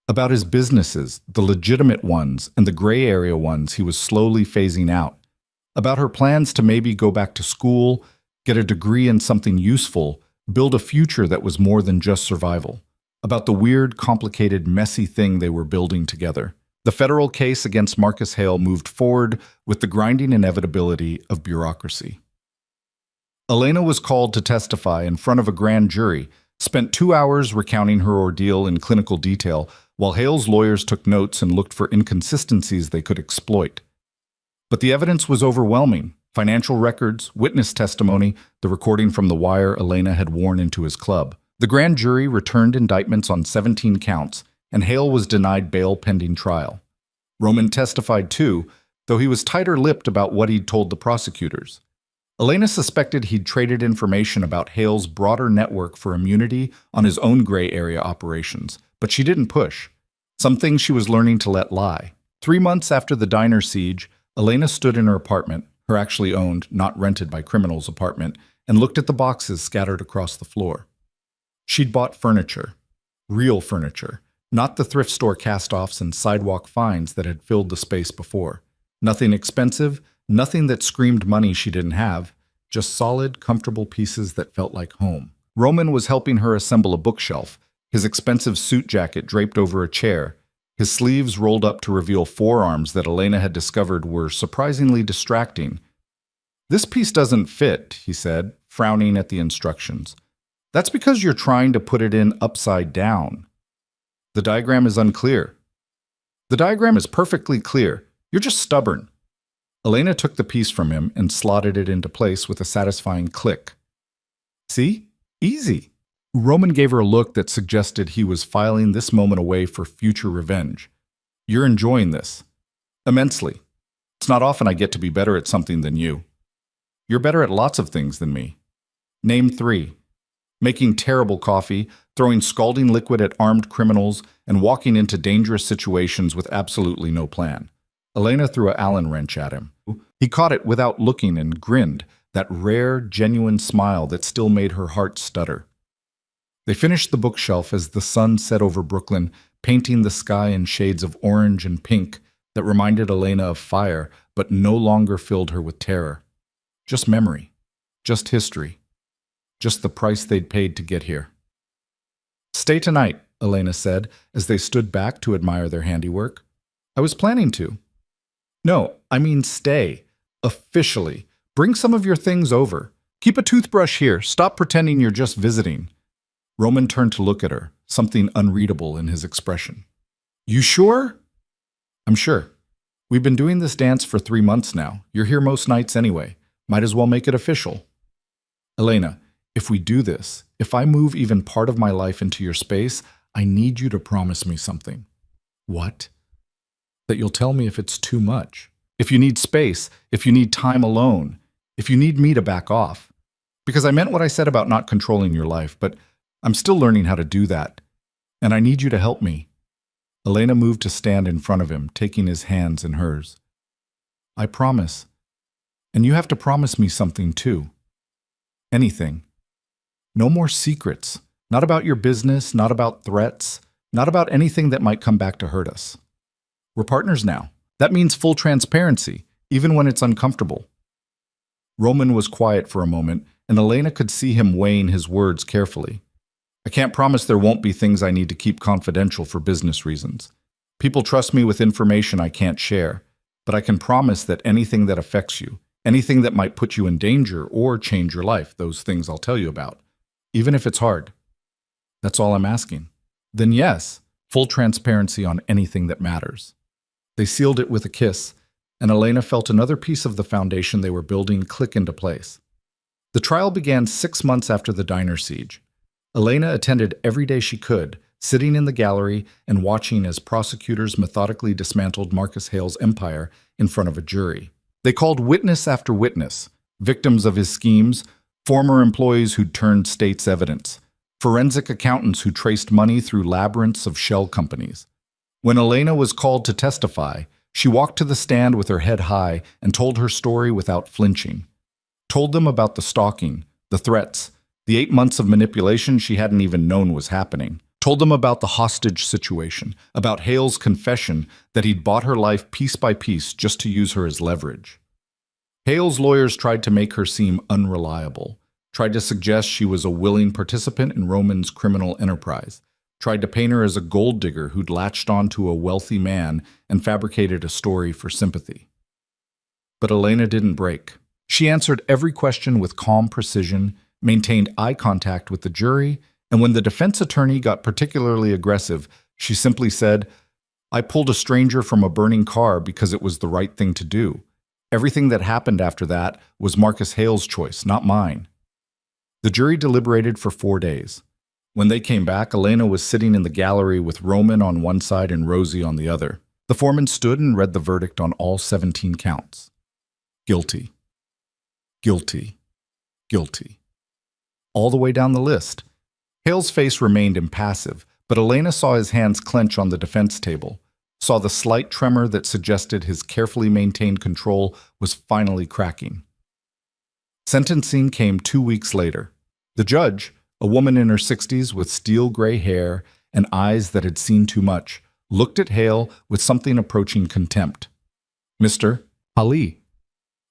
About his businesses, the legitimate ones and the gray area ones he was slowly phasing out. About her plans to maybe go back to school, get a degree in something useful, build a future that was more than just survival. About the weird, complicated, messy thing they were building together. The federal case against Marcus Hale moved forward with the grinding inevitability of bureaucracy. Elena was called to testify in front of a grand jury, spent 2 hours recounting her ordeal in clinical detail, while Hale's lawyers took notes and looked for inconsistencies they could exploit. But the evidence was overwhelming. Financial records, witness testimony, the recording from the wire Elena had worn into his club. The grand jury returned indictments on 17 counts, and Hale was denied bail pending trial. Roman testified too, though he was tighter-lipped about what he'd told the prosecutors. Elena suspected he'd traded information about Hale's broader network for immunity on his own gray area operations, but she didn't push. Some things she was learning to let lie. 3 months after the diner siege, Elena stood in her apartment, her actually owned, not rented by criminals apartment, and looked at the boxes scattered across the floor. She'd bought furniture. Real furniture. Not the thrift store cast-offs and sidewalk finds that had filled the space before. Nothing expensive, nothing that screamed money she didn't have, just solid, comfortable pieces that felt like home. Roman was helping her assemble a bookshelf, his expensive suit jacket draped over a chair, his sleeves rolled up to reveal forearms that Elena had discovered were surprisingly distracting. "This piece doesn't fit," he said, frowning at the instructions. "That's because you're trying to put it in upside down. The diagram is unclear." "The diagram is perfectly clear. You're just stubborn." Elena took the piece from him and slotted it into place with a satisfying click. "See? Easy." Roman gave her a look that suggested he was filing this moment away for future revenge. "You're enjoying this." "Immensely. It's not often I get to be better at something than you." "You're better at lots of things than me." "Name 3. Making terrible coffee, throwing scalding liquid at armed criminals, and walking into dangerous situations with absolutely no plan." Elena threw an Allen wrench at him. He caught it without looking and grinned, that rare, genuine smile that still made her heart stutter. They finished the bookshelf as the sun set over Brooklyn, painting the sky in shades of orange and pink that reminded Elena of fire, but no longer filled her with terror. Just memory. Just history. Just the price they'd paid to get here. "Stay tonight," Elena said, as they stood back to admire their handiwork. "I was planning to." "No, I mean stay. Officially. Bring some of your things over. Keep a toothbrush here. Stop pretending you're just visiting." Roman turned to look at her, something unreadable in his expression. "You sure?" "I'm sure. We've been doing this dance for 3 months now. You're here most nights anyway. Might as well make it official." "Elena, if we do this, if I move even part of my life into your space, I need you to promise me something." "What?" "That you'll tell me if it's too much. If you need space, if you need time alone, if you need me to back off. Because I meant what I said about not controlling your life, but I'm still learning how to do that. And I need you to help me." Elena moved to stand in front of him, taking his hands in hers. "I promise. And you have to promise me something too. Anything. No more secrets. Not about your business, not about threats, not about anything that might come back to hurt us. We're partners now. That means full transparency, even when it's uncomfortable." Roman was quiet for a moment, and Elena could see him weighing his words carefully. "I can't promise there won't be things I need to keep confidential for business reasons. People trust me with information I can't share, but I can promise that anything that affects you, anything that might put you in danger or change your life, those things I'll tell you about, even if it's hard. That's all I'm asking." "Then yes, full transparency on anything that matters." They sealed it with a kiss, and Elena felt another piece of the foundation they were building click into place. The trial began 6 months after the diner siege. Elena attended every day she could, sitting in the gallery and watching as prosecutors methodically dismantled Marcus Hale's empire in front of a jury. They called witness after witness, victims of his schemes, former employees who'd turned state's evidence, forensic accountants who traced money through labyrinths of shell companies. When Elena was called to testify, she walked to the stand with her head high and told her story without flinching. Told them about the stalking, the threats, the 8 months of manipulation she hadn't even known was happening. Told them about the hostage situation, about Hale's confession that he'd bought her life piece by piece just to use her as leverage. Hale's lawyers tried to make her seem unreliable, tried to suggest she was a willing participant in Roman's criminal enterprise, tried to paint her as a gold digger who'd latched onto a wealthy man and fabricated a story for sympathy. But Elena didn't break. She answered every question with calm precision, maintained eye contact with the jury, And when the defense attorney got particularly aggressive, she simply said, "I pulled a stranger from a burning car because it was the right thing to do. Everything that happened after that was Marcus Hale's choice, not mine." The jury deliberated for 4 days. When they came back, Elena was sitting in the gallery with Roman on one side and Rosie on the other. The foreman stood and read the verdict on all 17 counts. Guilty. Guilty. Guilty. All the way down the list. Hale's face remained impassive, but Elena saw his hands clench on the defense table, saw the slight tremor that suggested his carefully maintained control was finally cracking. Sentencing came 2 weeks later. The judge, a woman in her 60s with steel gray hair and eyes that had seen too much, looked at Hale with something approaching contempt. "Mr. Ali,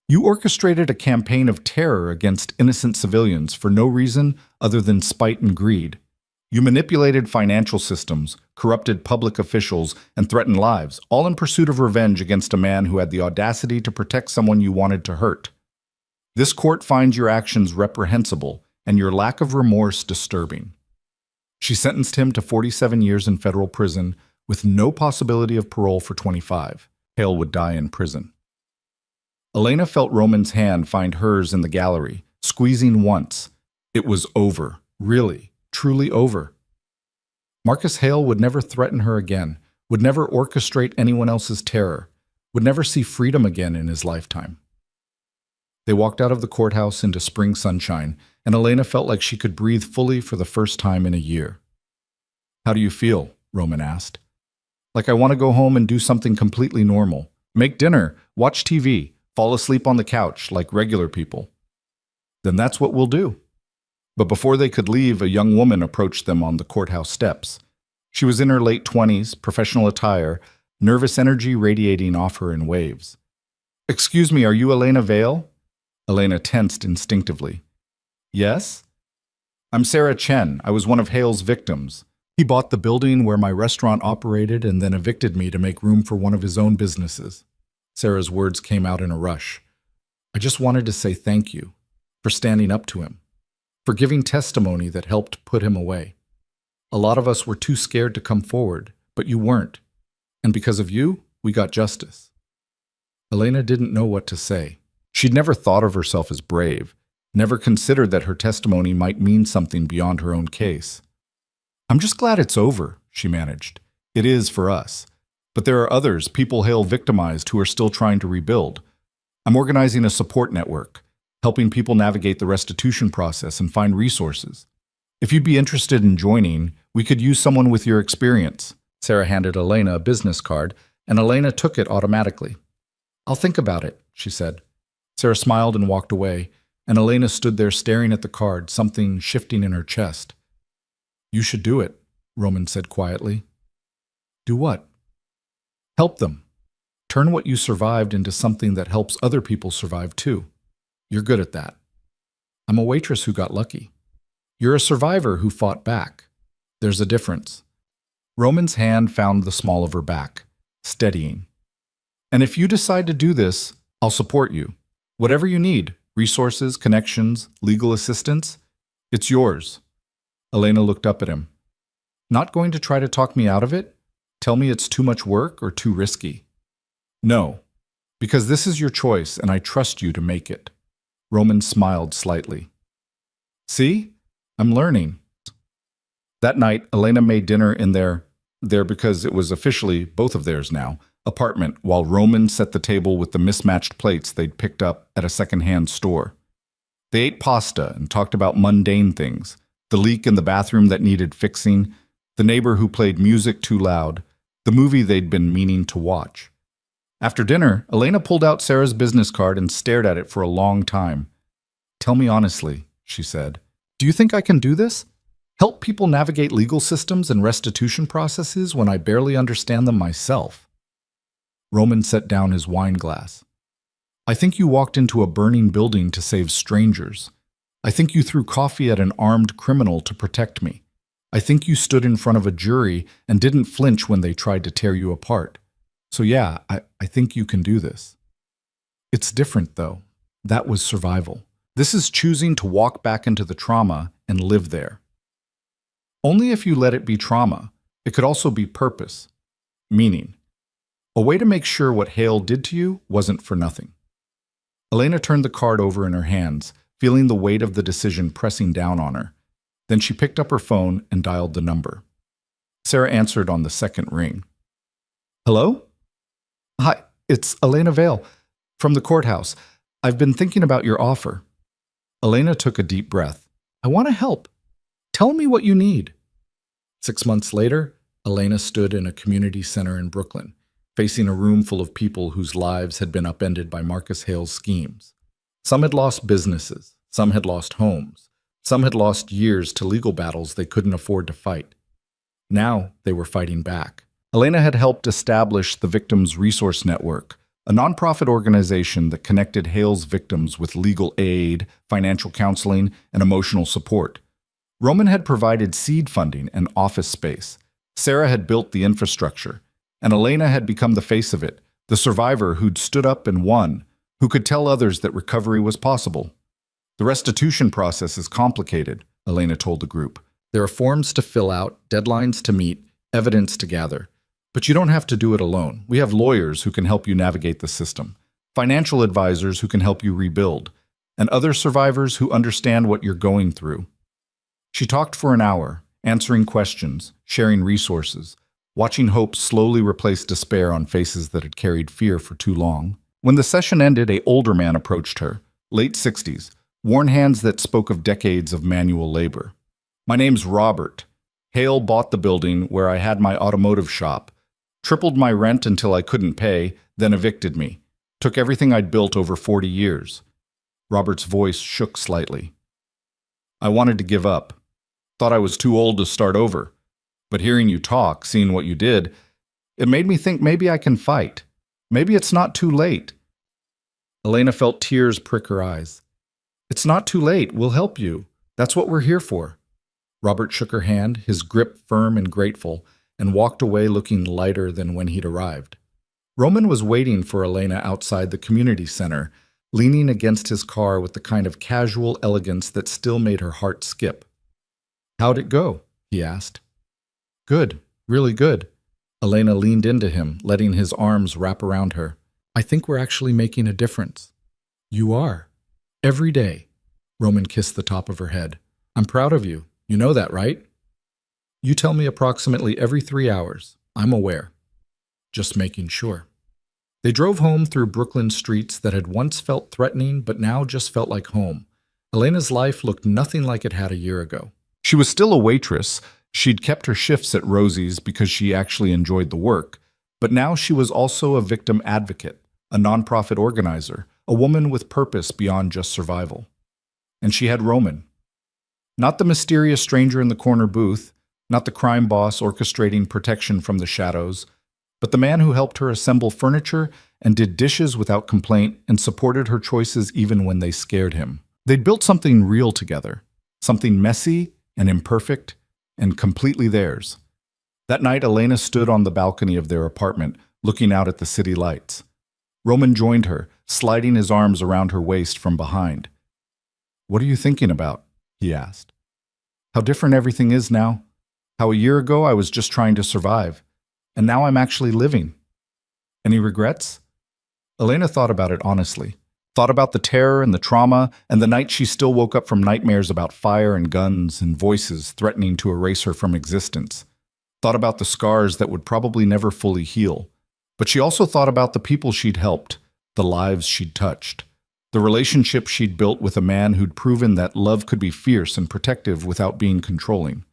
you orchestrated a campaign of terror against innocent civilians for no reason other than spite and greed. You manipulated financial systems, corrupted public officials, and threatened lives, all in pursuit of revenge against a man who had the audacity to protect someone you wanted to hurt. This court finds your actions reprehensible and your lack of remorse disturbing." She sentenced him to 47 years in federal prison with no possibility of parole for 25. Hale would die in prison. Elena felt Roman's hand find hers in the gallery, squeezing once. It was over, really, truly over. Marcus Hale would never threaten her again, would never orchestrate anyone else's terror, would never see freedom again in his lifetime. They walked out of the courthouse into spring sunshine, and Elena felt like she could breathe fully for the first time in a year. "How do you feel?" Roman asked. "Like I want to go home and do something completely normal. Make dinner, watch TV, fall asleep on the couch like regular people." "Then that's what we'll do." But before they could leave, a young woman approached them on the courthouse steps. She was in her late 20s, professional attire, nervous energy radiating off her in waves. "Excuse me, are you Elena Vale?" Elena tensed instinctively. "Yes?" "I'm Sarah Chen. I was one of Hale's victims. He bought the building where my restaurant operated and then evicted me to make room for one of his own businesses." Sarah's words came out in a rush. "I just wanted to say thank you for standing up to him, for giving testimony that helped put him away. A lot of us were too scared to come forward, but you weren't. And because of you, we got justice." Elena didn't know what to say. She'd never thought of herself as brave, never considered that her testimony might mean something beyond her own case. "I'm just glad it's over," she managed. "It is for us. But there are others, people Hale victimized, who are still trying to rebuild. I'm organizing a support network, helping people navigate the restitution process and find resources. If you'd be interested in joining, we could use someone with your experience." Sarah handed Elena a business card, and Elena took it automatically. "I'll think about it," she said. Sarah smiled and walked away, and Elena stood there staring at the card, something shifting in her chest. "You should do it," Roman said quietly. "Do what?" "Help them. Turn what you survived into something that helps other people survive too. You're good at that. I'm a waitress who got lucky. You're a survivor who fought back. There's a difference." Roman's hand found the small of her back, steadying. "And if you decide to do this, I'll support you. Whatever you need, resources, connections, legal assistance, it's yours." Elena looked up at him. "Not going to try to talk me out of it? Tell me it's too much work or too risky?" "No, because this is your choice and I trust you to make it." Roman smiled slightly. "See? I'm learning." That night, Elena made dinner in their because it was officially both of theirs now, apartment, while Roman set the table with the mismatched plates they'd picked up at a second-hand store. They ate pasta and talked about mundane things, the leak in the bathroom that needed fixing, the neighbor who played music too loud, the movie they'd been meaning to watch. After dinner, Elena pulled out Sarah's business card and stared at it for a long time. "Tell me honestly," she said. "Do you think I can do this? Help people navigate legal systems and restitution processes when I barely understand them myself?" Roman set down his wine glass. "I think you walked into a burning building to save strangers. I think you threw coffee at an armed criminal to protect me. I think you stood in front of a jury and didn't flinch when they tried to tear you apart. So yeah, I think you can do this." "It's different, though. That was survival. This is choosing to walk back into the trauma and live there." Only if you let it be trauma. It could also be purpose, meaning, a way to make sure what Hale did to you wasn't for nothing. Elena turned the card over in her hands, feeling the weight of the decision pressing down on her. Then she picked up her phone and dialed the number. Sarah answered on the second ring. Hello? Hi, it's Elena Vale from the courthouse. I've been thinking about your offer. Elena took a deep breath. I want to help. Tell me what you need. 6 months later, Elena stood in a community center in Brooklyn, facing a room full of people whose lives had been upended by Marcus Hale's schemes. Some had lost businesses, some had lost homes, some had lost years to legal battles they couldn't afford to fight. Now they were fighting back. Elena had helped establish the Victims Resource Network, a nonprofit organization that connected Hale's victims with legal aid, financial counseling, and emotional support. Roman had provided seed funding and office space. Sarah had built the infrastructure, and Elena had become the face of it, the survivor who'd stood up and won, who could tell others that recovery was possible. The restitution process is complicated, Elena told the group. There are forms to fill out, deadlines to meet, evidence to gather. But you don't have to do it alone. We have lawyers who can help you navigate the system, financial advisors who can help you rebuild, and other survivors who understand what you're going through. She talked for an hour, answering questions, sharing resources, watching hope slowly replace despair on faces that had carried fear for too long. When the session ended, an older man approached her, late 60s, worn hands that spoke of decades of manual labor. My name's Robert. Hale bought the building where I had my automotive shop, tripled my rent until I couldn't pay, then evicted me, took everything I'd built over 40 years. Robert's voice shook slightly. I wanted to give up. Thought I was too old to start over. But hearing you talk, seeing what you did, it made me think maybe I can fight. Maybe it's not too late. Elena felt tears prick her eyes. It's not too late. We'll help you. That's what we're here for. Robert shook her hand, his grip firm and grateful, and walked away looking lighter than when he'd arrived. Roman was waiting for Elena outside the community center, leaning against his car with the kind of casual elegance that still made her heart skip. How'd it go? He asked. Good, really good. Elena leaned into him, letting his arms wrap around her. I think we're actually making a difference. You are. Every day. Roman kissed the top of her head. I'm proud of you. You know that, right? You tell me approximately every 3 hours. I'm aware. Just making sure. They drove home through Brooklyn streets that had once felt threatening but now just felt like home. Elena's life looked nothing like it had a year ago. She was still a waitress. She'd kept her shifts at Rosie's because she actually enjoyed the work. But now she was also a victim advocate, a nonprofit organizer, a woman with purpose beyond just survival. And she had Roman. Not the mysterious stranger in the corner booth, not the crime boss orchestrating protection from the shadows, but the man who helped her assemble furniture and did dishes without complaint and supported her choices even when they scared him. They'd built something real together, something messy and imperfect and completely theirs. That night, Elena stood on the balcony of their apartment, looking out at the city lights. Roman joined her, sliding his arms around her waist from behind. What are you thinking about? He asked. How different everything is now. How a year ago I was just trying to survive, and now I'm actually living. Any regrets? Elena thought about it honestly. Thought about the terror and the trauma, and the night she still woke up from nightmares about fire and guns and voices threatening to erase her from existence. Thought about the scars that would probably never fully heal. But she also thought about the people she'd helped, the lives she'd touched, the relationship she'd built with a man who'd proven that love could be fierce and protective without being controlling.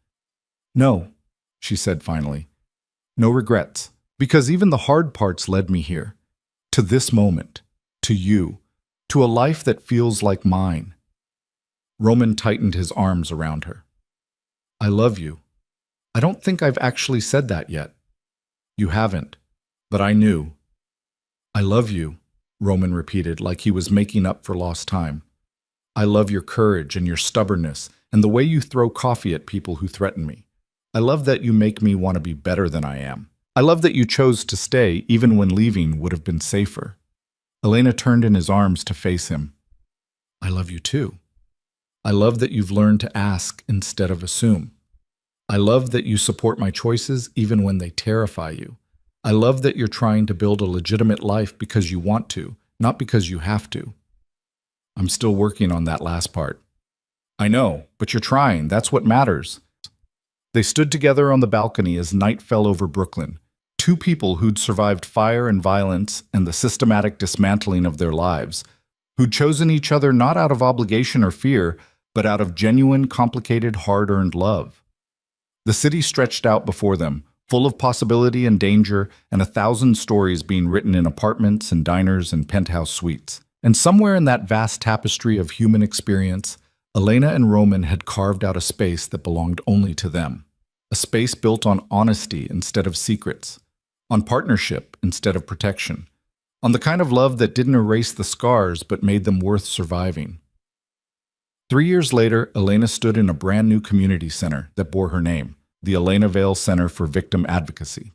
No, she said finally. No regrets, because even the hard parts led me here, to this moment, to you, to a life that feels like mine. Roman tightened his arms around her. I love you. I don't think I've actually said that yet. You haven't, but I knew. I love you, Roman repeated like he was making up for lost time. I love your courage and your stubbornness and the way you throw coffee at people who threaten me. I love that you make me want to be better than I am. I love that you chose to stay even when leaving would have been safer. Elena turned in his arms to face him. I love you too. I love that you've learned to ask instead of assume. I love that you support my choices even when they terrify you. I love that you're trying to build a legitimate life because you want to, not because you have to. I'm still working on that last part. I know, but you're trying. That's what matters. They stood together on the balcony as night fell over Brooklyn. Two people who'd survived fire and violence and the systematic dismantling of their lives, who'd chosen each other not out of obligation or fear, but out of genuine, complicated, hard-earned love. The city stretched out before them, full of possibility and danger, and 1,000 stories being written in apartments and diners and penthouse suites. And somewhere in that vast tapestry of human experience, Elena and Roman had carved out a space that belonged only to them. A space built on honesty instead of secrets, on partnership instead of protection, on the kind of love that didn't erase the scars but made them worth surviving. 3 years later, Elena stood in a brand new community center that bore her name, the Elena Vale Center for Victim Advocacy.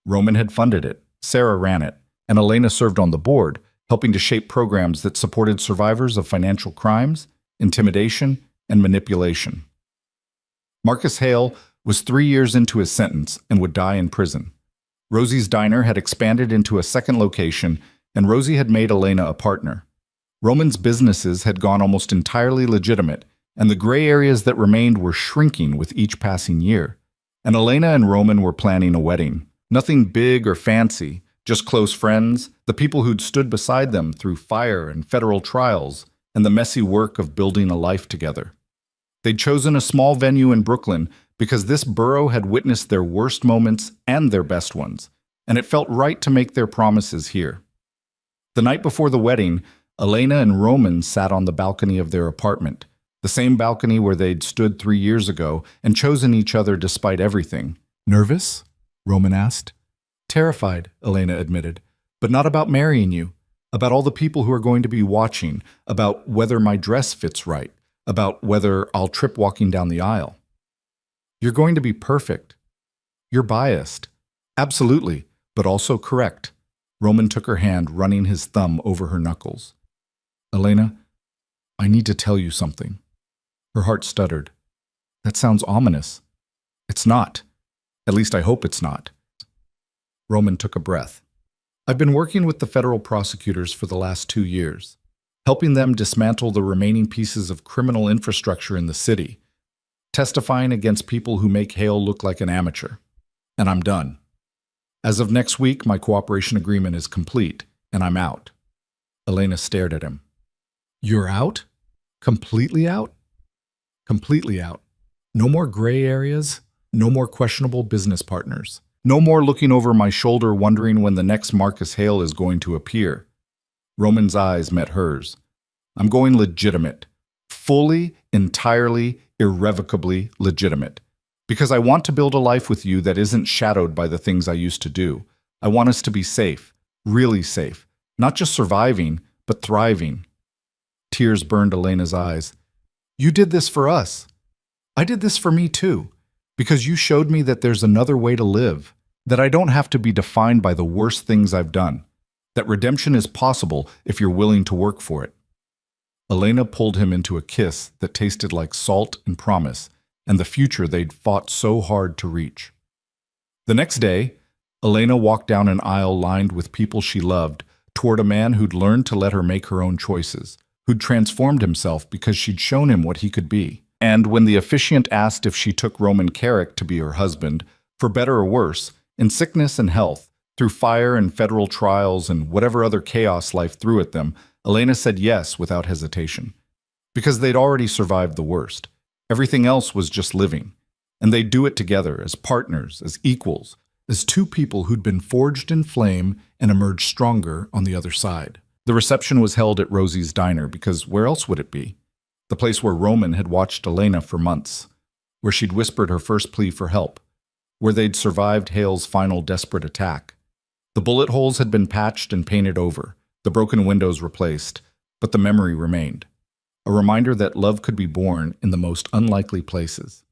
Roman had funded it, Sarah ran it, and Elena served on the board, helping to shape programs that supported survivors of financial crimes, intimidation, and manipulation. Marcus Hale was 3 years into his sentence and would die in prison. Rosie's Diner had expanded into a second location, and Rosie had made Elena a partner. Roman's businesses had gone almost entirely legitimate, and the gray areas that remained were shrinking with each passing year. And Elena and Roman were planning a wedding. Nothing big or fancy, just close friends, the people who'd stood beside them through fire and federal trials, and the messy work of building a life together. They'd chosen a small venue in Brooklyn because this borough had witnessed their worst moments and their best ones, and it felt right to make their promises here. The night before the wedding, Elena and Roman sat on the balcony of their apartment, the same balcony where they'd stood 3 years ago and chosen each other despite everything. "Nervous?" Roman asked. "Terrified," Elena admitted, "but not about marrying you. About all the people who are going to be watching, about whether my dress fits right, about whether I'll trip walking down the aisle." "You're going to be perfect. You're biased." "Absolutely, but also correct." Roman took her hand, running his thumb over her knuckles. "Elena, I need to tell you something." Her heart stuttered. "That sounds ominous." "It's not. At least I hope it's not." Roman took a breath. "I've been working with the federal prosecutors for the last 2 years, helping them dismantle the remaining pieces of criminal infrastructure in the city, testifying against people who make Hale look like an amateur. And I'm done. As of next week, my cooperation agreement is complete, and I'm out." Elena stared at him. "You're out? Completely out?" "Completely out. No more gray areas, no more questionable business partners. No more looking over my shoulder wondering when the next Marcus Hale is going to appear." Roman's eyes met hers. "I'm going legitimate. Fully, entirely, irrevocably legitimate. Because I want to build a life with you that isn't shadowed by the things I used to do. I want us to be safe, really safe. Not just surviving, but thriving." Tears burned Elena's eyes. "You did this for us. I did this for me too. Because you showed me that there's another way to live, that I don't have to be defined by the worst things I've done, that redemption is possible if you're willing to work for it." Elena pulled him into a kiss that tasted like salt and promise, and the future they'd fought so hard to reach. The next day, Elena walked down an aisle lined with people she loved toward a man who'd learned to let her make her own choices, who'd transformed himself because she'd shown him what he could be. And when the officiant asked if she took Roman Carrick to be her husband, for better or worse, in sickness and health, through fire and federal trials and whatever other chaos life threw at them, Elena said yes without hesitation. Because they'd already survived the worst. Everything else was just living. And they'd do it together, as partners, as equals, as two people who'd been forged in flame and emerged stronger on the other side. The reception was held at Rosie's Diner because where else would it be? The place where Roman had watched Elena for months, where she'd whispered her first plea for help, where they'd survived Hale's final desperate attack. The bullet holes had been patched and painted over, the broken windows replaced, but the memory remained. A reminder that love could be born in the most unlikely places.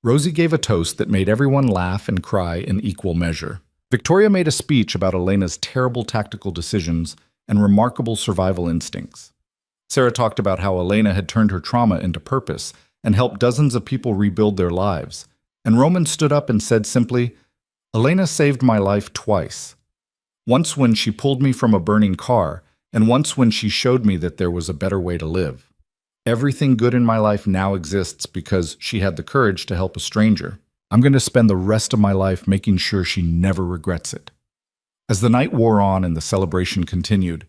Rosie gave a toast that made everyone laugh and cry in equal measure. Victoria made a speech about Elena's terrible tactical decisions and remarkable survival instincts. Sarah talked about how Elena had turned her trauma into purpose and helped dozens of people rebuild their lives. And Roman stood up and said simply, "Elena saved my life twice. Once when she pulled me from a burning car, and once when she showed me that there was a better way to live. Everything good in my life now exists because she had the courage to help a stranger. I'm going to spend the rest of my life making sure she never regrets it." As the night wore on and the celebration continued,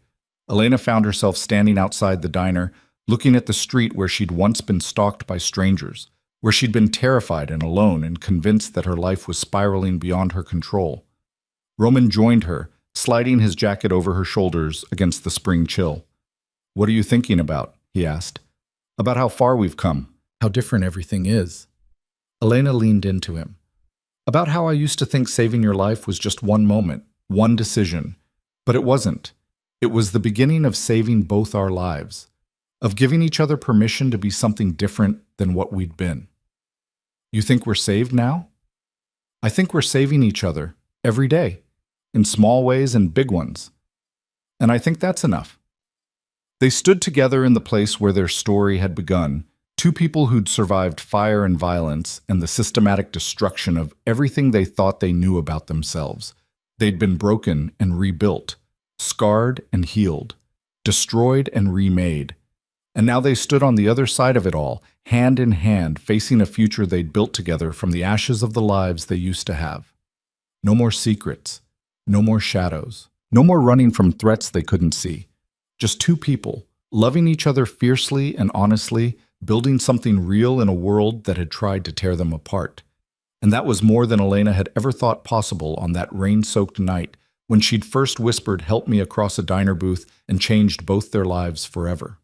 Elena found herself standing outside the diner, looking at the street where she'd once been stalked by strangers, where she'd been terrified and alone and convinced that her life was spiraling beyond her control. Roman joined her, sliding his jacket over her shoulders against the spring chill. "What are you thinking about?" he asked. "About how far we've come, how different everything is." Elena leaned into him. "About how I used to think saving your life was just one moment, one decision. But it wasn't. It was the beginning of saving both our lives, of giving each other permission to be something different than what we'd been." "You think we're saved now?" "I think we're saving each other, every day, in small ways and big ones. And I think that's enough." They stood together in the place where their story had begun, two people who'd survived fire and violence and the systematic destruction of everything they thought they knew about themselves. They'd been broken and rebuilt, scarred and healed, destroyed and remade. And now they stood on the other side of it all, hand in hand, facing a future they'd built together from the ashes of the lives they used to have. No more secrets, no more shadows, no more running from threats they couldn't see. Just two people, loving each other fiercely and honestly, building something real in a world that had tried to tear them apart. And that was more than Elena had ever thought possible on that rain-soaked night when she'd first whispered "help me" across a diner booth and changed both their lives forever.